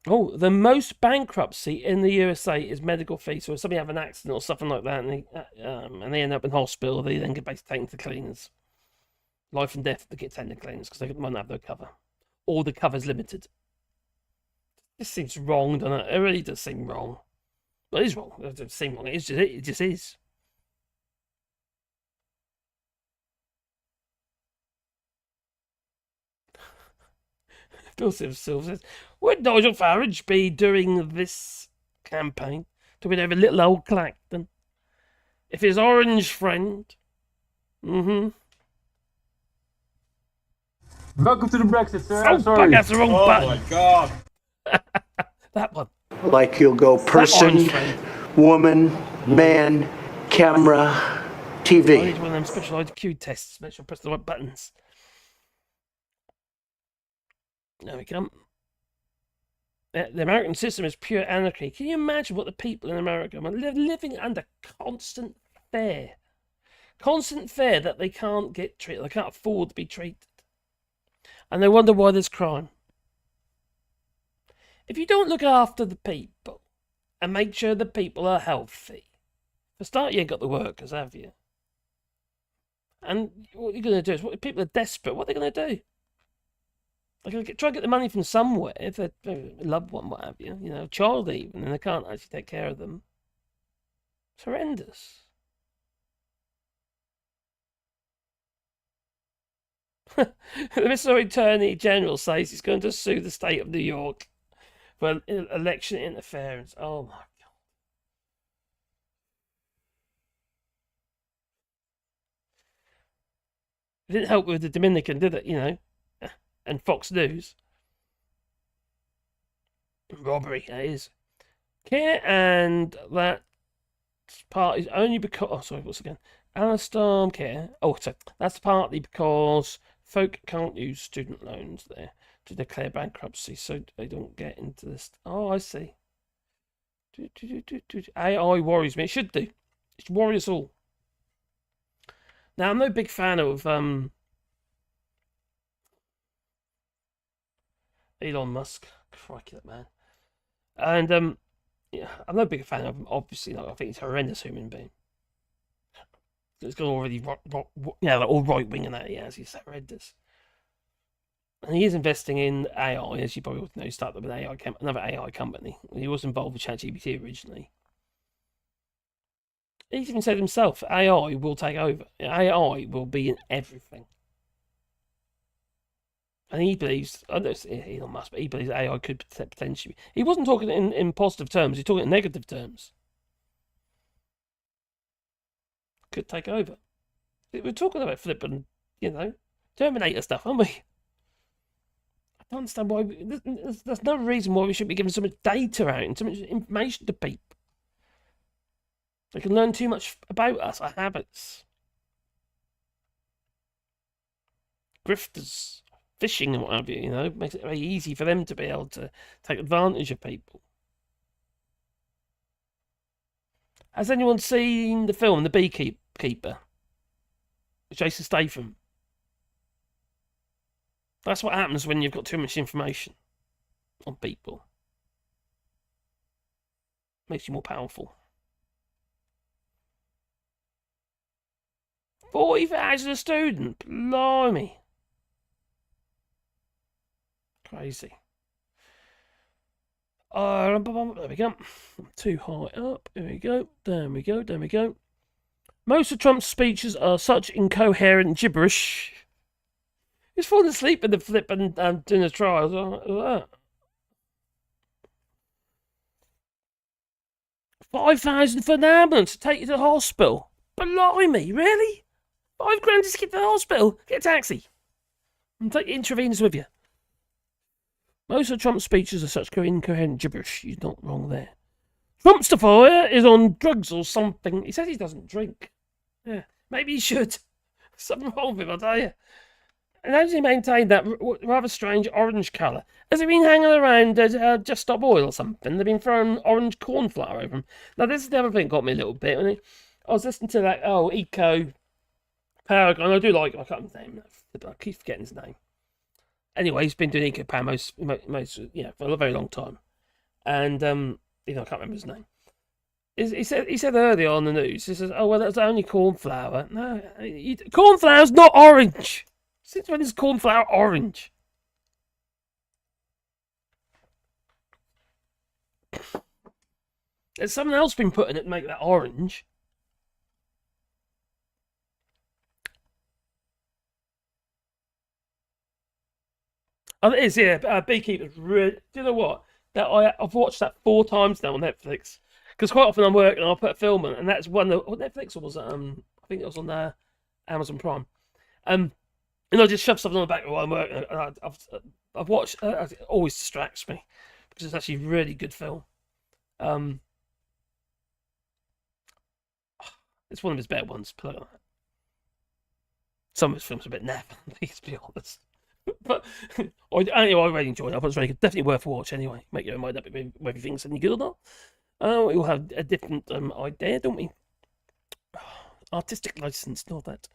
Oh, the most bankruptcy in the USA is medical fees. So if somebody have an accident or something like that, and they end up in hospital, they then get basically taken to cleaners. Life and death, they get taken to cleaners because they might not have no cover. Or the cover's limited. This seems wrong, doesn't it? It really does seem wrong. Well, it is wrong. It doesn't seem wrong. It just is. Bill Silver says, would Nigel Farrage be doing this campaign to win over little old Clacton? If his orange friend... Welcome to the Brexit, sir. Oh, sorry. that's the wrong button. Oh, my God. That one. Like you'll go person, woman, man, camera, I TV. need one of them special IQ tests. Make sure I press the right buttons. There we come. The American system is pure anarchy. Can you imagine what the people in America are living under constant fear? Constant fear that they can't get treated. They can't afford to be treated. And they wonder why there's crime. If you don't look after the people and make sure the people are healthy, for start, you ain't got the workers, have you? And what you're going to do is, people are desperate. What are they going to do? They can try to get the money from somewhere if they're a loved one, what have you, a child even, and they can't actually take care of them. It's horrendous. The Missouri Attorney General says he's going to sue the state of New York for election interference. Oh my God. It didn't help with the Dominican, did it? And Fox News. Robbery, that is. Care and that part is only because... Oh, sorry, what's again? Alistar care. Oh, so that's partly because folk can't use student loans there to declare bankruptcy, so they don't get into this. Oh, I see. AI worries me. It should do. It should worry us all. Now, I'm no big fan of Elon Musk. Crikey, that man. And yeah, I'm no big fan of him. Obviously, I think he's a horrendous human being. It's got already, all right wing and that he has. He's horrendous. And he is investing in AI, as you probably know. He started with another AI company. He was involved with ChatGPT originally. He's even said himself, AI will take over. AI will be in everything. And he believes, I know it's Elon Musk, but he believes AI could potentially... He wasn't talking in positive terms, he's talking in negative terms. Could take over. We're talking about flipping, Terminator stuff, aren't we? I don't understand why... There's no reason why we should be giving so much data out and so much information to people. They can learn too much about us, our habits. Grifters, fishing and what have you, makes it very easy for them to be able to take advantage of people. Has anyone seen the film The Beekeeper? Jason Statham. That's what happens when you've got too much information on people. Makes you more powerful. 40,000 a student. Blimey. Crazy. There we go. I'm too high up. Here we go. There we go. There we go. Most of Trump's speeches are such incoherent gibberish. He's falling asleep in the flip and doing the trials. 5,000 for an ambulance to take you to the hospital. Blimey, really? 5 grand just to get to the hospital. Get a taxi. And take intravenous with you. Most of Trump's speeches are such incoherent gibberish. He's not wrong there. Trumpster is on drugs or something. He says he doesn't drink. Yeah, maybe he should. Something wrong with him, I tell you. And how does he maintain that rather strange orange colour? Has he been hanging around Just Stop Oil or something? They've been throwing orange corn flour over him. Now, this is the other thing that got me a little bit. I was listening to that, Eco Paragon. I do like him. I can't remember his name. I keep forgetting his name. Anyway, he's been doing Eco Power most for a very long time. And, I can't remember his name. He said earlier on the news, he says, oh, well, that's only corn flour. No, corn flour's not orange. Since when is corn flour orange? There's something else been put in it to make that orange. Oh, it is, yeah. Beekeeper's really... Do you know what? I've watched that 4 times now on Netflix. Because quite often I'm working and I'll put a film on, and that's one that... Netflix, or was it? I think it was on Amazon Prime. And I just shove something on the back while I'm working. And I've watched... it always distracts me. Because it's actually a really good film. It's one of his better ones. Put it like that. Some of his films are a bit naff, let's be honest. But anyway, I really enjoyed it. I thought it was really good. Definitely worth a watch anyway. Make your own mind up whether you think it's any good or not. We all have a different idea, don't we? Artistic license and all that.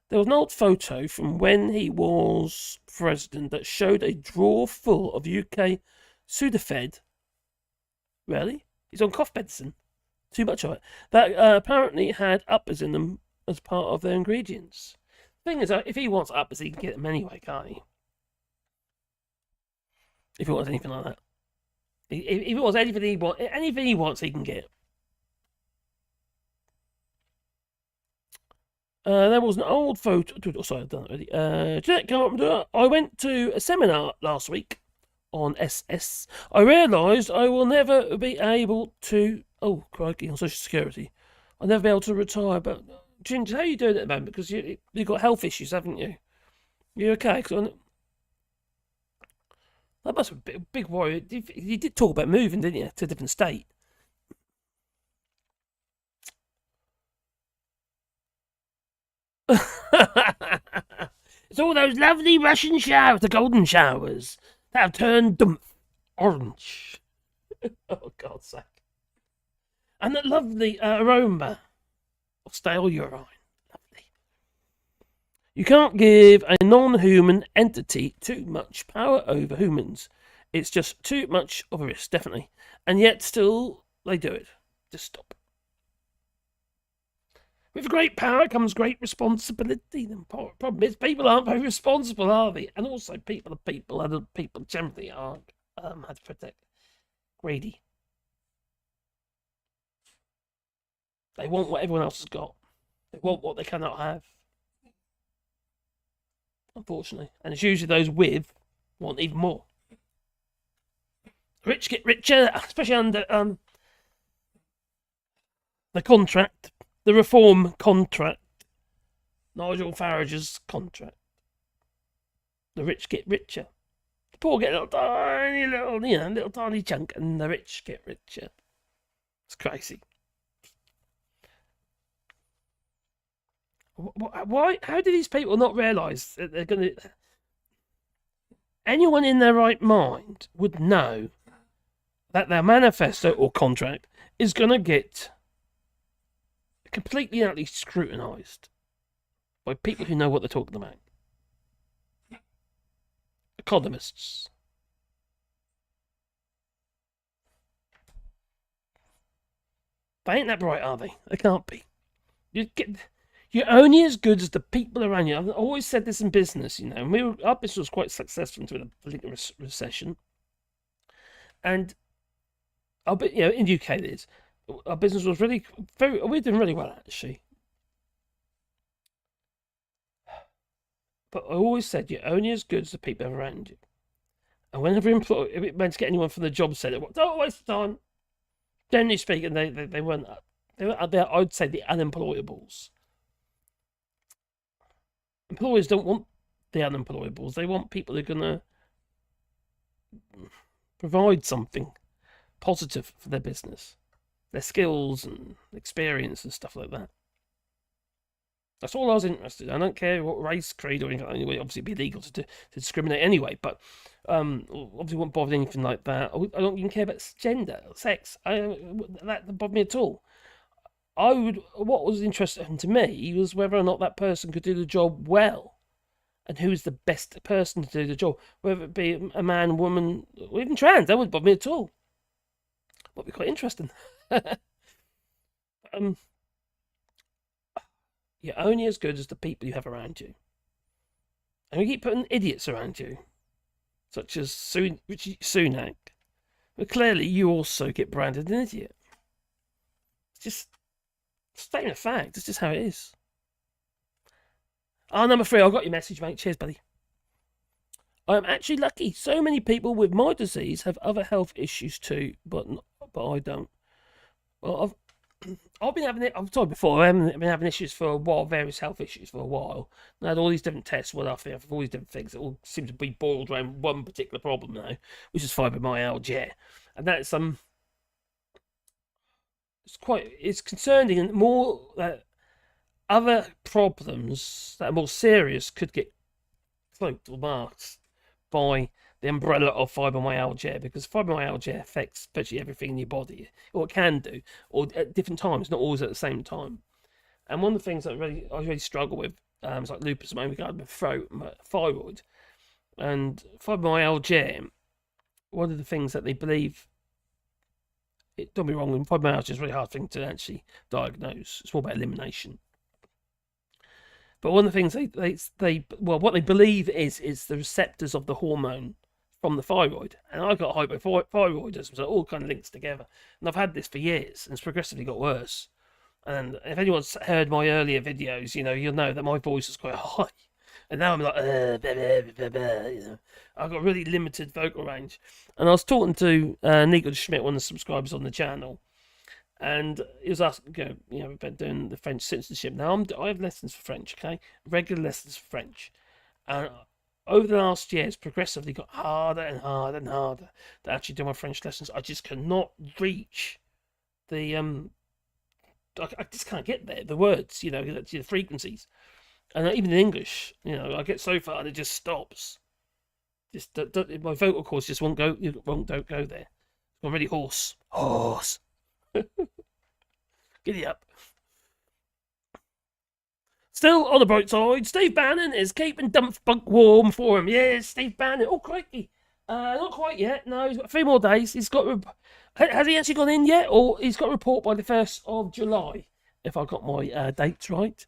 There was an old photo from when he was president that showed a drawer full of UK Sudafed. Really? He's on cough medicine. Too much of it. That apparently had uppers in them as part of their ingredients. Thing is, if he wants uppers, he can get them anyway, can't he? If he wants anything like that. If he wants anything he wants, he can get. There was an old photo. Sorry, I've done it already. Jeanette Carpenter, I went to a seminar last week on SS. I realised I will never be able to. Oh, crikey, on Social Security. I'll never be able to retire. But, Ginger, how are you doing at the moment? Because you've got health issues, haven't you? You okay? That must be a big worry. You did talk about moving, didn't you, to a different state? It's all those lovely Russian showers, the golden showers, that have turned orange. Oh, God's sake. And that lovely aroma of stale urine. Lovely. You can't give a non-human entity too much power over humans. It's just too much of a risk, definitely. And yet still, they do it. Just stop. With great power comes great responsibility. The problem is people aren't very responsible, are they? And also people are people, and people generally aren't how to protect. Greedy. They want what everyone else has got. They want what they cannot have. Unfortunately. And it's usually those with want even more. Rich get richer, especially under the contract. The reform contract. Nigel Farrage's contract. The rich get richer. The poor get a little tiny chunk, and the rich get richer. It's crazy. Why? How do these people not realise that they're going to... Anyone in their right mind would know that their manifesto or contract is going to get completely and utterly scrutinised by people who know what they're talking about. Economists. They ain't that bright, are they? They can't be. You're only as good as the people around you. I've always said this in business, you know. And our business was quite successful until the political recession. And in the UK it is. Our business was we're doing really well, actually. But I always said you're only as good as the people around you. And whenever if it meant to get anyone from the job centre, don't waste time. Generally speaking, they weren't. They were, I'd say, the unemployables. Employers don't want the unemployables. They want people who are going to provide something positive for their business. Their skills and experience and stuff like that. That's all I was interested in. I don't care what race, creed, or anything. Anyway, obviously, it'd be illegal to discriminate anyway. But obviously, won't bother anything like that. I don't even care about gender, sex. That doesn't bother me at all. What was interesting to me was whether or not that person could do the job well, and who's the best person to do the job. Whether it be a man, woman, or even trans, that wouldn't bother me at all. Would be quite interesting. You're only as good as the people you have around you. And we keep putting idiots around you, such as Richie Sunak. But clearly you also get branded an idiot. It's just statement of fact. It's just how it is. Number 3, I got your message, mate. Cheers, buddy. I am actually lucky. So many people with my disease have other health issues too, but I don't. Well, I've been having it. I've told you before. I've been having issues for a while, various health issues for a while. And I had all these different tests. Well, after all these different things, it all seems to be boiled around one particular problem now, which is fibromyalgia, and that's it's concerning, and more that other problems that are more serious could get cloaked or masked by the umbrella of fibromyalgia, because fibromyalgia affects virtually everything in your body, or it can do, or at different times, not always at the same time. And one of the things that I really struggle with is like lupus, my throat, my thyroid, and fibromyalgia. One of the things that they believe, don't be wrong, fibromyalgia is a really hard thing to actually diagnose. It's more about elimination. But one of the things what they believe is the receptors of the hormone from the thyroid, and I got hypothyroidism, so it all kind of links together. And I've had this for years, and it's progressively got worse. And if anyone's heard my earlier videos, you'll know that my voice is quite high. And now I'm like, I've got really limited vocal range. And I was talking to Nigel Schmidt, one of the subscribers on the channel, and he was asking, we've been doing the French citizenship. Now I have lessons for French, okay, regular lessons for French, and over the last year, it's progressively got harder and harder and harder to actually do my French lessons. I just cannot reach the I just can't get there. The words, the frequencies. And even in English, I get so far and it just stops. My vocal cords just don't go there. I'm really hoarse. Giddy up. Still on the bright side, Steve Bannon is keeping Dumpfbunk warm for him. Yes, Steve Bannon. Oh, crikey. Not quite yet. No, he's got 3 more days. Has he actually gone in yet? Or he's got a report by the 1st of July, if I got my dates right.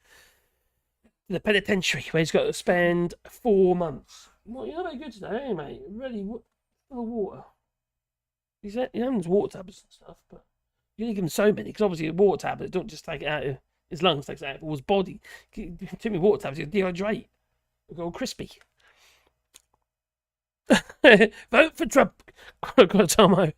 The penitentiary, where he's got to spend 4 months. Well, you're not very good today, are you, mate? Really, full of water. He has water tablets and stuff, but you didn't give him so many, because obviously a water tablet don't just take it out of his lungs, takes it out of his body. Too many water tablets, you'll dehydrate. You'll go all crispy. Vote for Trump, Tomo.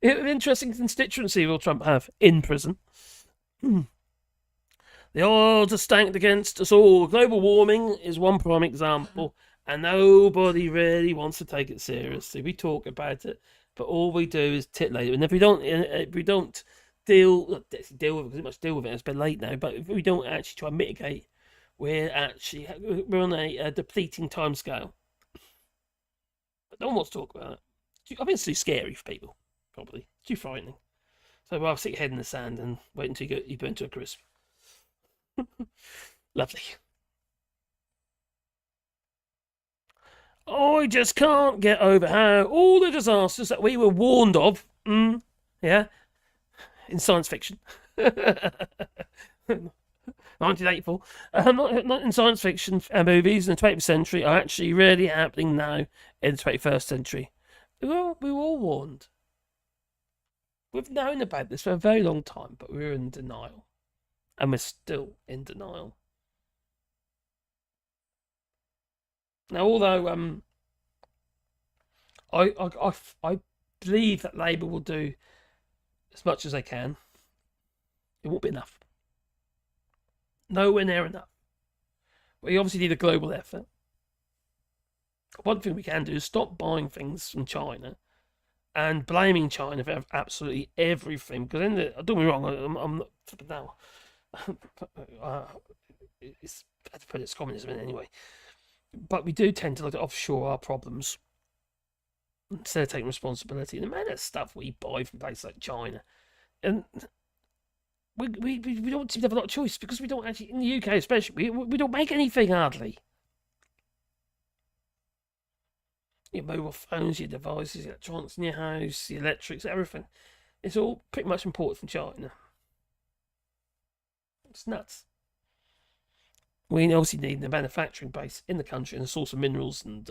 Interesting constituency will Trump have in prison. The odds are stacked against us all. Global warming is one prime example, and nobody really wants to take it seriously. We talk about it, but all we do is titillate it. And if we don't deal with it, because deal with it, it's a bit late now. But if we don't actually try and mitigate, we're on a depleting timescale. But no one wants to talk about it. I think it's too scary for people. Probably it's too frightening. So I'll stick your head in the sand and wait until you burn to a crisp. Lovely. I just can't get over how all the disasters that we were warned of, in science fiction, 1984, not in science fiction movies in the 20th century, are actually really happening now in the 21st century. We were all warned. We've known about this for a very long time, but we're in denial. And we're still in denial. Now, although I believe that Labour will do as much as they can, it won't be enough. Nowhere near enough. We obviously need a global effort. One thing we can do is stop buying things from China and blaming China for absolutely everything. Because don't get me wrong, I'm not now. It's better to put it's communism in anyway. But we do tend to like to offshore our problems instead of taking responsibility. And the amount of stuff we buy from places like China, and we don't seem to have a lot of choice because we don't actually, in the UK especially, we don't make anything hardly. Your mobile phones, your devices, your electronics in your house, your electrics, everything. It's all pretty much imported from China. It's nuts. We obviously need the manufacturing base in the country and a source of minerals and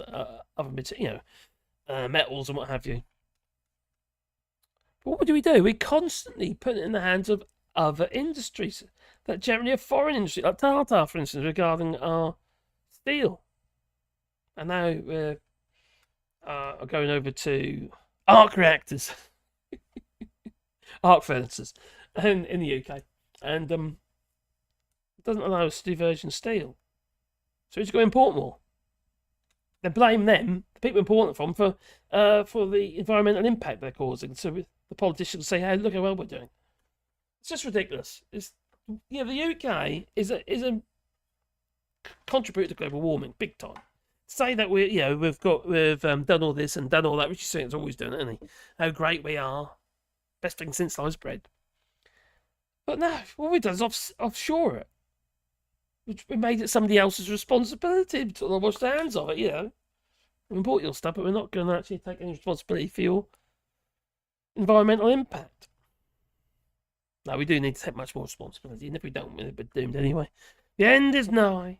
other materials, metals and what have you. But what do? We constantly put it in the hands of other industries that generally are foreign industries, like Tata, for instance, regarding our steel. And now we're going over to arc reactors, arc furnaces in the UK, and it doesn't allow us to do virgin steel. So we've just got to import more. Then blame them, the people importing from, for the environmental impact they're causing. So the politicians say, "Hey, look how well we're doing." It's just ridiculous. The UK is a contributor to global warming, big time. Say that we've done all this and done all that, which is always doing, isn't he? How great we are, best thing since sliced bread. But no, what we've done is offshore it. We made it somebody else's responsibility to wash their hands of it. We import your stuff, but we're not going to actually take any responsibility for your environmental impact. No, we do need to take much more responsibility, and if we don't, we're doomed anyway. The end is nigh.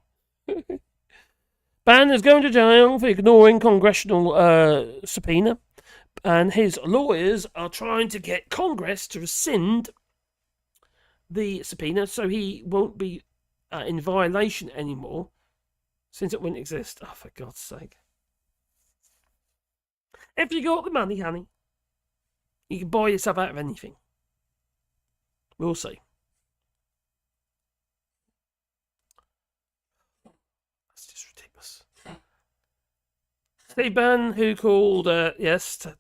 Banner's going to jail for ignoring congressional subpoena, and his lawyers are trying to get Congress to rescind the subpoena so he won't be in violation anymore, since it wouldn't exist. Oh, for God's sake. If you got the money, honey, you can buy yourself out of anything. We'll see. That's just ridiculous. Steve Bannon, who called,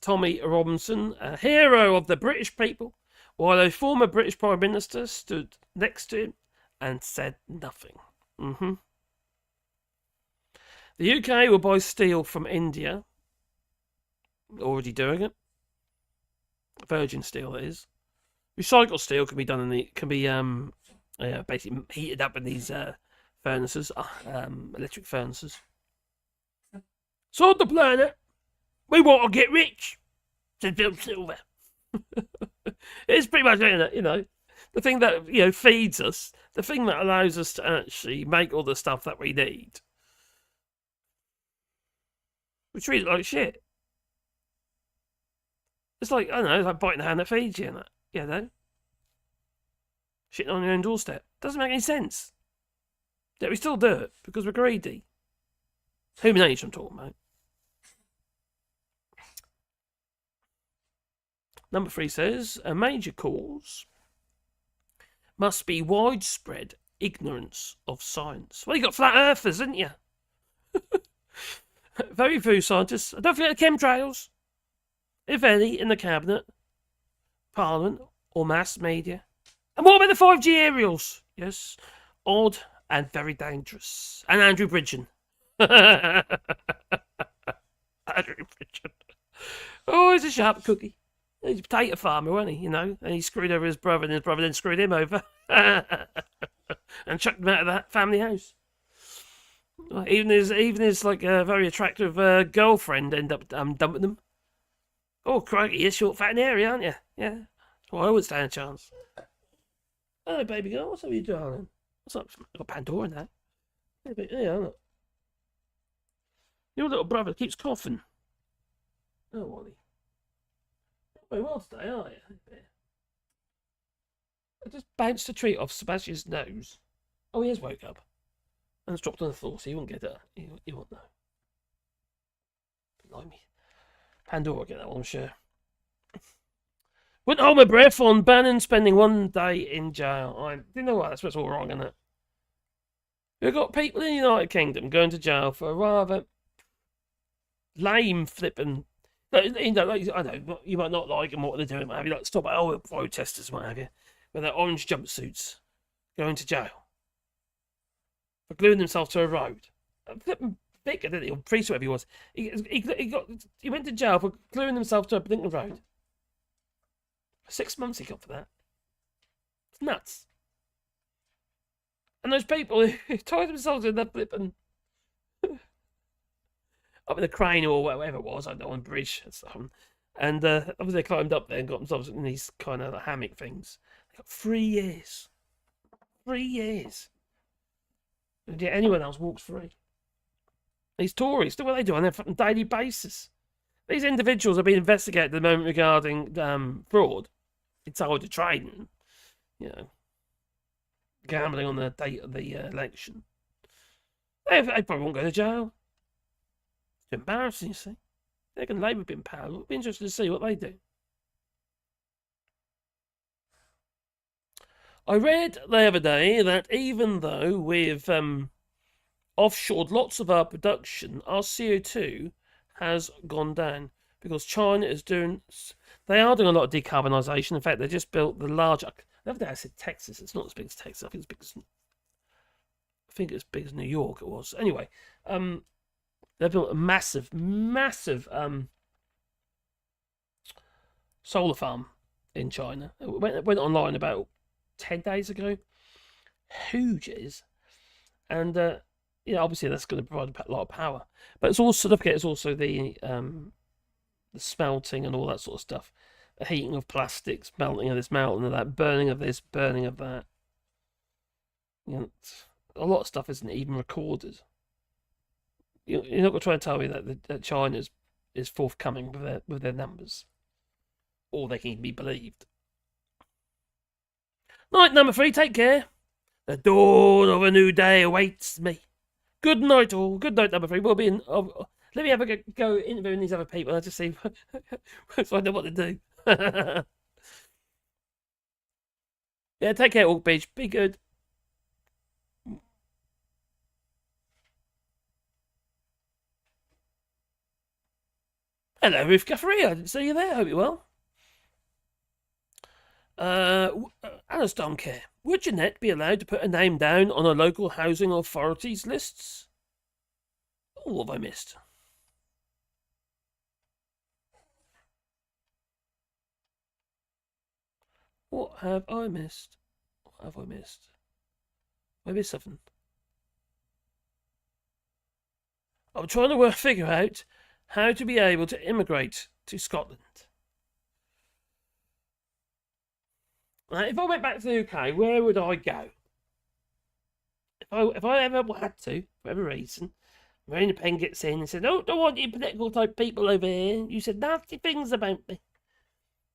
Tommy Robinson a hero of the British people, while a former British Prime Minister stood next to him and said nothing. The UK will buy steel from India. Already doing it. Virgin steel, that is. Recycled steel can be done basically heated up in these furnaces, electric furnaces. So the planet, we want to get rich, said Bill Silver. It's pretty much, the thing that, feeds us, the thing that allows us to actually make all the stuff that we need. We treat it like shit. It's like, I don't know, it's like biting the hand that feeds you and that, Shitting on your own doorstep. Doesn't make any sense. Yet we still do it because we're greedy. Human nature I'm talking about. Number 3 says, a major cause must be widespread ignorance of science. Well, you got flat earthers, didn't you? Very few scientists. Don't forget the chemtrails, if any, in the cabinet, parliament, or mass media. And what about the 5G aerials? Yes, odd and very dangerous. And Andrew Bridgen. Andrew Bridgen. Oh, he's a sharp cookie. He's a potato farmer, wasn't he? And he screwed over his brother, and his brother then screwed him over. And chucked him out of that family house. Even his like very attractive girlfriend ended up dumping him. Oh, crikey, you're short, fat, and hairy, aren't you? Yeah. Well, I wouldn't stand a chance. Hello, baby girl. What's up with you, darling? What's up? I've got Pandora now. Yeah, look. Your little brother keeps coughing. Oh, Wally. Not very well today, are you? I just bounced a treat off Sebastian's nose. Oh, he has woke up. And it's dropped on the floor, so he won't get it. He won't know. Blimey. Pandora will get that one, I'm sure. Wouldn't hold my breath on Bannon spending 1 day in jail. You know what? That's what's all wrong, isn't it? We've got people in the United Kingdom going to jail for a rather lame flipping. I know you might not like them, what they're doing, what have you, like stop oil protesters, what have you, with their orange jumpsuits going to jail for gluing themselves to a road. Flipping Vicar, didn't he, or priest, whatever he was. He went to jail for gluing himself to a blinking road. 6 months he got for that. It's nuts. And those people who tied themselves in that flipping up in the crane or whatever it was, I don't know, on a bridge and stuff. And obviously they climbed up there and got themselves in these kind of hammock things. They got 3 years. 3 years. And yet anyone else walks free. These Tories, what they do on a daily basis. These individuals are being investigated at the moment regarding fraud, insider trading, gambling on the date of the election. They probably won't go to jail. It's embarrassing, you see. They're going to Labour be in power. It'll be interesting to see what they do. I read the other day that even though we've offshored lots of our production, our CO2 has gone down because China is they are doing a lot of decarbonisation. In fact, they just built the large. The other day I said Texas. It's not as big as Texas. I think it's big as New York. It was anyway. They built a massive solar farm in China. It went online about 10 days ago. Huge it is, and obviously that's going to provide a lot of power. But it's also, don't forget, it's also the smelting and all that sort of stuff, the heating of plastics, melting of this, melting of that, burning of this, burning of that. A lot of stuff isn't even recorded. You're not going to try and tell me that China is forthcoming with their numbers, or they can be believed. Night number 3. Take care. The dawn of a new day awaits me. Good night, all. Good night, number 3. We'll be in. Let me have a go interviewing these other people. I'll just see so I know what to do. Yeah, take care, Orc Beach. Be good. Hello, Ruth Guthrie. I didn't see you there. Hope you're well. Alice Doncare. Would Jeanette be allowed to put a name down on a local housing authorities lists? Oh, what have I missed? What have I missed? What have I missed? Maybe something. I'm trying to figure out how to be able to immigrate to Scotland. Now, if I went back to the UK, where would I go? If I ever had to, for whatever reason, Marina Penn gets in and said, "Oh, don't want you political type people over here. You said nasty things about me."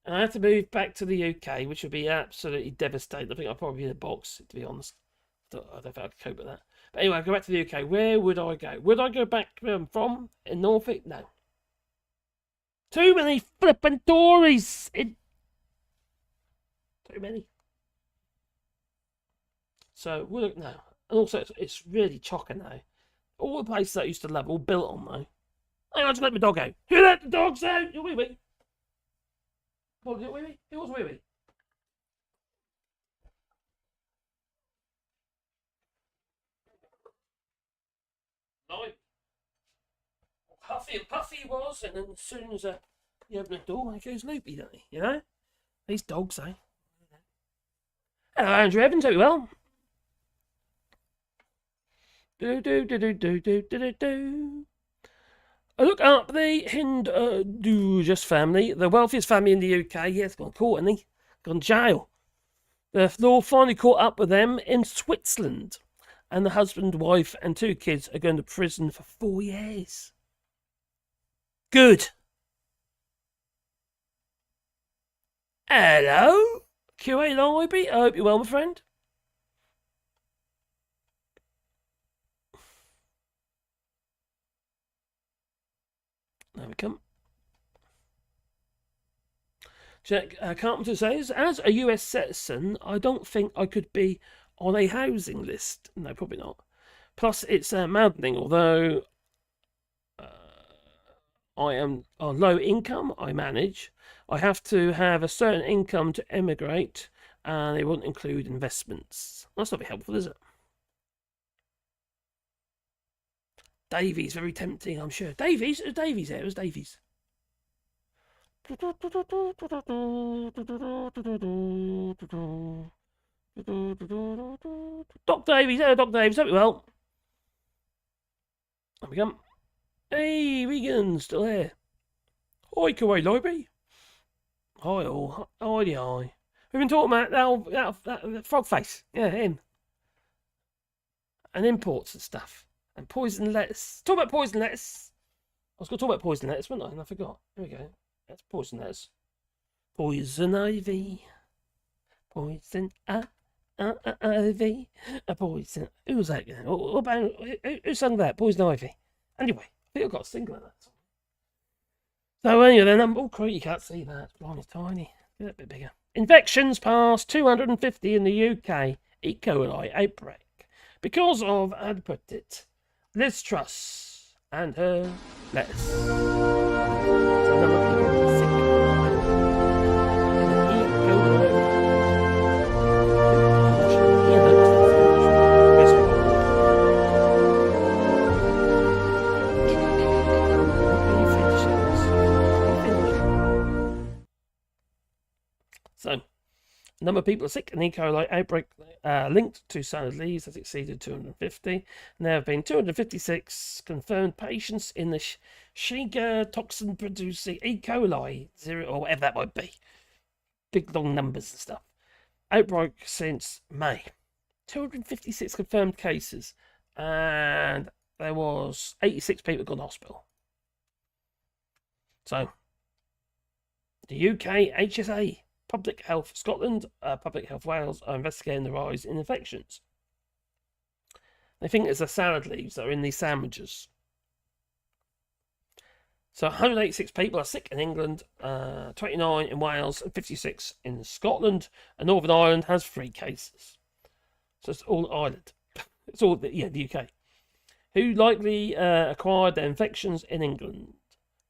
And I have to move back to the UK, which would be absolutely devastating. I think I'd probably be in a box, to be honest. I don't think I could cope with that. But anyway, I go back to the UK. Where would I go? Would I go back from in Norfolk? No. Too many flippin' Tories. Too many. So, no. And also, it's really chocker now. All the places that I used to love, all built on now. Hang on, just let my dog out. Who let the dogs out? You're wee-wee. What was it, wee-wee? Who was wee-wee? Like, Huffy and Puffy was, and then as soon as you open the door, he goes loopy, don't he? You know? These dogs, eh? Hello, Andrew Evans, hope you well. I look up the Hindu family, the wealthiest family in the UK. Yeah, it's gone caught, hasn't he? Gone jail. The law finally caught up with them in Switzerland. And the husband, wife, and 2 kids are going to prison for 4 years. Good. Hello, QA Library. I hope you're well, my friend. There we come. Jack Carpenter says, as a US citizen, I don't think I could be on a housing list. No, probably not. Plus, it's maddening, although I am on low income, I manage. I have to have a certain income to emigrate, and they won't include investments. That's not very helpful, is it? Davies, very tempting, I'm sure. Davies? Who's Davies there? Who's Davies? Doc Davies, hello Doc Davies, hope you well. There we go. Hey, Regan, still here. Hi, Kuwait Library. Hi all. Hi. We've been talking about that frog face. Yeah, him. And imports and stuff. And poison lettuce. Talk about poison lettuce. I was going to talk about poison lettuce, wasn't I? And I forgot. Here we go. That's poison lettuce. Poison ivy. Poison ivy. A poison. Who was that? What about, who sang that? Poison ivy. Anyway, I think I've got a single of that. So anyway, then oh, crap, you can't see that. Blimey, it's tiny. Get a bit bigger. Infections past 250 in the UK. E. coli outbreak. Because of, I'd put it, Liz Truss and her lettuce. So number of people are sick. And E. coli. So, number of people are sick, and E. coli outbreak linked to salad leaves has exceeded 250. And there have been 256 confirmed patients in the Shiga toxin producing E. coli 0 or whatever that might be. Big long numbers and stuff. Outbreak since May. 256 confirmed cases, and there was 86 people gone to hospital. So, the UK, HSA, Public Health Scotland, Public Health Wales are investigating the rise in infections. They think it's the salad leaves that are in these sandwiches. So 186 people are sick in England, 29 in Wales, and 56 in Scotland. And Northern Ireland has 3 cases. So it's all Ireland. It's all, the UK. Who likely acquired their infections in England?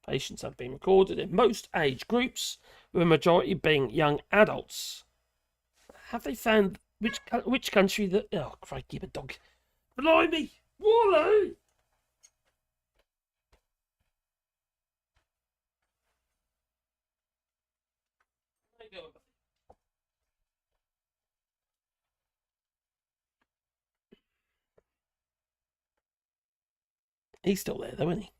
Patients have been recorded in most age groups, with a majority being young adults. Have they found which country that... Oh, crikey, the dog. Blimey! Wally! He's still there, though, isn't he?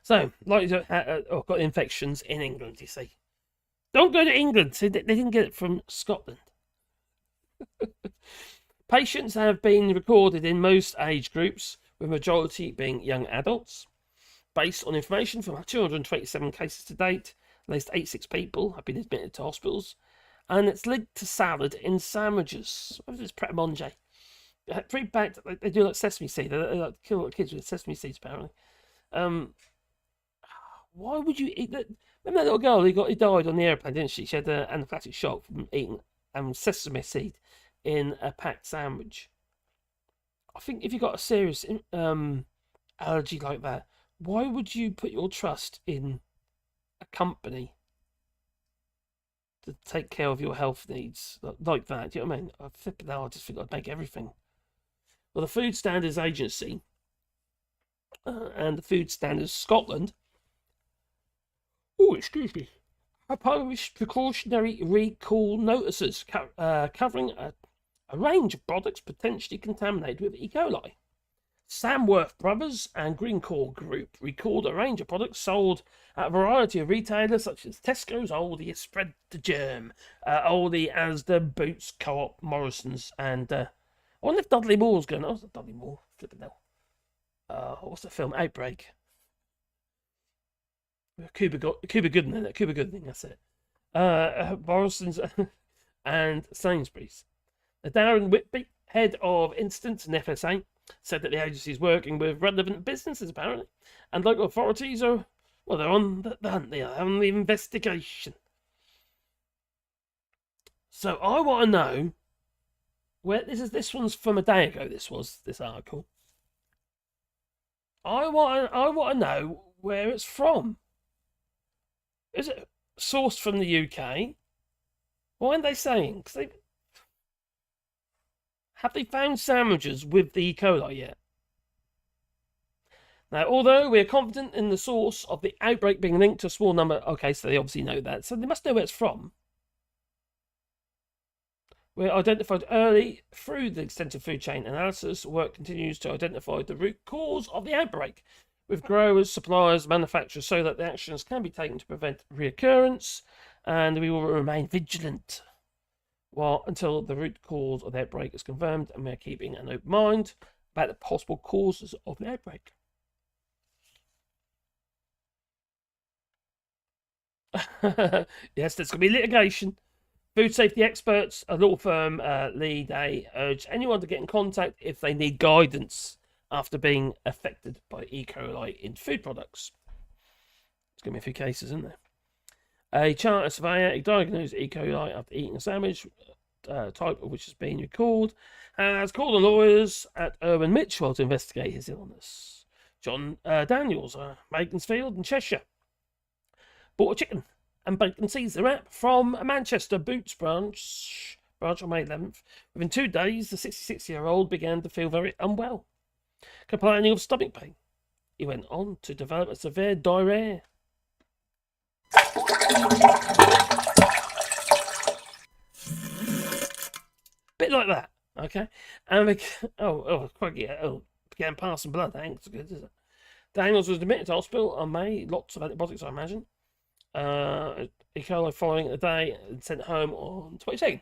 So, like, got infections in England, you see. Don't go to England. See, they didn't get it from Scotland. Patients have been recorded in most age groups, with majority being young adults. Based on information from 227 cases to date, at least 86 people have been admitted to hospitals, and it's linked to salad in sandwiches. What is this Pret a Manger? Pre-packed, they do like sesame seed. They like kill little kids with sesame seeds, apparently. Why would you eat that? Remember that little girl who died on the airplane, didn't she? She had an anaphylactic shock from eating sesame seed in a packed sandwich. I think if you've got a serious allergy like that, why would you put your trust in a company to take care of your health needs like that? Do you know what I mean? I just think I'd make everything. Well, the Food Standards Agency and the Food Standards Scotland, have published precautionary recall notices covering a range of products potentially contaminated with E. coli. Samworth Brothers and Greencore Group recalled a range of products sold at a variety of retailers such as Tesco's, Aldi, Spread the Germ, Aldi, Asda, Boots, Co-op, Morrison's, and I wonder if Dudley Moore's going. Oh, Dudley Moore, flipping hell. What's the film? Outbreak. Cuba Gooding, that's it. Morrison's and Sainsbury's. Darren Whitby, head of incidents in FSA, said that the agency is working with relevant businesses, apparently, and local authorities are, well, they're on the hunt, they are on the investigation. So I want to know where this one's from a day ago. This article. I want to know where it's from. Is it sourced from the UK? Why aren't they saying? Have they found sandwiches with the E. coli yet? Now, although we are confident in the source of the outbreak being linked to a small number... Okay, so they obviously know that. So they must know where it's from. We're identified early through the extensive food chain analysis. Work continues to identify the root cause of the outbreak with growers, suppliers, manufacturers, so that the actions can be taken to prevent reoccurrence, and we will remain vigilant until the root cause of the outbreak is confirmed, and we are keeping an open mind about the possible causes of the outbreak. Yes, there's going to be litigation. Food safety experts, a law firm lead, they urge anyone to get in contact if they need guidance after being affected by E. coli in food products. There's going to be a few cases, isn't there? A charter surveyor diagnosed E. coli after eating a sandwich, type of which has been recalled, has called on lawyers at Irwin Mitchell to investigate his illness. John Daniels, Maidensfield in Cheshire, bought a chicken and bacon Caesar wrap from a Manchester Boots branch on May 11th. Within 2 days, the 66-year-old began to feel very unwell, complaining of stomach pain. He went on to develop a severe diarrhea. Bit like that, okay? And began passing blood. Thanks, good, is it? Daniels was admitted to hospital on May. Lots of antibiotics, I imagine. E. coli following a day and sent home on 22nd.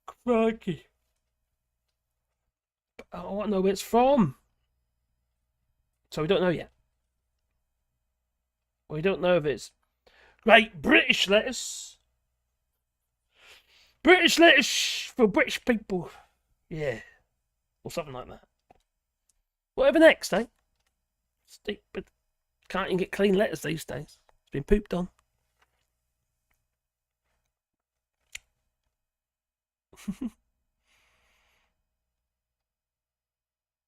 Crikey. I want to know where it's from. So we don't know yet. We don't know if it's Great British lettuce. British lettuce for British people. Yeah. Or something like that. Whatever next, eh? Stupid. Can't even get clean lettuce these days. It's been pooped on.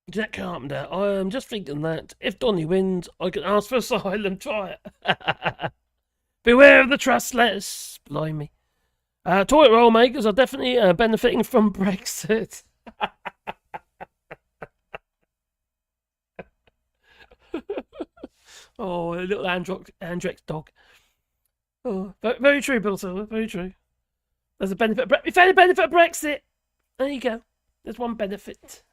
Jack Carpenter, I am just thinking that if Donny wins, I can ask for asylum. Try it. Beware of the trust lettuce. Blimey. Toilet roll makers are definitely benefiting from Brexit. Oh, a little Andrex dog. Oh, very true, Bill Silver. Very true. There's a benefit. We found a benefit of Brexit. There you go. There's one benefit.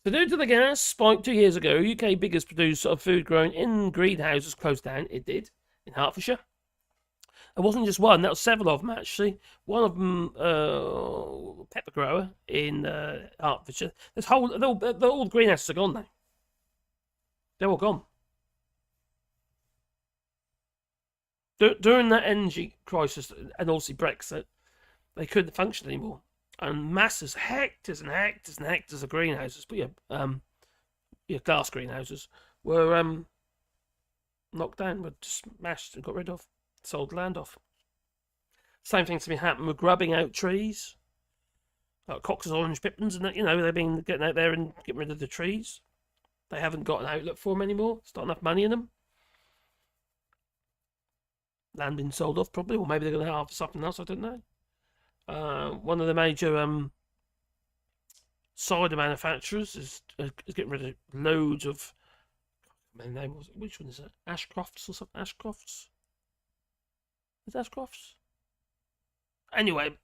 So due to the gas spike 2 years ago, UK biggest producer of food grown in greenhouses closed down. It did in Hertfordshire. It wasn't just one. That was several of them actually. One of them, pepper grower in Hertfordshire. All the greenhouses are gone now. They're all gone. During that energy crisis and also Brexit, they couldn't function anymore. And masses, hectares and hectares and hectares of greenhouses, but glass greenhouses, were knocked down, were just smashed and got rid of, sold land off. Same thing's been happening with grubbing out trees, like Cox's orange pippins, and that, they've been getting out there and getting rid of the trees. They haven't got an outlet for them anymore. There's not enough money in them. Land being sold off probably, or maybe they're going to have something else. I don't know. One of the major cider manufacturers is getting rid of loads of. Which one is it? Ashcrofts or something? Ashcrofts? Is it Ashcrofts? Anyway,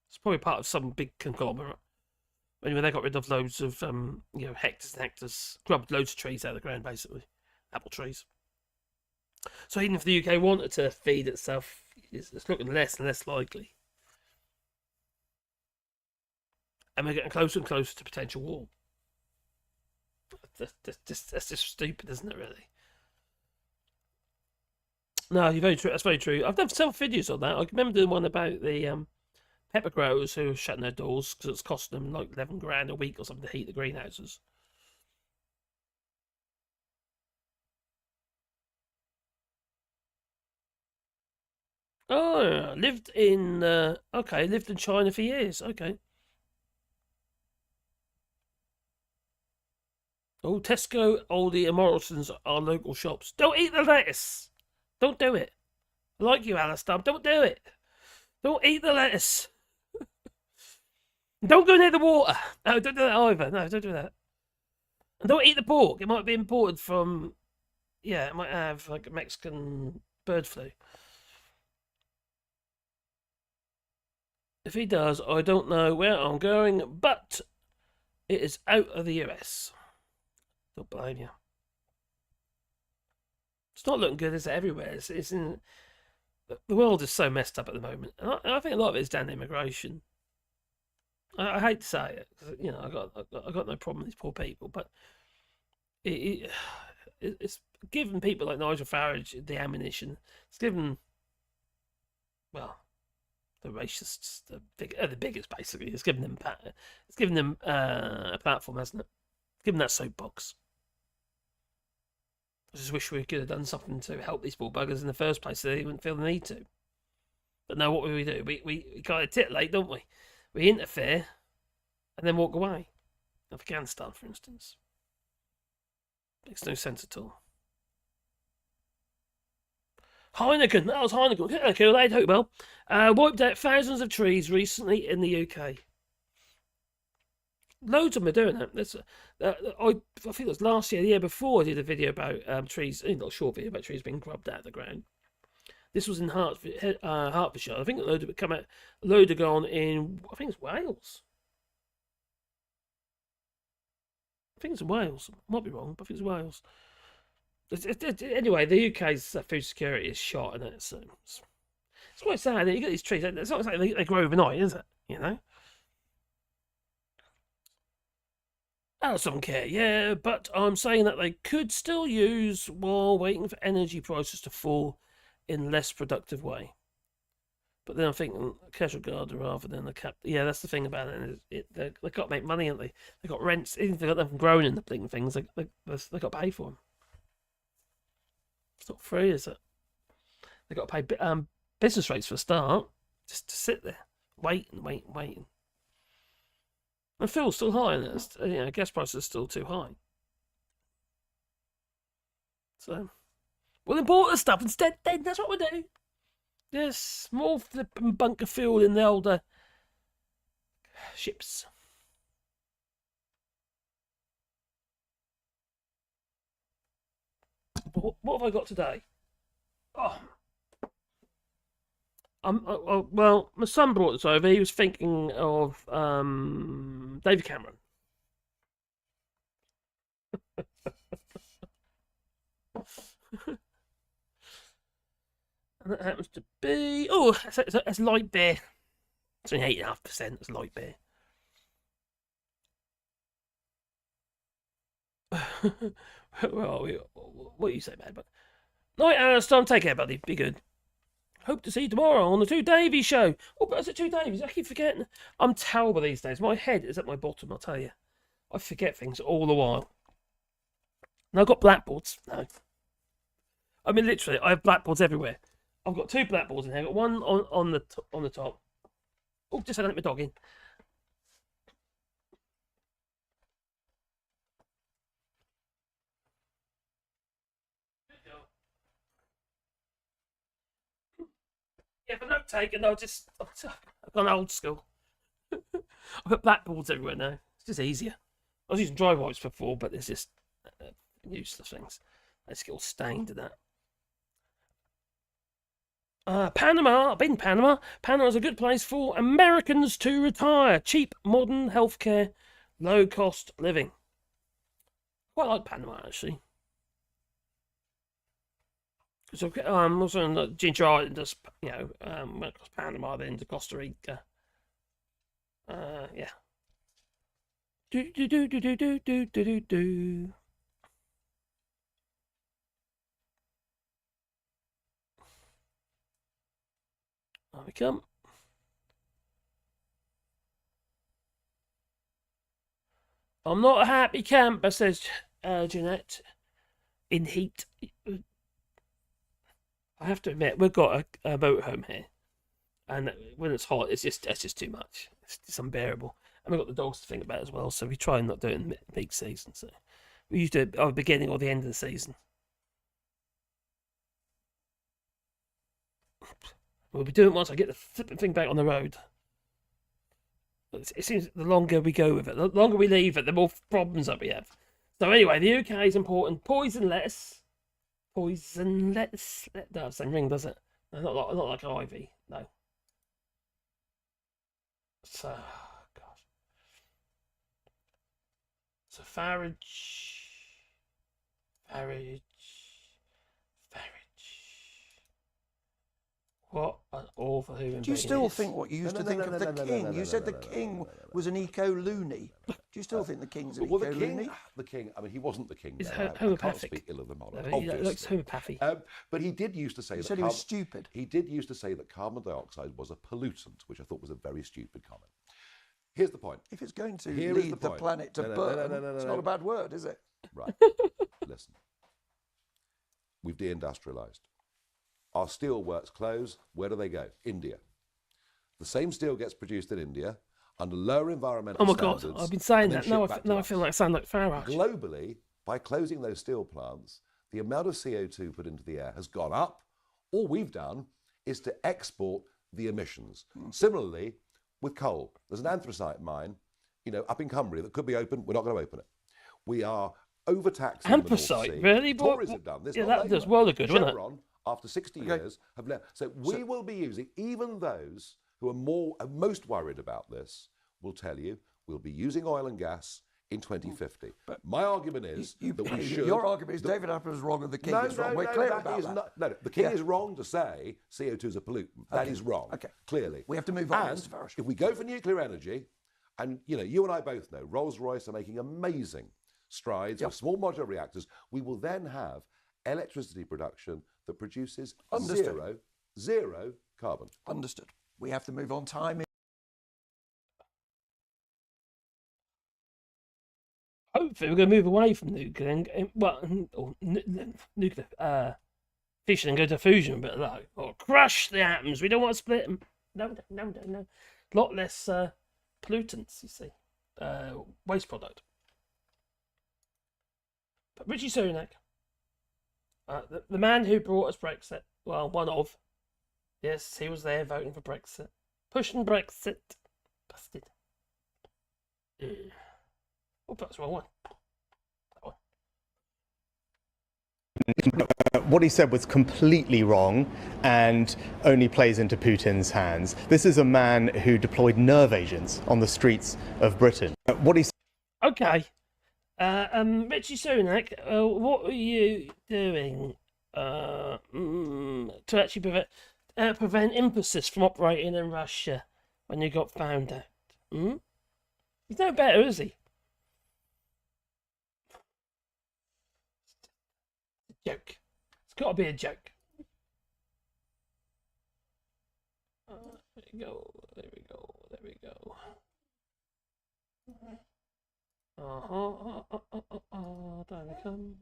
it's probably part of some big conglomerate. Anyway, they got rid of loads of hectares and hectares, grubbed loads of trees out of the ground, basically, apple trees. So even if the UK wanted to feed itself, it's looking less and less likely. And we're getting closer and closer to potential war. That's just stupid, isn't it, really? No, you're very true. That's very true. I've done several videos on that. I remember doing one about the pepper growers who are shutting their doors because it's costing them like 11 grand a week or something to heat the greenhouses. Oh, lived in China for years. Okay. Oh, Tesco, Aldi, and Morrison's are local shops. Don't eat the lettuce. Don't do it. I like you, Alistair. Don't do it. Don't eat the lettuce. Don't go near the water. No, don't do that either. No, don't do that. And don't eat the pork. It might be imported from. Yeah, it might have like Mexican bird flu. If he does, I don't know where I'm going, but it is out of the US. Don't blame you. It's not looking good, is it? Everywhere. It's in the world is so messed up at the moment, and I think a lot of it is down to immigration. I hate to say it, because I got no problem with these poor people, but it's given people like Nigel Farrage the ammunition. It's given, well, the racists the biggest basically. It's given them a platform, hasn't it? It's given that soapbox. I just wish we could have done something to help these poor buggers in the first place so they wouldn't feel the need to. But no, what do? We kind of titillate, don't we? We interfere and then walk away. Afghanistan, for instance. Makes no sense at all. Heineken, that was Heineken. Kool-Aid, hope well. Wiped out thousands of trees recently in the UK. Loads of them are doing that. I think it was last year, the year before, I did a video about trees, a little short video about trees being grubbed out of the ground. This was in Hertfordshire. I think a load of it come out. A load have gone in, I think it's Wales. I think it's Wales. I might be wrong, but I think it's Wales. Anyway, the UK's food security is shot, and it's quite sad. You get these trees. It's not like they grow overnight, is it? I don't care, yeah, but I'm saying that they could still use while waiting for energy prices to fall in less productive way. But then I'm thinking casual garden rather than the cap. Yeah, that's the thing about it. They've got to make money, haven't they? They've got rents. Even if they've got them growing in the blinking things, they've got to pay for them. It's not free, is it? They've got to pay business rates for a start, just to sit there, waiting. And fuel's still high, and gas prices are still too high. So, we'll import the stuff instead. Then that's what we do. Yes, more flipping bunker fuel in the older ships. What have I got today? Oh. Well, my son brought this over. He was thinking of David Cameron. And that happens to be... Oh, that's light beer. It's only 8.5%. It's light beer. Where are we? What do you say, man? But night, Alistair. Take care, buddy. Be good. Hope to see you tomorrow on the Two Davies show. Oh, but is it Two Davies? I keep forgetting. I'm terrible these days. My head is at my bottom, I'll tell you. I forget things all the while. And I've got blackboards. No. I mean, literally, I have blackboards everywhere. I've got 2 blackboards in here. I've got one on the top. Oh, just let my dog in. Yeah, for note taking, I've gone old school. I've got blackboards everywhere now. It's just easier. I was using dry wipes before, but it's just useless things. They just get all stained to that. Panama. I've been to Panama. Panama is a good place for Americans to retire. Cheap, modern healthcare, low-cost living. Quite like Panama, actually. So, also in the Ginger Island, went across Panama, then to Costa Rica. Yeah. Do. There we come. I'm not a happy camper, says Jeanette. In heat. I have to admit, we've got a motorhome here. And when it's hot, it's just too much. It's just unbearable. And we've got the dogs to think about as well, so we try and not do it in peak season. So we used to at the beginning or the end of the season. We'll be doing it once I get the flipping thing back on the road. It seems the longer we go with it, the longer we leave it, the more problems that we have. So anyway, the UK is important. Poison lettuce. That doesn't ring, does it? No, not like ivy. No. So, gosh. So Farage. What an awful human being. Do you still think what you used to think of the king? You said the king was an eco-loony. Do you still think the king's an eco-loony? The king, I mean, he wasn't the king. He's I homeopathic. can't speak ill of the monarch, He looks homeopathic. but he did used to say He that said he was stupid. He did used to say that carbon dioxide was a pollutant, which I thought was a very stupid comment. Here's the point. If it's going to lead the planet to burn, it's not a bad word, is it? Right. Listen. We've deindustrialized. Our steel works close. Where do they go? India. The same steel gets produced in India under lower environmental standards. Oh my God, I've been saying that. Now I feel like I sound like Farage. Globally, by closing those steel plants, the amount of CO2 put into the air has gone up. All we've done is to export the emissions. Similarly, with coal, there's an anthracite mine, up in Cumbria that could be open. We're not going to open it. We are overtaxing anthracite, the North Sea. really? Tories have done this. Yeah, that does well good, wouldn't it? Chevron, after 60 years, have left. So we will be using, even those who are most worried about this will tell you, we'll be using oil and gas in 2050. But my argument is that we should... Your argument is David Apple's wrong and the king is wrong. We're clear about that. No, the king is wrong to say CO2 is a pollutant. That is wrong, clearly. We have to move on, and Mr. Farage. if we go for nuclear energy, And, you know, you and I both know Rolls-Royce are making amazing strides with small modular reactors. We will then have electricity production that produces zero carbon. Understood. We have to move on. Time. Hopefully, we're going to move away from nuclear nuclear fission and go to fusion, but like, or crush the atoms. We don't want to split them. No. A lot less pollutants, you see. Waste product. But Richie Sunak, the man who brought us Brexit, well, one of. Yes, he was there voting for Brexit. Pushing Brexit. Busted. Oh, that's the wrong one. What he said was completely wrong and only plays into Putin's hands. This is a man who deployed nerve agents on the streets of Britain. Okay. Richie Sunak, what are you doing to actually prevent emphasis from operating in Russia when you got found out? He's no better, is he? Joke. It's got to be a joke. There we go. Down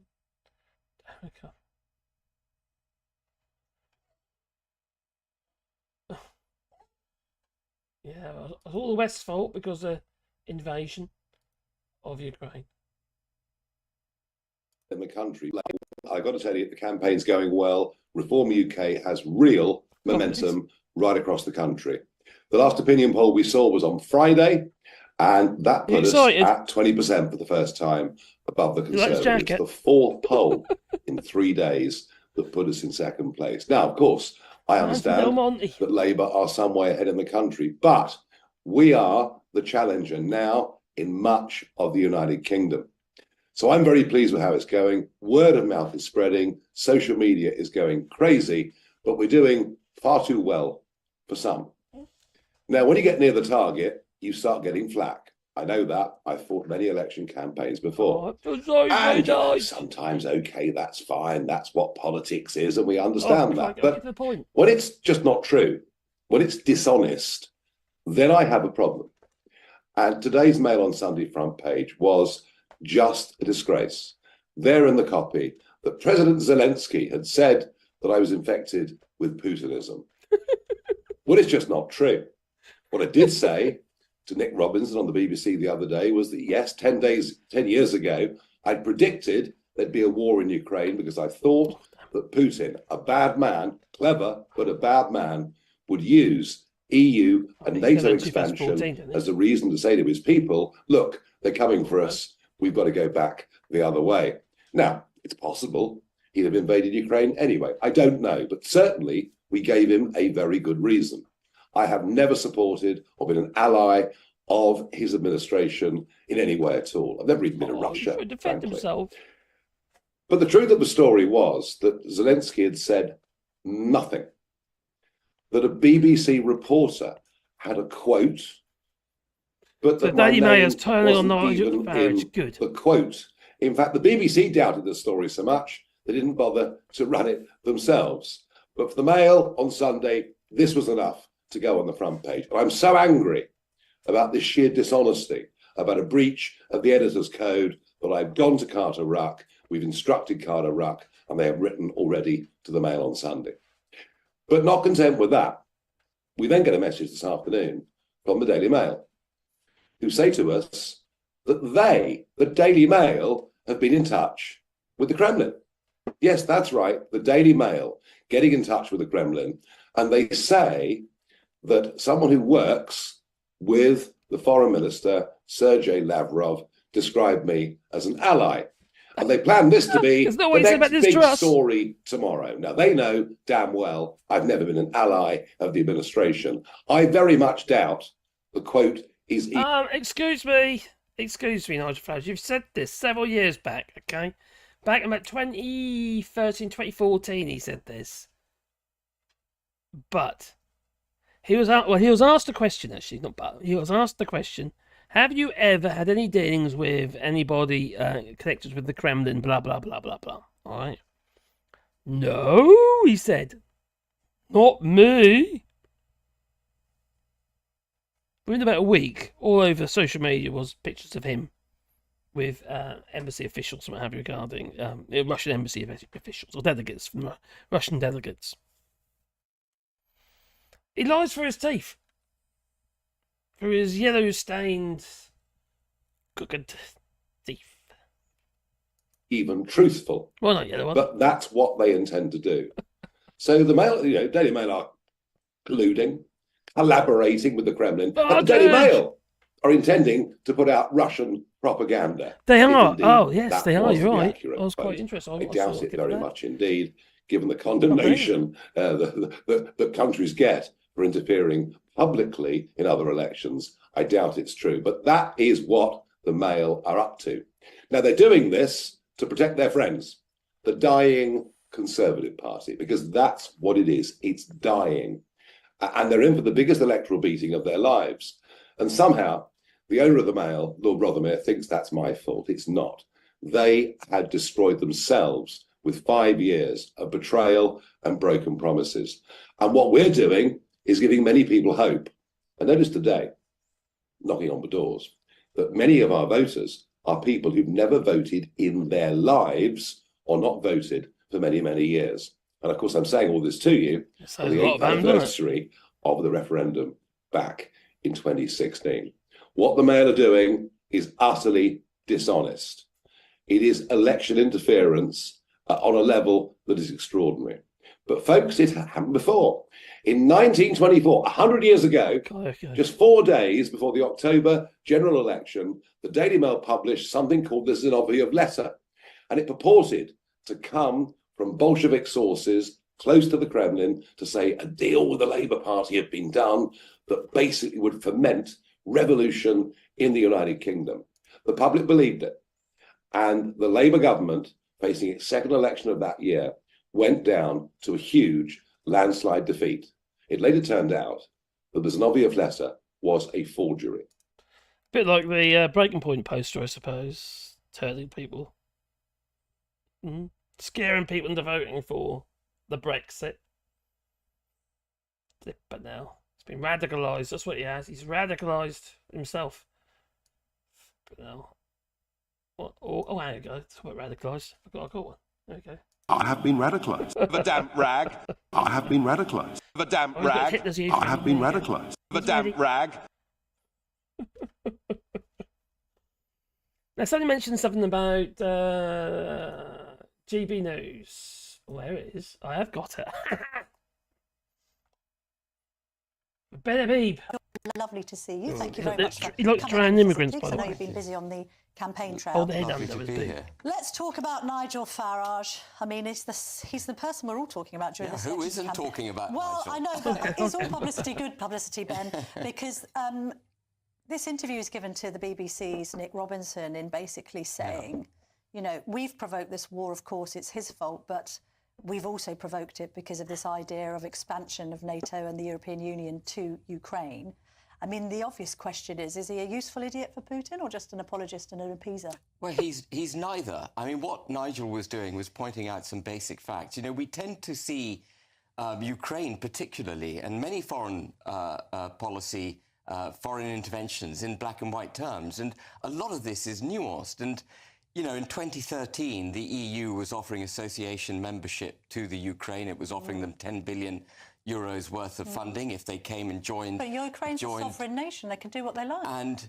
we come. Yeah, it's all the West's fault because of the invasion of Ukraine. In the country, I got to tell you, the campaign's going well. Reform UK has real momentum right across the country. The last opinion poll we saw was on Friday, and that put us at 20% for the first time above the Conservatives. The fourth poll in 3 days that put us in second place. Now, of course, I understand that Labour are some way ahead in the country, but we are the challenger now in much of the United Kingdom. So I'm very pleased with how it's going. Word of mouth is spreading. Social media is going crazy, but we're doing far too well for some. Now, when you get near the target, you start getting flack. I know that. I've fought many election campaigns before. And sometimes, okay, that's fine. That's what politics is, and we understand that. But when it's just not true, when it's dishonest, then I have a problem. And today's Mail on Sunday front page was just a disgrace. There in the copy, that President Zelensky had said that I was infected with Putinism. Well, it's just not true. What I did say to Nick Robinson on the BBC the other day was that, yes, 10 years ago, I'd predicted there'd be a war in Ukraine because I thought that Putin, a bad man, clever, but a bad man, would use EU and NATO expansion as a reason to say to his people, look, they're coming for us. We've got to go back the other way. Now, it's possible he'd have invaded Ukraine anyway. I don't know, but certainly we gave him a very good reason. I have never supported or been an ally of his administration in any way at all. I've never even been in Russia, defend himself. But the truth of the story was that Zelensky had said nothing. That a BBC reporter had a quote, but that my name wasn't even in the quote. In fact, the BBC doubted the story so much they didn't bother to run it themselves. But for the Mail on Sunday, this was enough to go on the front page. And I'm so angry about this sheer dishonesty, about a breach of the editor's code, that I've gone to Carter Ruck, we've instructed Carter Ruck, and they have written already to the Mail on Sunday. But not content with that, we then get a message this afternoon from the Daily Mail, who say to us that they, the Daily Mail, have been in touch with the Kremlin. Yes, that's right, the Daily Mail getting in touch with the Kremlin, and they say that someone who works with the Foreign Minister, Sergei Lavrov, described me as an ally. And they plan this to be the next big story tomorrow. Now, they know damn well I've never been an ally of the administration. I very much doubt the quote is... Excuse me, Nigel Farrage. You've said this several years back, okay? Back in about 2013, 2014, he said this. But he was asked a question, actually, not but. He was asked the question, Have you ever had any dealings with anybody connected with the Kremlin? Blah, blah, blah, blah, blah. All right. No, he said. Not me. Within about a week, all over social media was pictures of him with embassy officials, what have you, regarding Russian embassy officials or delegates from Russian delegates. He lies for his teeth. For his yellow-stained, crooked teeth. Even truthful. Well, not yellow one. But that's what they intend to do. So the Mail, Daily Mail are colluding, collaborating with the Kremlin. But the Daily Mail are intending to put out Russian propaganda. They are. Indeed, Oh, yes, they are. was You're the right. accurate I was quite quote. interested. I doubt it very much indeed, given the condemnation that countries get for interfering publicly in other elections. I doubt it's true. But that is what the Mail are up to. Now, they're doing this to protect their friends, the dying Conservative Party, because that's what it is. It's dying. And they're in for the biggest electoral beating of their lives. And somehow, the owner of the Mail, Lord Rothermere, thinks that's my fault. It's not. They had destroyed themselves with 5 years of betrayal and broken promises. And what we're doing is giving many people hope. And notice today, knocking on the doors, that many of our voters are people who've never voted in their lives or not voted for many, many years. And of course, I'm saying all this to you on the 8th anniversary of the referendum back in 2016. What the Mail are doing is utterly dishonest. It is election interference on a level that is extraordinary. But folks, it happened before. In 1924, 100 years ago, just 4 days before the October general election, the Daily Mail published something called the Zinoviev letter. And it purported to come from Bolshevik sources close to the Kremlin to say a deal with the Labour Party had been done that basically would foment revolution in the United Kingdom. The public believed it. And the Labour government, facing its second election of that year, went down to a huge landslide defeat. It later turned out that the Zinoviev letter was a forgery. Bit like the Breaking Point poster, I suppose. Turning people. Scaring people into voting for the Brexit. But now, it's been radicalised. That's what he has. He's radicalised himself. But now... What? Oh, there you go. That's what radicalised. I got one. There you go. I have been radicalised. The damp rag. I have been radicalised. The damp rag. I have been radicalised. The damp rag. Now, somebody mentioned something about GB News. Where it is? I have got it. Ben Habib. Lovely to see you. Thank you very much. He likes drowned immigrants, by the I know way. you've been busy on the campaign trail. Oh, the head under was big. Let's talk about Nigel Farage. I mean, he's the person we're all talking about during this Who election isn't campaign. talking about Well, Nigel? I know, but it's all publicity, good publicity, Ben, because this interview is given to the BBC's Nick Robinson in basically saying, you know, we've provoked this war, of course, it's his fault, but we've also provoked it because of this idea of expansion of NATO and the European Union to Ukraine. I mean, the obvious question is he a useful idiot for Putin or just an apologist and an appeaser? Well, he's neither. I mean, what Nigel was doing was pointing out some basic facts. You know, we tend to see Ukraine particularly and many foreign policy, foreign interventions in black and white terms. And a lot of this is nuanced. And, you know, in 2013, the EU was offering association membership to the Ukraine. It was offering them 10 billion euros worth of funding if they came and joined. But Ukraine's a sovereign nation; they can do what they like. And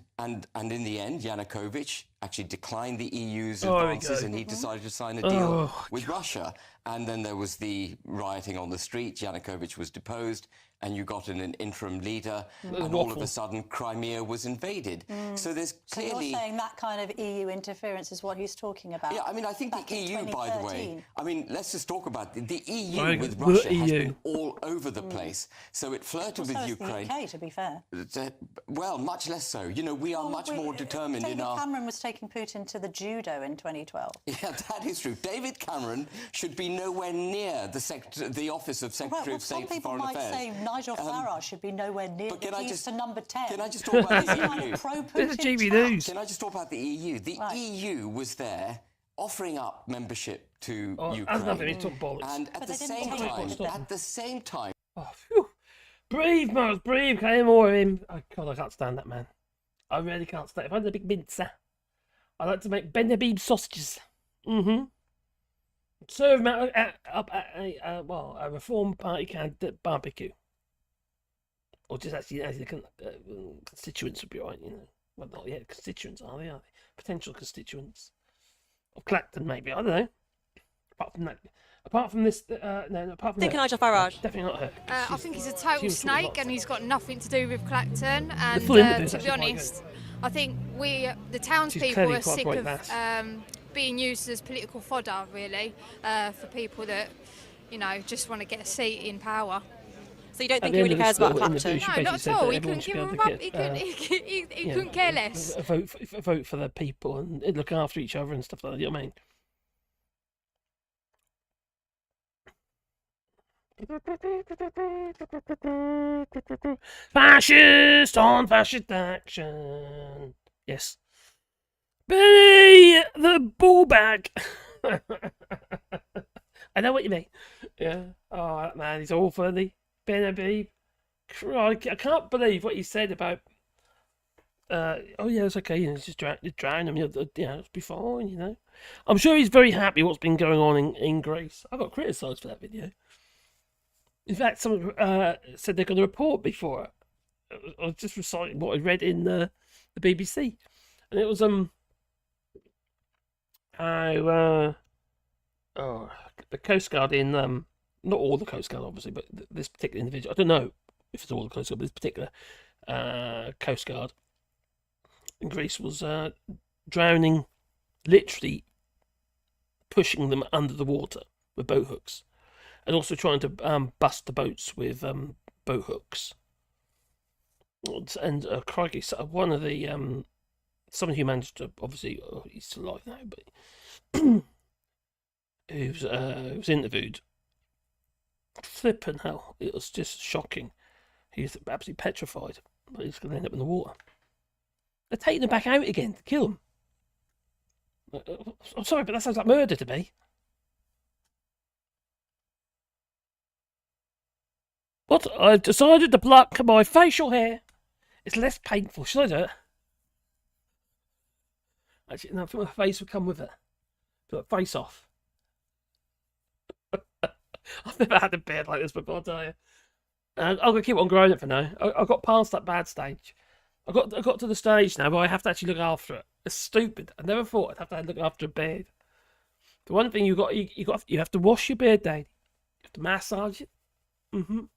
in the end, Yanukovych actually declined the EU's advances, and he decided to sign a deal with Russia. And then there was the rioting on the street. Yanukovych was deposed, and you got an interim leader, and all of a sudden Crimea was invaded. So there's clearly... So you're saying that kind of EU interference is what he's talking about? Yeah, I mean, I think the EU, by the way, I mean, let's just talk about the EU Right, with the Russia EU. has been all over the place. So it flirted with So is Ukraine. the UK, to be fair. Well, much less so. You know, we are much more determined in David our... Cameron was taking Putin to the judo in 2012. Yeah, that is true. David Cameron should be nowhere near the office of Secretary of State for Foreign Affairs. Some people might say Nigel Farrage should be nowhere near the keys to number 10. Can I just talk about the Kind EU? of pro-Putin This is GB chat. News. Can I just talk about the EU? The EU was there offering up membership to Ukraine. And at the same time, Oh, phew. Breathe, Miles, breathe. Can I hear more of him? Oh, God, I can't stand that man. I really can't stand it. If I had a big mincer, I like to make Benabib sausages. Serve them up at a Reform Party candidate barbecue. Or just actually as the constituents would be right, you know. Well, not yet constituents, are they? Potential constituents. Of Clacton, maybe. I don't know. Apart from this, no, apart from Think her. Nigel Farrage. Definitely not her. I think he's a total snake and he's got nothing to do with Clacton. And full interview's to be actually quite honest, I think the townspeople clearly are quite sick bright of lass. being used as political fodder, really, for people that, you know, just want to get a seat in power. So you don't think he really cares about Clacton? No, not at all. He couldn't give a rub. He couldn't care less. Vote for the people and look after each other and stuff like that. You know what I mean? Fascist on fascist action. Yes. Be the ball bag. I know what you mean. Yeah. Oh, that man, he's all funny. Benabib. Crikey. I can't believe what he said about. Oh yeah, it's okay. You know, just drown him. You know, it'll be fine. You know. I'm sure he's very happy what's been going on in Greece. I got criticised for that video. In fact, someone said they're going to report before. I was just reciting what I read in the BBC, and it was the Coast Guard in not all the Coast Guard obviously, but this particular individual. I don't know if it's all the Coast Guard, but this particular Coast Guard in Greece was drowning, literally pushing them under the water with boat hooks. And also trying to bust the boats with boat hooks. And crikey, one of the someone who managed to obviously he's still alive now, but who was interviewed. Flippin' hell, it was just shocking. He's absolutely petrified. He's going to end up in the water. They're taking him back out again to kill him. I'm sorry, but that sounds like murder to me. What? I've decided to pluck my facial hair. It's less painful. Should I do it? Actually, no, I think my face would come with it. Put my face off. I've never had a beard like this before, I'll tell you. I'm going to keep on growing it for now. I got past that bad stage. I got to the stage now where I have to actually look after it. It's stupid. I never thought I'd have to look after a beard. The one thing you have to wash your beard daily. You have to massage it. You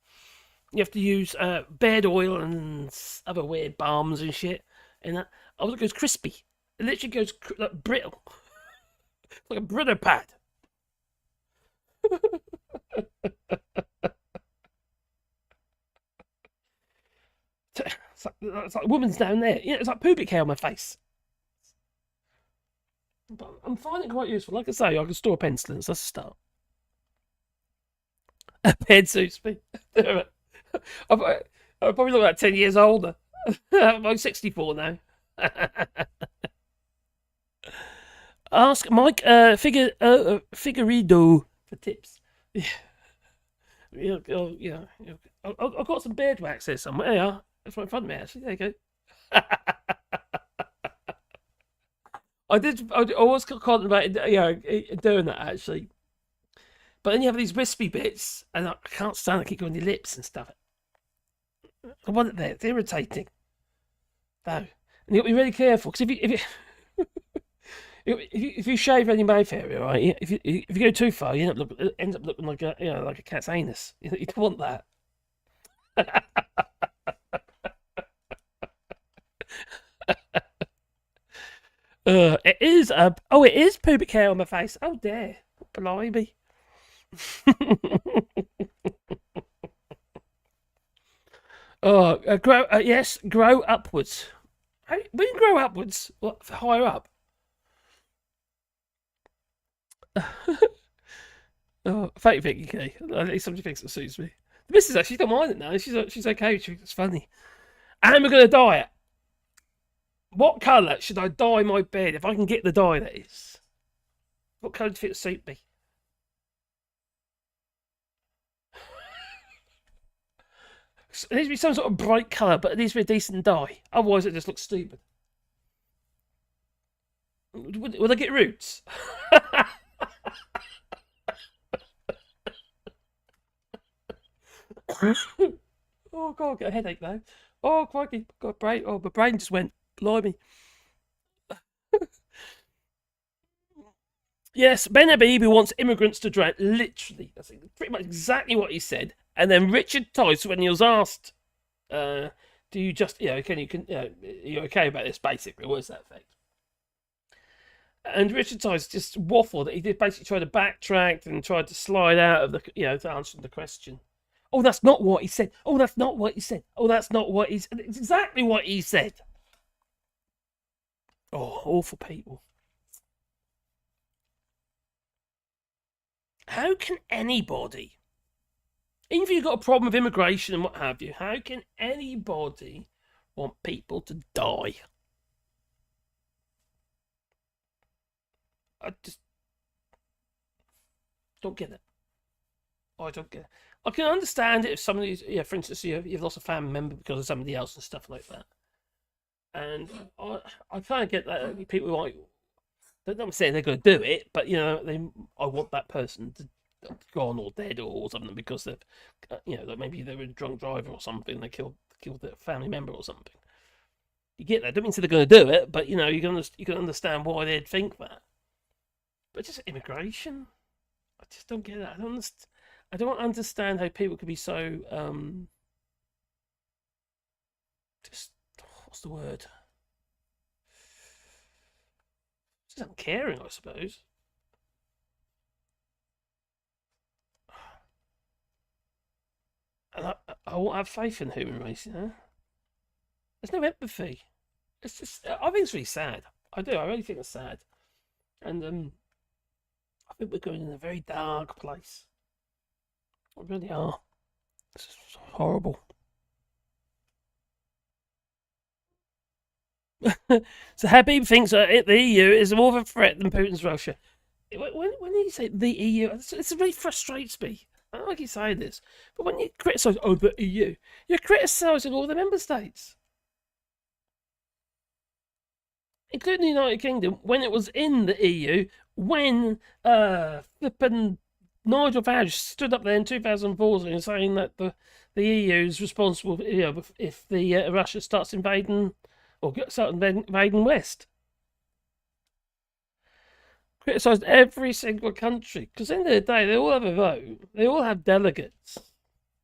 have to use beard oil and other weird balms and shit. And that, it goes crispy. It literally goes like brittle. Like a Brita pad. It's like a woman's down there. Yeah, it's like pubic hair on my face. But I'm finding it quite useful. Like I say, I can store pencilings. That's a start. A pen suits me. I probably look like 10 years older. I'm 64 now. Ask Mike Figueredo for tips. Yeah, I've got some beard wax here somewhere. There you are. It's right in front of me, actually. There you go. I was contemplating doing that, actually. But then you have these wispy bits, and I can't stand it. I keep going on your lips and stuff. I want it there. It's irritating. No. And you've got to be really careful, because if you shave any mouth area, right? If you go too far, you end up looking like a cat's anus. You don't want that. It is pubic hair on my face. Oh dear, blimey. Grow upwards. We can grow upwards. What, higher up? Fake Vicky K. At least somebody thinks it suits me. The missus actually don't mind it now. She's okay. It's funny. And we're going to dye it. What colour should I dye my bed if I can get the dye, that is? What colour do you think would suit me? It needs to be some sort of bright colour, but it needs to be a decent dye. Otherwise, it just looks stupid. Will I get roots? Oh, God, I've got a headache now. Oh, crikey, got a brain. Oh, my brain just went. Blimey. Yes, Ben Habib wants immigrants to drown. Literally, that's pretty much exactly what he said. And then Richard Tice, when he was asked, "Do you just, are you okay about this?" Basically, what was that effect? And Richard Tice just waffled. He did basically try to backtrack and tried to slide out of the, to answering the question. Oh, that's not what he said. Oh, that's not what he said. Oh, that's not what he said. It's exactly what he said. Oh, awful people. How can anybody, even if you've got a problem with immigration and what have you, how can anybody want people to die? I just don't get it. I don't get it. I can understand it if somebody's, for instance, you've lost a family member because of somebody else and stuff like that. And I kind of get that people like, I'm saying they're going to do it, but I want that person to gone or dead or something because they've, like maybe they were a drunk driver or something. They killed their family member or something. You get that? Don't mean to say they're going to do it, but you can understand why they'd think that. But just immigration, I just don't get it. I don't understand how people could be so just what's the word? Just uncaring, I suppose. And I won't have faith in the human race, There's no empathy. It's just, I think it's really sad. I do. I really think it's sad. And I think we're going in a very dark place. We really are. This is horrible. So Habib thinks that the EU is more of a threat than Putin's Russia. When you say the EU, it really frustrates me. I don't like you say this, but when you criticise the EU, you're criticising all the member states, including the United Kingdom, when it was in the EU, when flippin' Nigel Farrage stood up there in 2014 saying that the EU is responsible, if the Russia starts invading West. Criticised every single country because, at the end of the day, they all have a vote. They all have delegates.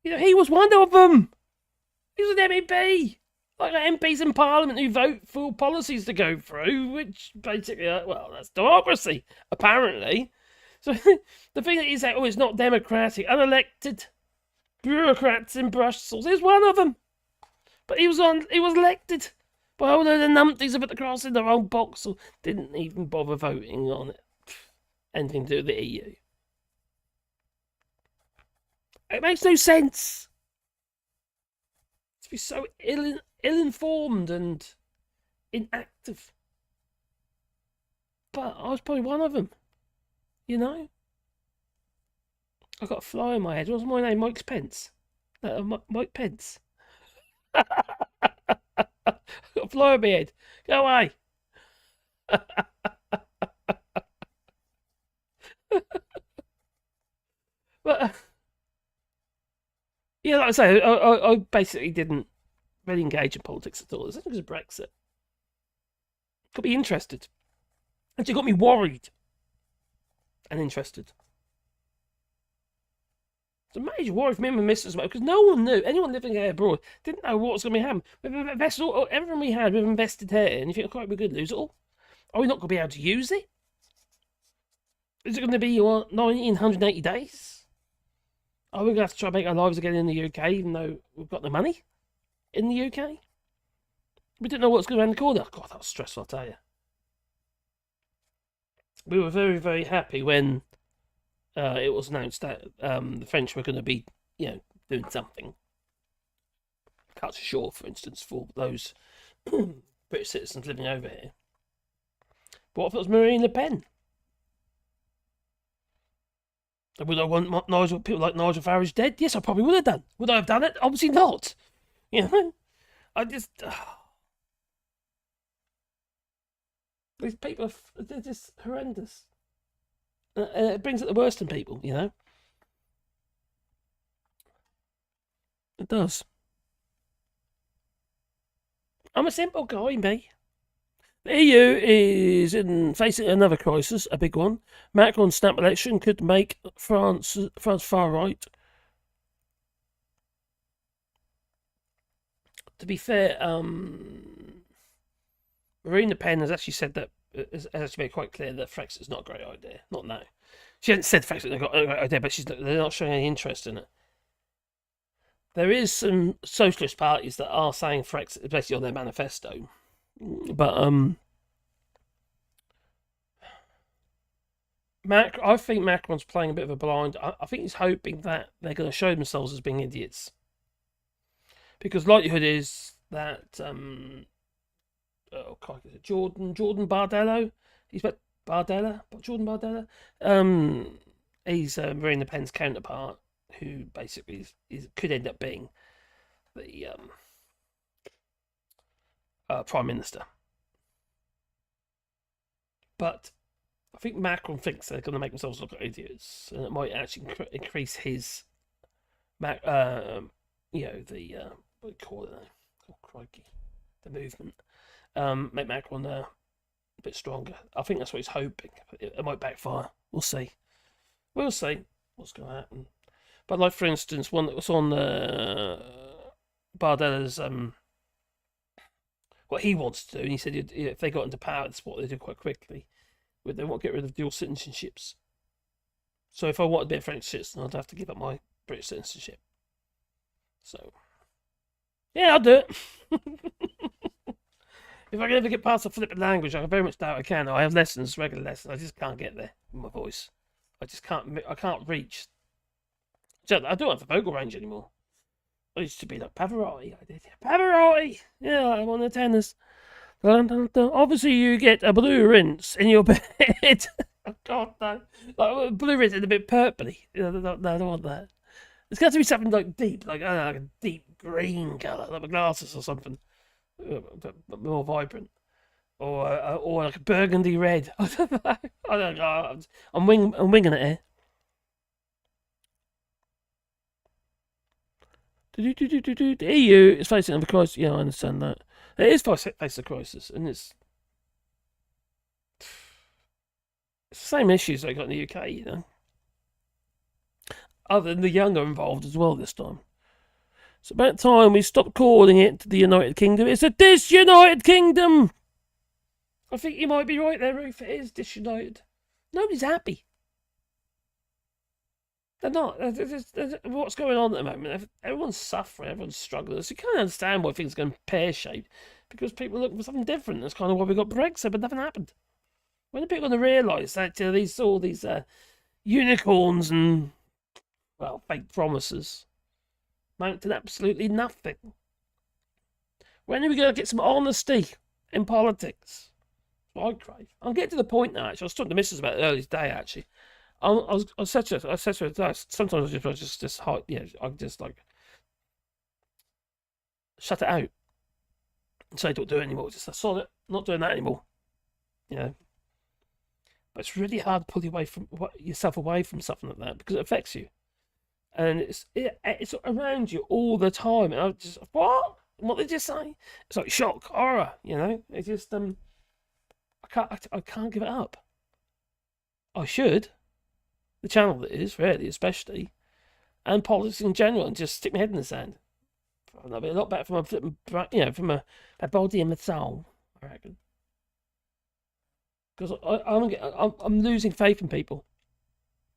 He was one of them. He was an MEP. Like MPs in Parliament who vote for policies to go through, which basically, that's democracy, apparently. So the thing that you say, it's not democratic, unelected bureaucrats in Brussels, is one of them. But he was elected by all of the numpties up at the cross in their own box, or didn't even bother voting on it. Anything to do with the EU. It makes no sense. To be so ill-informed and inactive. But I was probably one of them. I got a fly in my head. What was my name? Mike Pence. Mike Pence. I got a fly in my head. Go away. But like I say, I basically didn't really engage in politics at all. It's because of Brexit. Got me interested. Actually got me worried and interested. It's a major worry for me and my missus, because no one knew, anyone living here abroad didn't know what was going to happen. We've invested everything we had, we've invested here, and you think, we're going to lose it all? Are we not going to be able to use it? Is it going to be 180 days? Are we going to have to try to make our lives again in the UK, even though we've got the money in the UK? We didn't know what's going around the corner. God, that was stressful, I'll tell you. We were very, very happy when it was announced that the French were going to be, doing something. Cuts short, for instance, for those British citizens living over here. But what if it was Marine Le Pen? Would I want people like Nigel Farrage dead? Yes, I probably would have done. Would I have done it? Obviously not. You know, I just these people they're just horrendous. It brings out the worst in people, you know. It does. I'm a simple guy, me. The EU is facing another crisis, a big one. Macron's snap election could make France far right. To be fair, Marine Le Pen has actually said that has actually made quite clear that Brexit is not a great idea. Not now. She hasn't said Brexit is not a great idea, but they're not showing any interest in it. There is some socialist parties that are saying Brexit is basically on their manifesto. But I think Macron's playing a bit of a blind. I think he's hoping that they're going to show themselves as being idiots, because likelihood is that Jordan Bardello, Jordan Bardella. He's Marine Le Pen's counterpart, who basically could end up being the Prime Minister. But I think Macron thinks they're going to make themselves look like idiots, and it might actually increase his, what do you call it now? Oh, crikey. The movement. Make Macron a bit stronger. I think that's what he's hoping. It might backfire. We'll see. We'll see what's going to happen. But like, for instance, one that was on Bardella's what he wants to do, and he said if they got into power, that's what they do quite quickly. They won't get rid of dual citizenships. So if I wanted to be a French citizen, I'd have to give up my British citizenship. So, yeah, I'll do it. If I can ever get past the flippant language, I very much doubt I can. I have lessons, regular lessons. I just can't get there with my voice. I can't reach. I don't have the vocal range anymore. I used to be like Pavarotti. I did. Pavarotti! Yeah, I'm on the tenors. Obviously, you get a blue rinse in your bed. Oh, God, no. Like, blue rinse is a bit purpley. No, I don't want that. It's got to be something like deep, like a deep green colour, like my glasses or something. But more vibrant. Or like a burgundy red. I don't know. I'm winging it here. The EU is facing a crisis. Yeah, I understand that. It is facing a crisis, and it's the same issues they got in the UK, you know. Other than the young are involved as well this time. It's about time we stop calling it the United Kingdom. It's a disunited kingdom! I think you might be right there, Ruth. It is disunited. Nobody's happy. They're not. What's going on at the moment? Everyone's suffering. Everyone's struggling. So you can't understand why things are going pear-shaped. Because people are looking for something different. That's kind of why we got Brexit, but nothing happened. When are people going to realise that all these unicorns and, well, fake promises amount to absolutely nothing? When are we going to get some honesty in politics? That's what I crave. I'll get to the point now, actually. I was talking to Mrs. about it earlier today, actually. I said to her, sometimes I just I just like shut it out and say don't do it anymore. Just I saw it, not doing that anymore. You know. But it's really hard to pull yourself away from something like that because it affects you, and it's around you all the time. And I just what did they just say? It's like shock, horror. You know, it's just I can't give it up. I should. The channel that is, really, especially, and politics in general, and just stick my head in the sand. That'll be a lot better from a body and my soul, I reckon. Because I'm losing faith in people.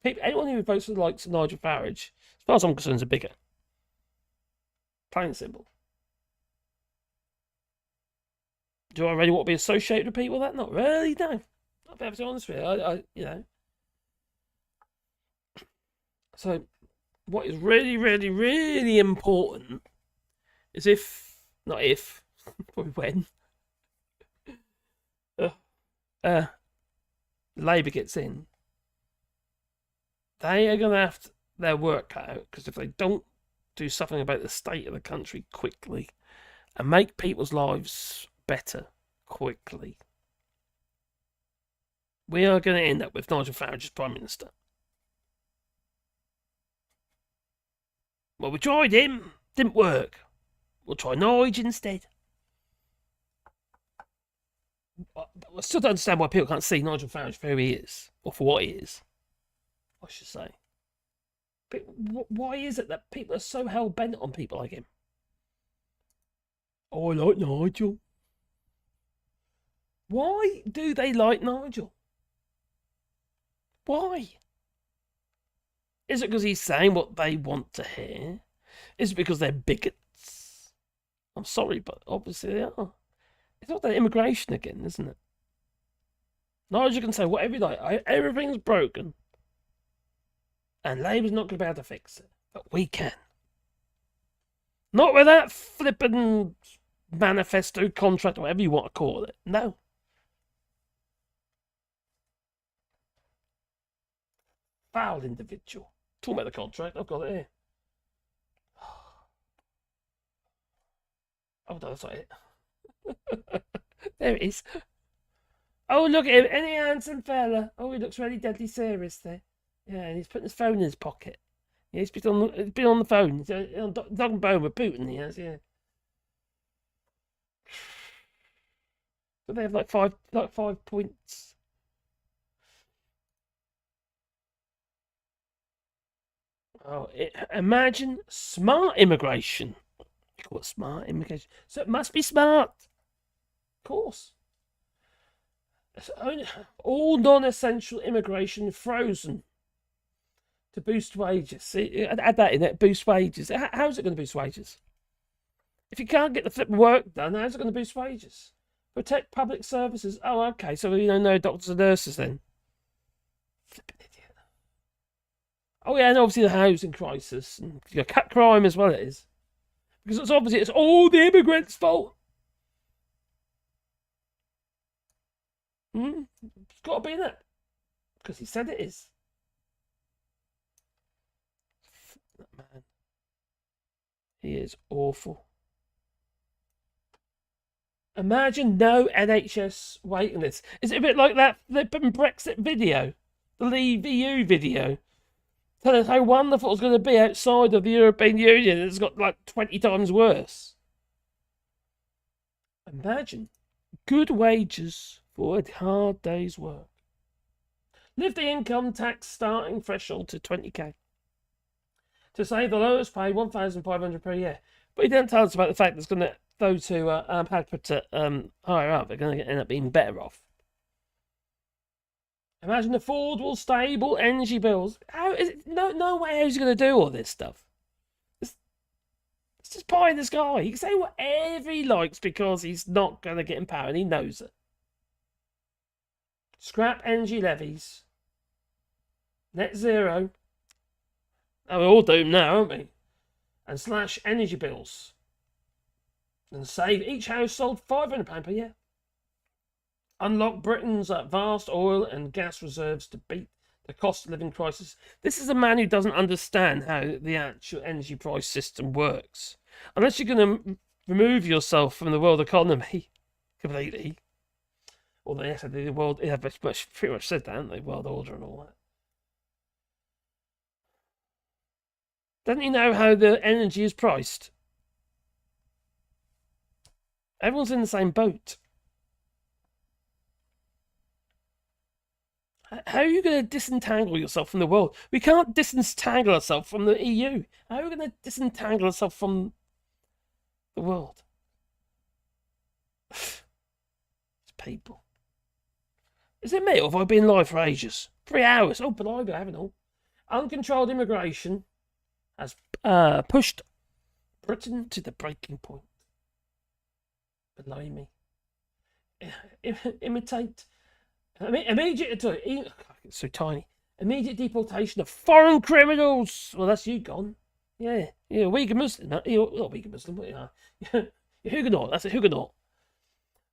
Anyone who votes for the likes of Nigel Farrage, as far as I'm concerned, is a bigot. Plain and simple. Do I really want to be associated with people like that? Not really, no. I'll be honest with you. You know. So, what is really, really, really important is not if, probably when, Labour gets in, they are going to have their work cut out, because if they don't do something about the state of the country quickly and make people's lives better quickly, we are going to end up with Nigel Farrage as Prime Minister. Well, we tried him, didn't work. We'll try Nigel instead. I still don't understand why people can't see Nigel Farrage for who he is, or for what he is, I should say. But why is it that people are so hell-bent on people like him? Oh, I like Nigel. Why do they like Nigel? Why? Is it because he's saying what they want to hear? Is it because they're bigots? I'm sorry, but obviously they are. It's not that immigration again, isn't it? Nigel can say whatever you like. Everything's broken. And Labour's not going to be able to fix it. But we can. Not with that flippin' manifesto contract, or whatever you want to call it. No. Foul individual. Talking about the contract, I've got it here. Oh, no, that's not it. There it is. Oh, look at him. Any handsome fella. Oh, he looks really deadly serious there. Yeah, and he's putting his phone in his pocket. Yeah, he's been on the phone. He's on dog and bone with Putin, he has, yeah. So they have like five points. Oh, imagine smart immigration. You call it smart immigration. So it must be smart. Of course. All non-essential immigration frozen to boost wages. See, add that in it, boost wages. How's it going to boost wages? If you can't get the flipping work done, how's it going to boost wages? Protect public services. Oh, okay, so no doctors and nurses then. Flipping idiot. Oh yeah, and obviously the housing crisis. And cut crime as well it is. Because it's obviously it's all the immigrants' fault. It's got to be that. Because he said it is. Man. He is awful. Imagine no NHS waiting list. Is it a bit like that flipping Brexit video? The Leave EU video? Tell us how wonderful it's going to be outside of the European Union. It's got like 20 times worse. Imagine good wages for a hard day's work. Lift the income tax starting threshold to 20k. To say the lowest paid $1,500 per year. But he didn't tell us about the fact that it's going to, those who had put it higher up, they're going to end up being better off. Imagine affordable, stable energy bills. How is it? No way he's going to do all this stuff. It's just pie in the sky. He can say whatever he likes because he's not going to get in power and he knows it. Scrap energy levies. Net zero. Oh, we're all doomed now, aren't we? And slash energy bills. And save each household £500 per year. Unlock Britain's vast oil and gas reserves to beat the cost of living crisis. This is a man who doesn't understand how the actual energy price system works. Unless you're going to remove yourself from the world economy completely. Although, yes, the world, yeah, pretty much said that, haven't they? World order and all that. Doesn't he know how the energy is priced? Everyone's in the same boat. How are you going to disentangle yourself from the world? We can't disentangle ourselves from the EU. How are we going to disentangle ourselves from the world? It's people. Is it me or have I been live for ages? 3 hours. Oh, blimey, I haven't all. Uncontrolled immigration has pushed Britain to the breaking point. Blimey. Immediate, it's so tiny. Immediate deportation of foreign criminals. Well, that's you gone. Yeah, you're a Uyghur Muslim. You're not Uyghur Muslim, what you are. You're Huguenot. That's a Huguenot.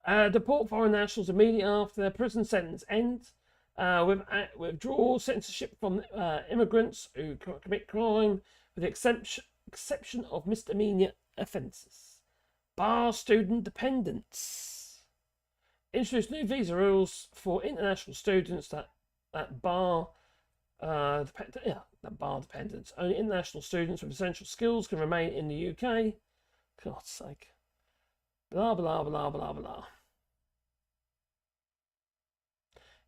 Deport foreign nationals immediately after their prison sentence ends. Withdraw censorship from immigrants who commit crime, with the exception of misdemeanor offences. Bar student dependents. Introduce new visa rules for international students that bar dependents. Only international students with essential skills can remain in the UK. God's sake. Blah, blah, blah, blah, blah.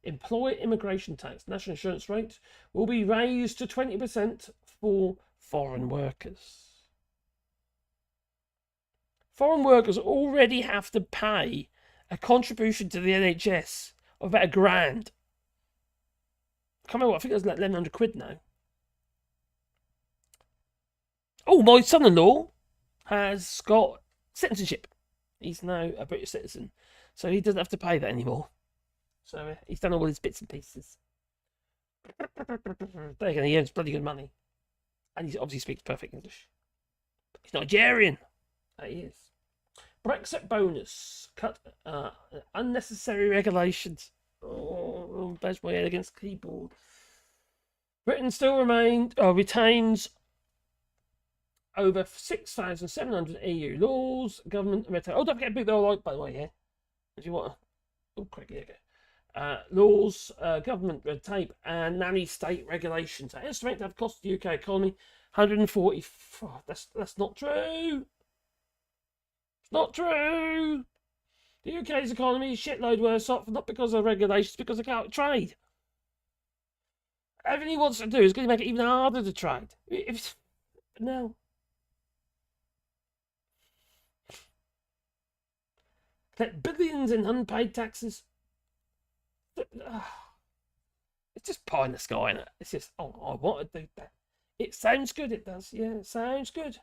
Employer immigration tax. National insurance rate will be raised to 20% for foreign workers. Foreign workers already have to pay a contribution to the NHS of about £1,000. I can't remember what, I think it was like £1,100 now. Oh, my son-in-law has got citizenship. He's now a British citizen, so he doesn't have to pay that anymore. So he's done all his bits and pieces. There you go, he earns bloody good money. And he obviously speaks perfect English. He's Nigerian. He is. Brexit bonus. Cut unnecessary regulations. Oh, bash my head against the keyboard. Britain still retains over 6,700 EU laws. Government red tape. Oh, don't forget to boot the all by the way, yeah? If you want to. Oh, quick, here you go. Laws, government red tape, and nanny state regulations. I estimate to have cost the UK economy 140. Oh, that's not true. It's not true. The UK's economy is shitload worse off, not because of regulations, because of trade. Everything he wants to do is going to make it even harder to trade. No. Collect billions in unpaid taxes. It's just pie in the sky, isn't it? It's just, I want to do that. It sounds good, it does. Yeah, it sounds good.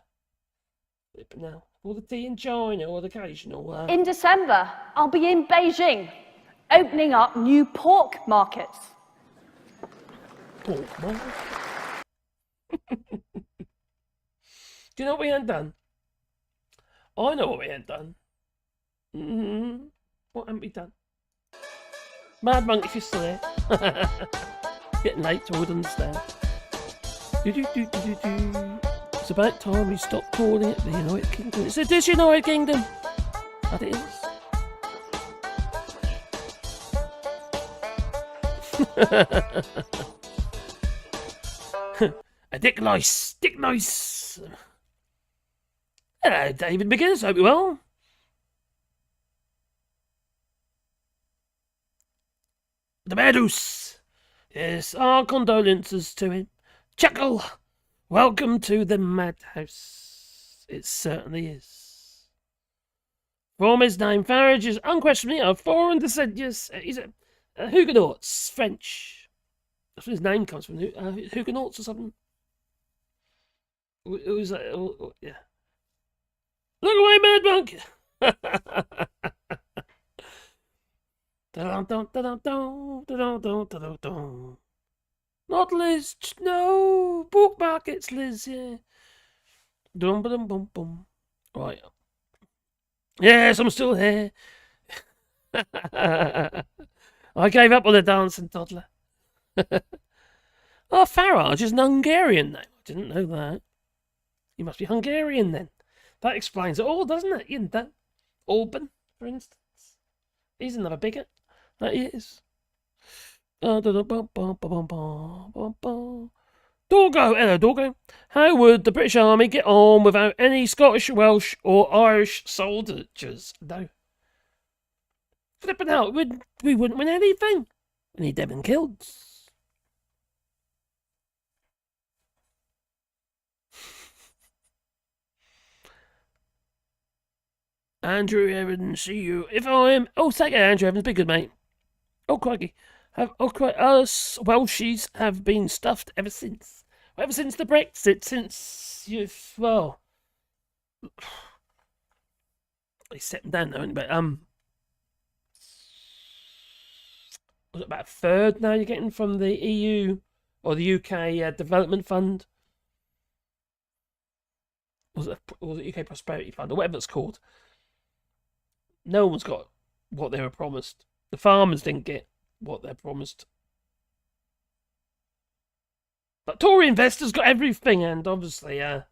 But no, all the tea in China or the occasional. In December, I'll be in Beijing, opening up new pork markets. Pork market? Do you know what we ain't done? I know what we ain't done. What haven't we done? Mad Monk, if you're still there. Getting late, so I would understand. It's about time we stop calling it the United Kingdom. It's a disunited kingdom. That it is. A Dick Nice. Dick Nice. Hello, David McGinnis. Hope you're well. The Meadows. Yes, our condolences to him. Chuckle. Welcome to the madhouse. It certainly is. From his name, Farage is unquestionably of foreign descent. Yes, he's a Huguenots, French. That's where his name comes from. Huguenots or something. It was yeah. Look away, Mad Monk. Not Liz, no. Pork markets, Liz, yeah. Dum-ba-dum-bum-bum. Right. Yes, I'm still here. I gave up on the dancing toddler. Oh, Farage is an Hungarian name. I didn't know that. He must be Hungarian then. That explains it all, doesn't it? Isn't that? Orban, for instance. He's another bigot. That is. Dorgo, hello Dorgo. How would the British Army get on without any Scottish, Welsh or Irish soldiers? No. Flipping out, we wouldn't win anything. We need them in kilts. Andrew Evans, see you. If I am... Oh, thank you, Andrew Evans. Be good, mate. Oh, crikey. Us Welshies have been stuffed ever since. Ever since the Brexit, since you've... Well... He's setting down now, but was it about a third now you're getting from the EU or the UK Development Fund. Or the UK Prosperity Fund, or whatever it's called. No one's got what they were promised. The farmers didn't get what they're promised. But Tory investors got everything, and obviously, Frank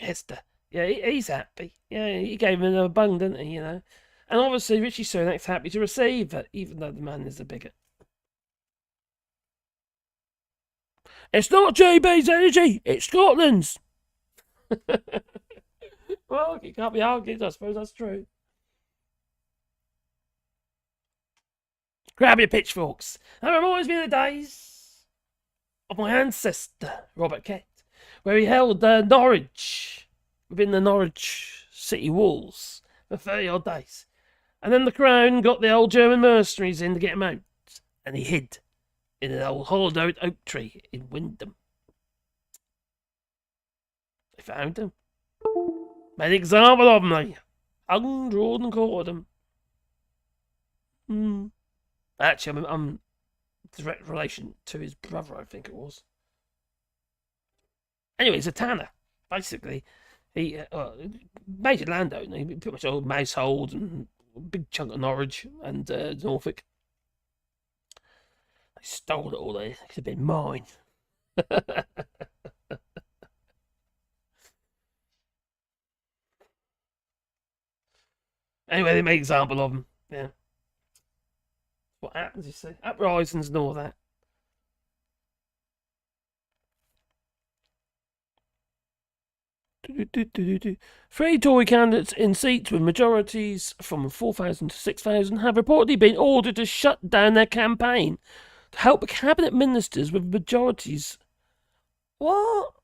Hester, yeah, he's happy. Yeah, he gave him a bung, didn't he, you know? And obviously, Richie Sunak's happy to receive it, even though the man is a bigot. It's not JB's energy, it's Scotland's. Well, it can't be argued, I suppose that's true. Grab your pitchforks. That reminds me of the days of my ancestor, Robert Kett, where he held Norwich, within the Norwich city walls, for 30 odd days. And then the Crown got the old German mercenaries in to get him out, and he hid in an old hollowed out oak tree in Wyndham. They found him. Made an example of him, they hung, drawed and quartered him. Actually, I'm direct relation to his brother, I think it was. Anyway, he's a tanner, basically. He major landowner, he pretty much old Mousehold and a big chunk of Norwich and Norfolk. They stole it all there. It could have been mine. Anyway, they made an example of him. Yeah. What happens, you see? Uprisings and all that. Three Tory candidates in seats with majorities from 4,000 to 6,000 have reportedly been ordered to shut down their campaign to help cabinet ministers with majorities. What?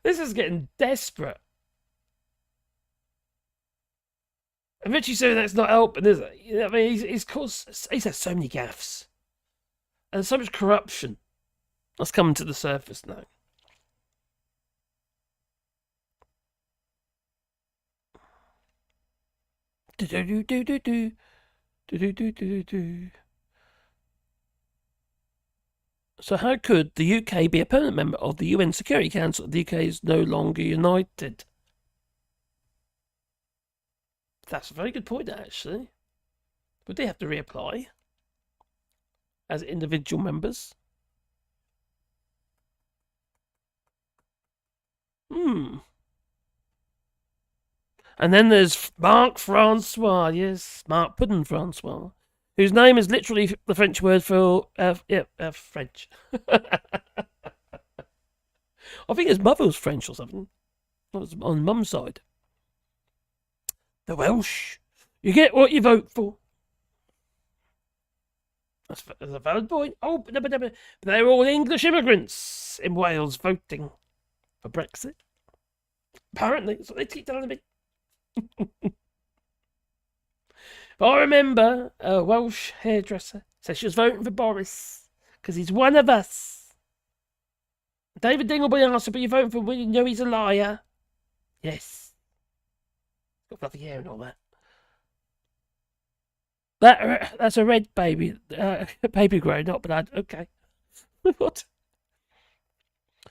This is getting desperate. And Richie Sunak's not helping, is it? You know what I mean? He's had so many gaffes. And so much corruption. That's coming to the surface now. So how could the UK be a permanent member of the UN Security Council if the UK is no longer united? That's a very good point, actually. Would they have to reapply as individual members? And then there's Mark Francois, yes, Mark Puddin Francois, whose name is literally the French word for French. I think his mother was French or something. That was on mum's side. The Welsh. You get what you vote for. That's a valid point. Oh, but they're all English immigrants in Wales voting for Brexit. Apparently, that's what they keep telling me. But I remember a Welsh hairdresser said she was voting for Boris because he's one of us. David Dingleby asked her, but you're voting for him, you know he's a liar. Yes. Got fluffy hair and all that. That's a red baby. Baby grey, not bad. Okay. What?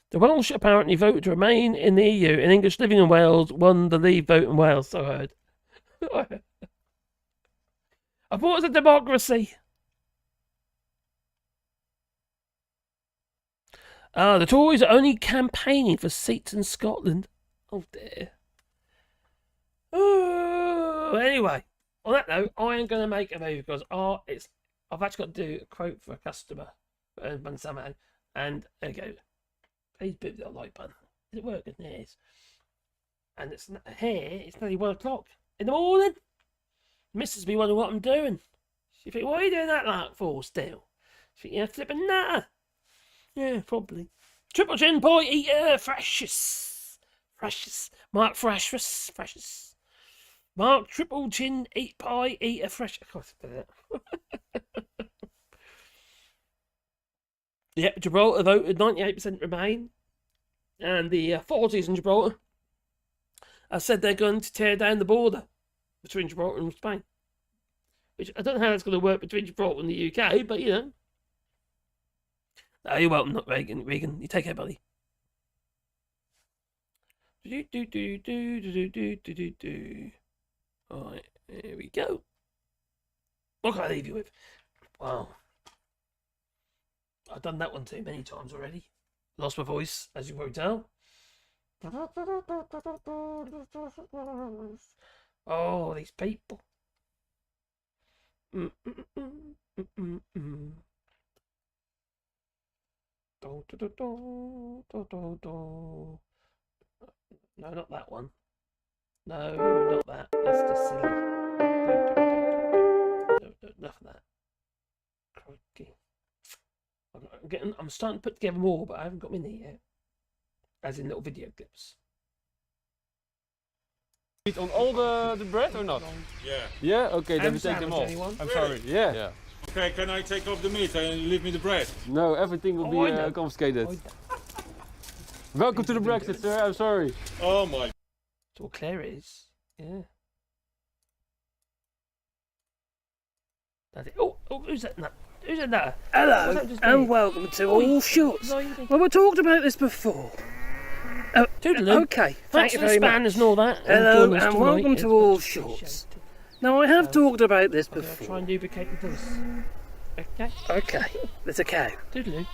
The Welsh apparently voted to remain in the EU, and English living in Wales won the Leave vote in Wales, so I heard. I thought it was a democracy. The Tories are only campaigning for seats in Scotland. Oh dear. Anyway, on that note, I am going to make a movie because I've actually got to do a quote for a customer somehow, and there you go. Please boot the like button. Is it working? It is. And it's here. It's nearly 1 o'clock in the morning. Missus me wondering what I'm doing. She think, what are you doing that like for still? She think, you're flipping nutter. Yeah, probably. Triple chin pie eater, freshest. Mark freshest. Mark triple chin eat pie eater fresh. Of course, I did it. Yep, Gibraltar voted 98% remain. And the authorities in Gibraltar have said they're going to tear down the border between Gibraltar and Spain. Which I don't know how that's going to work between Gibraltar and the UK, but you know. No, you're welcome, not Regan. Regan, you take care, buddy. Alright, here we go. What can I leave you with? Wow. I've done that one too many times already. Lost my voice, as you can probably tell. Oh, these people. No, not that one. No, not that. That's just silly. No, enough of that. Crikey. I'm starting to put together more, but I haven't got many yet. As in little video clips. Eat on all the bread or not? Yeah. Yeah? Okay, then we take them off. Anyone? I'm sorry. Yeah. Okay, can I take off the meat and you leave me the bread? No, everything will be confiscated. Welcome to the Brexit, sir. I'm sorry. Oh my. That's what Claire is. Yeah. That's it. Oh, who's that? No. Who's that? Hello, and welcome to All Shots. Well, we talked about this before. Toodaloo. Okay, Thanks you for the very spanners and all that. Hello, and welcome to All Shots. Now, I have talked about this before. I'll try and lubricate the voice. Okay. Okay, there's a cow. Toodaloo.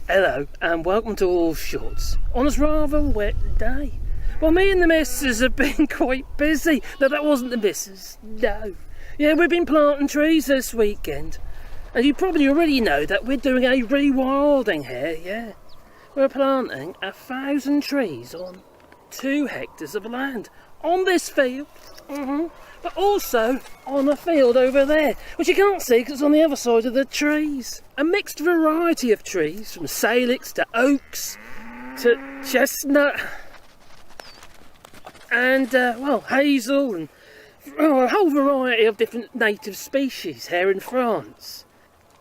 Hello, and welcome to All Shots. On this rather wet day. Well, me and the missus have been quite busy. No, that wasn't the missus. No. Yeah, we've been planting trees this weekend. And you probably already know that we're doing a rewilding here, yeah. We're planting 1,000 trees on 2 hectares of land. On this field, but also on a field over there, which you can't see because it's on the other side of the trees. A mixed variety of trees, from salix to oaks to chestnut and, well, hazel and a whole variety of different native species here in France.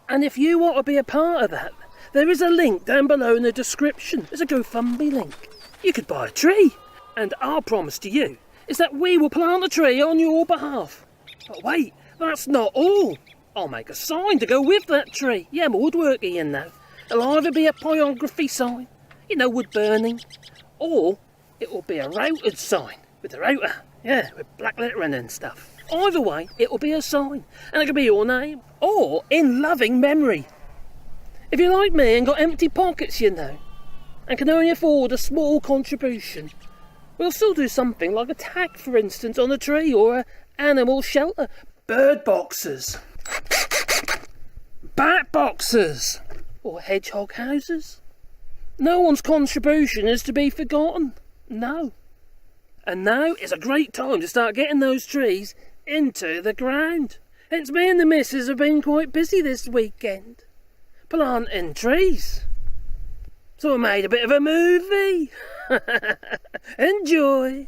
And if you want to be a part of that, there is a link down below in the description. There's a GoFundMe link. You could buy a tree. And our promise to you is that we will plant a tree on your behalf. But wait, that's not all. I'll make a sign to go with that tree. Yeah, I'm woodworking, you know. It'll either be a pyrography sign, you know, wood burning, or it will be a routed sign with a router. Yeah, with black lettering and stuff. Either way, it will be a sign, and it could be your name, or in loving memory. If you're like me and got empty pockets, you know, and can only afford a small contribution, we'll still do something like a tag, for instance, on a tree, or an animal shelter. Bird boxes, bat boxes, or hedgehog houses. No one's contribution is to be forgotten. No. And now is a great time to start getting those trees into the ground. Hence me and the missus have been quite busy this weekend, planting trees. So I made a bit of a movie. Enjoy.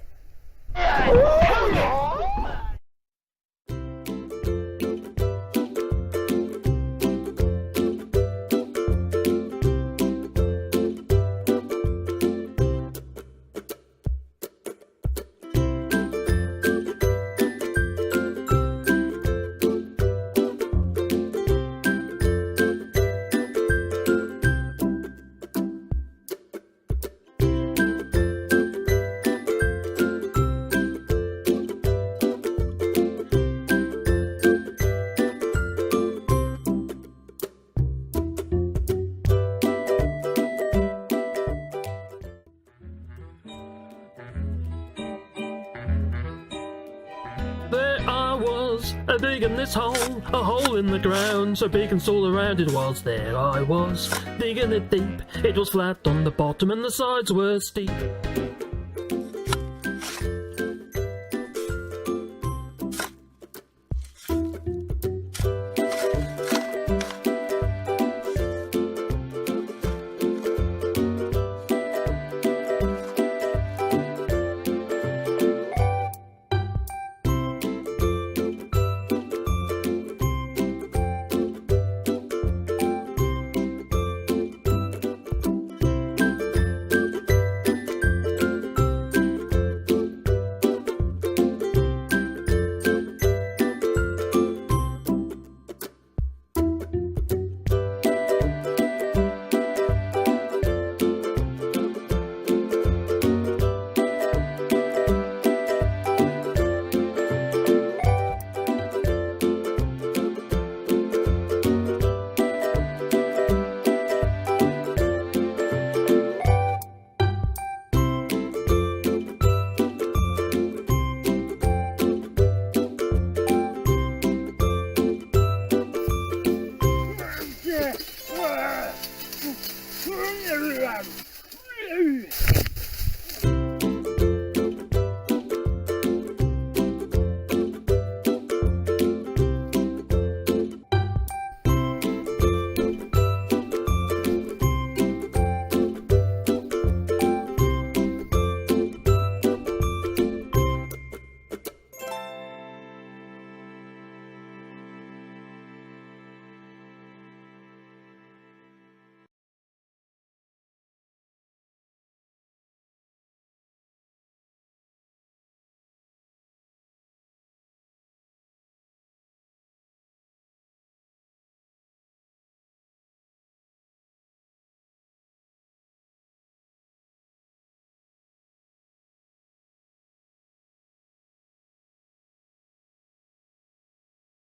Digging this hole, a hole in the ground, so big and all around it was. There I was, digging it deep. It was flat on the bottom and the sides were steep.